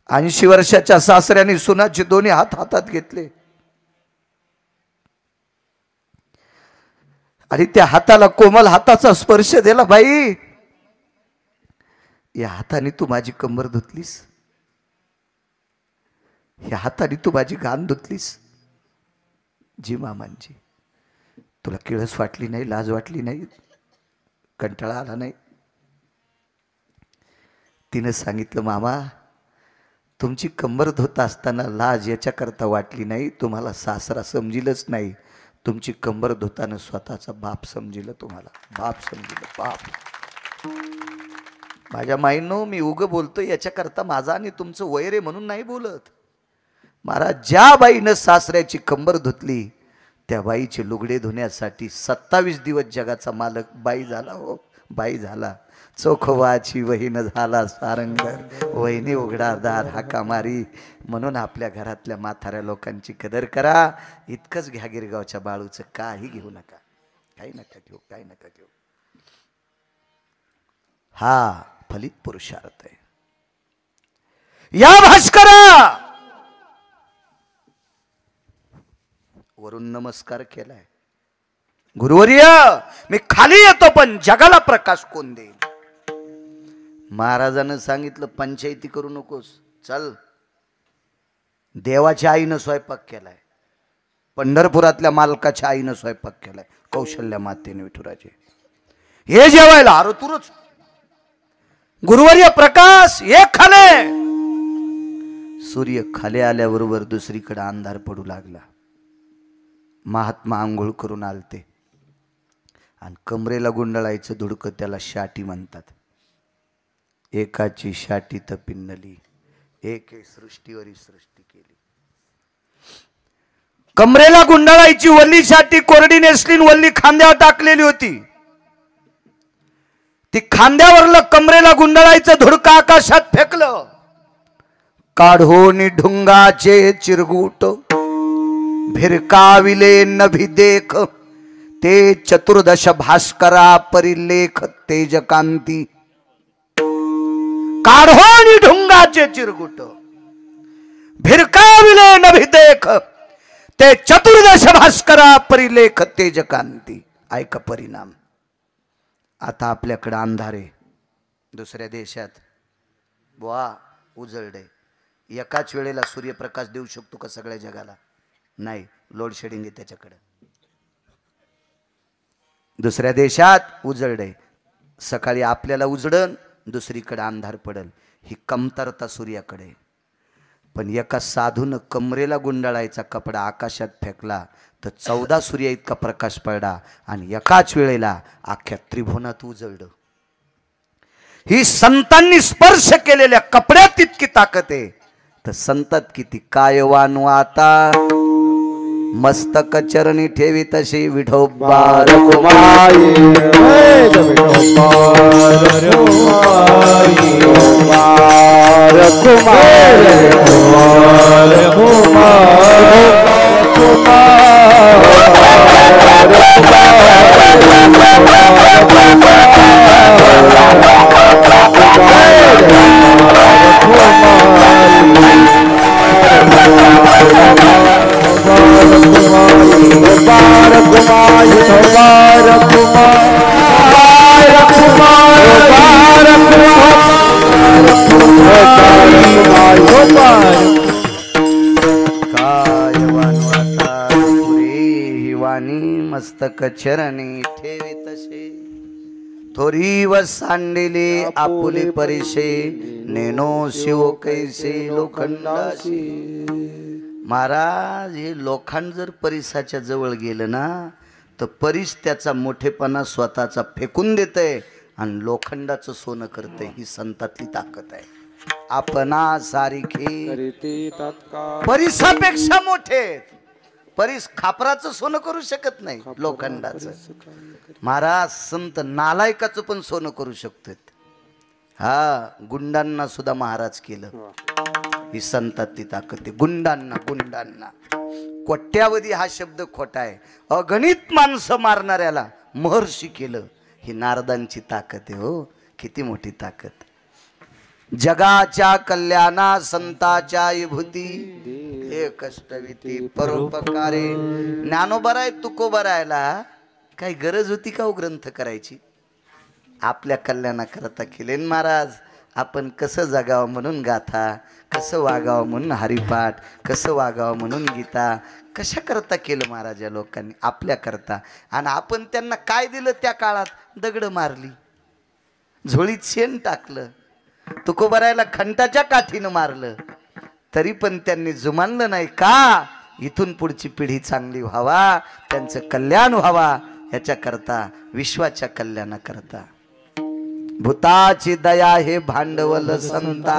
80 वर्षाच्या सासऱ्याने सुनाचे दोन्ही हात हातात घेतले आणि त्या हाताला कोमल हाताचा स्पर्श दिला. बाई या हाताने तू माझी कंबर धुतलीस, या हाताने तू माझी घाण धुतलीस. जी मामांची, तुला किळस वाटली नाही, लाज वाटली नाही, कंटाळा आला नाही? तिनं सांगितलं, मामा तुमची कंबर धोत असताना लाज याच्याकरता वाटली नाही, तुम्हाला सासरा समजिलच नाही, तुमची कंबर धोतानं स्वतःचा बाप समजिलं, तुम्हाला बाप समजिलं, बाप. माझ्या माईंनो, मी उगं बोलतो याच्याकरता माझा आणि तुमचं वैर आहे म्हणून नाही बोलत. महाराज, ज्या बाईनं सासऱ्याची कंबर धुतली त्या बाईचे लुगडे धुण्यासाठी 27 दिवस जगाचा मालक बाई झाला. हो बाई झाला. चोखवाची वहीन झाला सारंगर, वहिनी उघडा दार हाका मारी. म्हणून आपल्या घरातल्या म्हाताऱ्या लोकांची कदर करा. इतकंच घ्या गिरगावच्या बाळूचं, काही घेऊ नका, काही नका घेऊ, काही नका घेऊ. हा फलित पुरुषार्थ आहे. या भास्करा वरून नमस्कार केलाय. गुरुवर्य, मी खाली येतो पण जगाला प्रकाश कोण देईल? महाराजानं सांगितलं, पंचायती करू नकोस, चल. देवाच्या आईनं स्वयंपाक केलाय, पंढरपुरातल्या मालकाच्या आईनं स्वयंपाक केलाय, कौशल्या मातेने विठुराजे. हे जेवायला अरे तुरच. गुरुवर्य प्रकाश ये खाले. सूर्य खाली आल्याबरोबर दुसरीकडे अंधार पडू लागला. महात्मा आंघोळ करून आलते आणि कमरेला गुंडळायचं धुडकं, त्याला शाटी म्हणतात. एकाची शाटी तर पिन्नली, एक सृष्टीवरी सृष्टी केली. कमरेला गुंडाळायची वल्ली शाटी कोरडी नेसली, वल्ली खांद्यावर टाकलेली होती. ती खांद्यावरलं कमरेला गुंडाळायचं धुडकं आकाशात फेकलं. काढून ढुंगाचे चिरगुट भिरकाविले नभी देख, ते चतुर्दश भास्करा परिलेख तेजकांती. काढोनी ढुंगाचे चिरगुट भिरकाविले नभी देख, ते चतुर्दश भास्करा परिलेख तेजकांती. ऐका परिणाम. आता आपल्याकडे अंधार आहे, दुसऱ्या देशात वा उजळडे. एकाच वेळेला सूर्यप्रकाश देऊ शकतो का सगळ्या जगाला? नाही, लोड शेडिंग आहे त्याच्याकडे. दुसऱ्या देशात उजळडे, सकाळी आपल्याला उजडन, दुसरीकडे अंधार पडल. ही कमतरता सूर्याकडे. पण एका साधून कमरेला गुंडाळायचा कपडा आकाशात फेकला तर 14 सूर्य इतका प्रकाश पडला आणि एकाच वेळेला अख्ख्या त्रिभुवनात उजळलं. ही संतांनी स्पर्श केलेल्या कपड्यात तितकी ताकद आहे. तर संतात किती कायवान आता मस्तक चरणी ठेवी तशी विठोबा रखुमाई. मस्तक चरणी ठेवी तसे थोरी व सांडिले आपुले परिशे नेनो शिव कैसे लोखंडाशी. महाराज, हे लोखंड जर परिसाच्या जवळ गेलं ना तर परिस त्याचा मोठेपणा स्वतःचा फेकून देतय आणि लोखंडाचं सोनं करतय. ही संतातली ताकद आहे. आपणा सारिखे परिसापेक्षा मोठे. परिस खापराचं सोनं करू शकत नाही, लोखंडाचं. महाराज, संत नालायकाचं पण सोनं करू शकतात. हा, गुंडांना सुद्धा महाराज केलं. ही संतातली ताकद आहे. गुंडांना, गुंडांना. कोट्यावधी हा शब्द खोटा आहे. अगणित माणसं मारणाऱ्याला महर्षी केलं. ही नारदांची ताकद आहे. हो, किती मोठी ताकद. जगाच्या कल्याणा संताच्या विभूती हे कष्टविती परोपकारे. ज्ञानोबराय तुकोबरायला काही गरज होती का हो ग्रंथ करायची? आपल्या कल्याणाकरता केले महाराज. आपण कसं जगावं म्हणून गाथा, कसं वागावं म्हणून हरिपाठ, कसं वागावं म्हणून गीता, कशा करता केलं महाराज या लोकांनी आपल्या करता. आणि आपण त्यांना काय दिलं त्या काळात? दगड मारली, झोळीत शेण टाकलं. तुकोबारायला खंटाच्या काठीनं मारलं तरी पण त्यांनी जुमानलं नाही. का? इथून पुढची पिढी चांगली व्हावा, त्यांचं कल्याण व्हावा याच्या करता, विश्वाच्या कल्याणाकरता. भूताची दया हे भांडवल संता.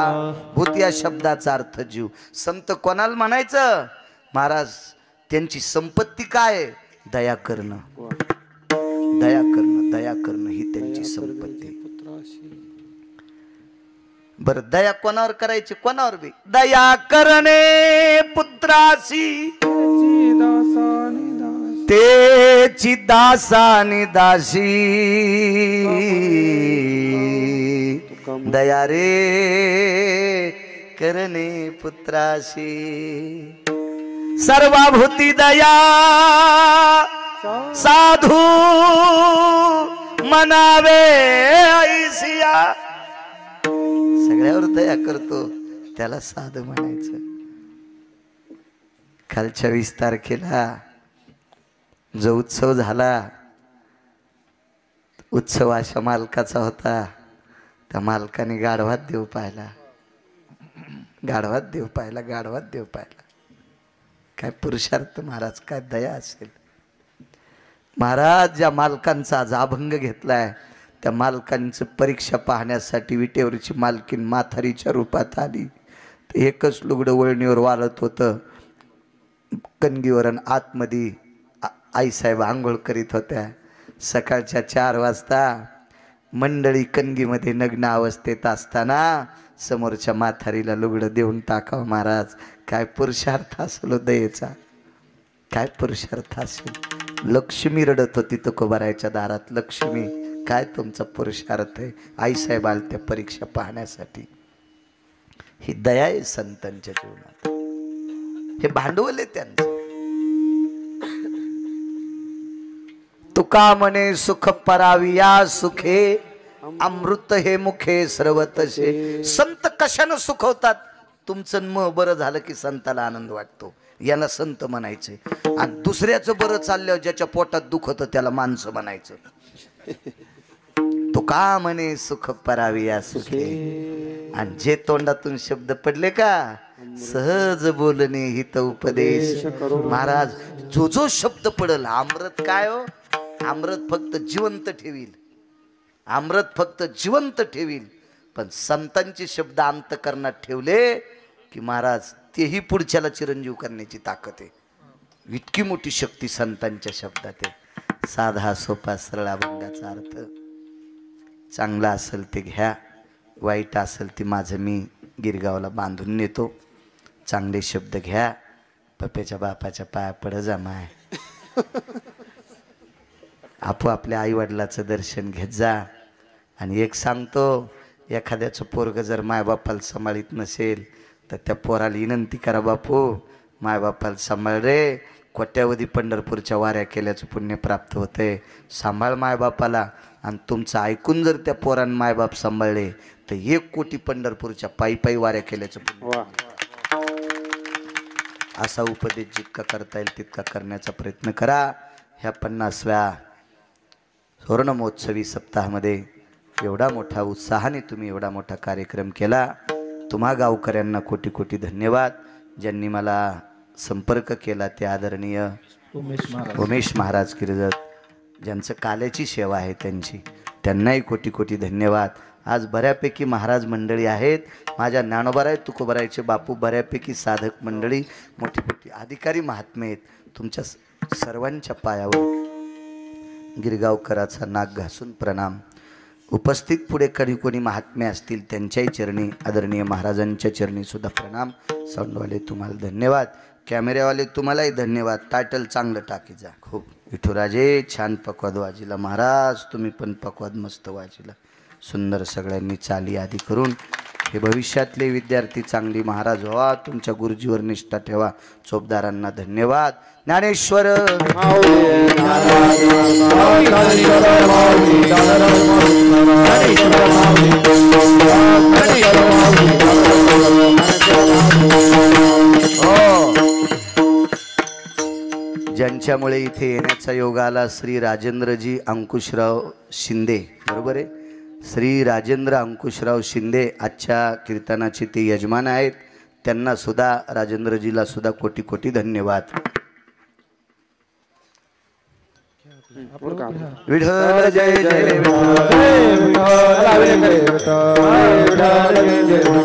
भूत या शब्दाचा अर्थ जीव. संत कोणाला म्हणायचं? महाराज त्यांची संपत्ती काय? दया करणं. दया करणं, दया करणं ही त्यांची संपत्ती. बर दया कोणावर करायची? कोणावर बी दया करणे पुत्रासी तेची दासानी दासी. दया रे करणे पुत्रासी. सर्वभूती दया साधू मनावे ऐसिया. सगळ्यावर दया करतो त्याला साधू म्हणायचं. कालच्या 20 तारखेला जो उत्सव झाला, उत्सव अशा मालकाचा होता. त्या मालकाने गाढवात देव पाहिला, गाढवात देव पाहिला, गाढवात देव पाहिला. काय पुरुषार्थ महाराज, काय दया असेल. महाराज ज्या मालकांचा आज अभंग घेतलाय त्या मालकांचं परीक्षा पाहण्यासाठी विटेवरची मालकीन म्हातारीच्या रूपात आली. एकच लुगडं वळणीवर वाळत होतं कणगीवर. आतमध्ये आईसाहेब आंघोळ करीत होत्या. सकाळच्या 4 वाजता मंडळी कणगीमध्ये नग्न अवस्थेत असताना समोरच्या म्हातारीला लुगडं देऊन टाकावं. महाराज काय पुरुषार्थ असेल दयेचा, काय पुरुषार्थ असेल. लक्ष्मी रडत होती तुकोबारायच्या दारात. लक्ष्मी, काय तुमचा पुरुषार्थ आहे. आईसाहेब आले त्या परीक्षा पाहण्यासाठी. ही दया आहे संतांच्या जीवनात. हे भांडवल आहे त्यांचं. तुका म्हणे सुख पराविया सुखे अमृत हे मुखे सर्वतसे. संत कशानं सुखवतात? तुमचं म बरं झालं की संताला आनंद वाटतो, याला संत म्हणायचे. आणि दुसऱ्याचं बरं चालल्यावर ज्याच्या पोटात दुखत त्याला माणसं म्हणायचं. तुका म्हणे सुख पराविया सुखे. आणि जे तोंडातून शब्द पडले का सहज बोलणे हित उपदेश. महाराज जो जो शब्द पडल, अमृत काय हो, अमृत फक्त जिवंत ठेवील, अमृत फक्त जिवंत ठेवील. पण संतांचे शब्द अंतकरणात ठेवले की महाराज तेही पुढच्याला चिरंजीव करण्याची ताकद आहे. इतकी मोठी शक्ती संतांच्या शब्दात आहे. साधा सोपा सरळ अभंगाचा अर्थ. चांगला असेल ते घ्या, वाईट असेल ते माझं मी गिरगावला बांधून नेतो. चांगले शब्द घ्या, पप्प्याच्या बापाच्या पाया पड जा माय. आपल्या आईवडिलाचं दर्शन घेत जा. आणि एक सांगतो, एखाद्याचं पोरग जर मायबापाला सांभाळीत नसेल तर त्या पोराला विनंती करा, बापू मायबापाला सांभाळ रे. कोट्यावधी पंढरपूरच्या वाऱ्या केल्याचं पुण्य प्राप्त होतंय. सांभाळ मायबापाला. आणि तुमचं ऐकून जर त्या पोरानं मायबाप सांभाळले तर 1 कोटी पंढरपूरच्या पायी पायी वाऱ्या केल्याचं पुण्य. असा उपदेश जितका करता येईल तितका करण्याचा प्रयत्न करा. ह्या 50व्या सुवर्ण महोत्सवी सप्ताहामध्ये एवढा मोठा उत्साहाने तुम्ही एवढा मोठा कार्यक्रम केला. तुम्हा गावकऱ्यांना कोटी कोटी धन्यवाद. ज्यांनी मला संपर्क केला ते आदरणीय उमेश महाराज किर्जत, ज्यांचं काल्याची सेवा आहे त्यांनाही कोटी कोटी धन्यवाद. आज बऱ्यापैकी महाराज मंडळी आहेत. माझ्या ज्ञानोबाराय तुकोबारायचे बापू बऱ्यापैकी साधक मंडळी, मोठी मोठी अधिकारी महात्मे आहेत. तुमच्या सर्वांच्या पायावर गिरगावकराचा नाक घासून प्रणाम. उपस्थित पुढे कोणी महात्मे असतील त्यांच्याही चरणी, आदरणीय महाराजांच्या चरणी सुद्धा प्रणाम. साऊंडवाले तुम्हाला धन्यवाद, कॅमेऱ्यावाले तुम्हालाही धन्यवाद. टायटल चांगलं टाकी जा. खूप विठुराजे छान पकवाद वाजिला. महाराज तुम्ही पण पकवाद मस्त वाजिला. सुंदर सगळ्यांनी चाली आदी करून हे भविष्यातले विद्यार्थी चांगली महाराज व्हा. तुमच्या गुरुजीवर निष्ठा ठेवा. चोपदारांना धन्यवाद. ज्ञानेश्वर ज्यांच्यामुळे इथे येण्याचा योग आला, श्री राजेंद्रजी अंकुशराव शिंदे, बरोबर आहे. श्री राजेंद्र अंकुशराव शिंदे आजच्या कीर्तनाचे ते यजमान आहेत. त्यांना सुद्धा राजेंद्रजीला सुद्धा कोटी कोटी धन्यवाद. विठ्ठल जय जय विठ्ठल.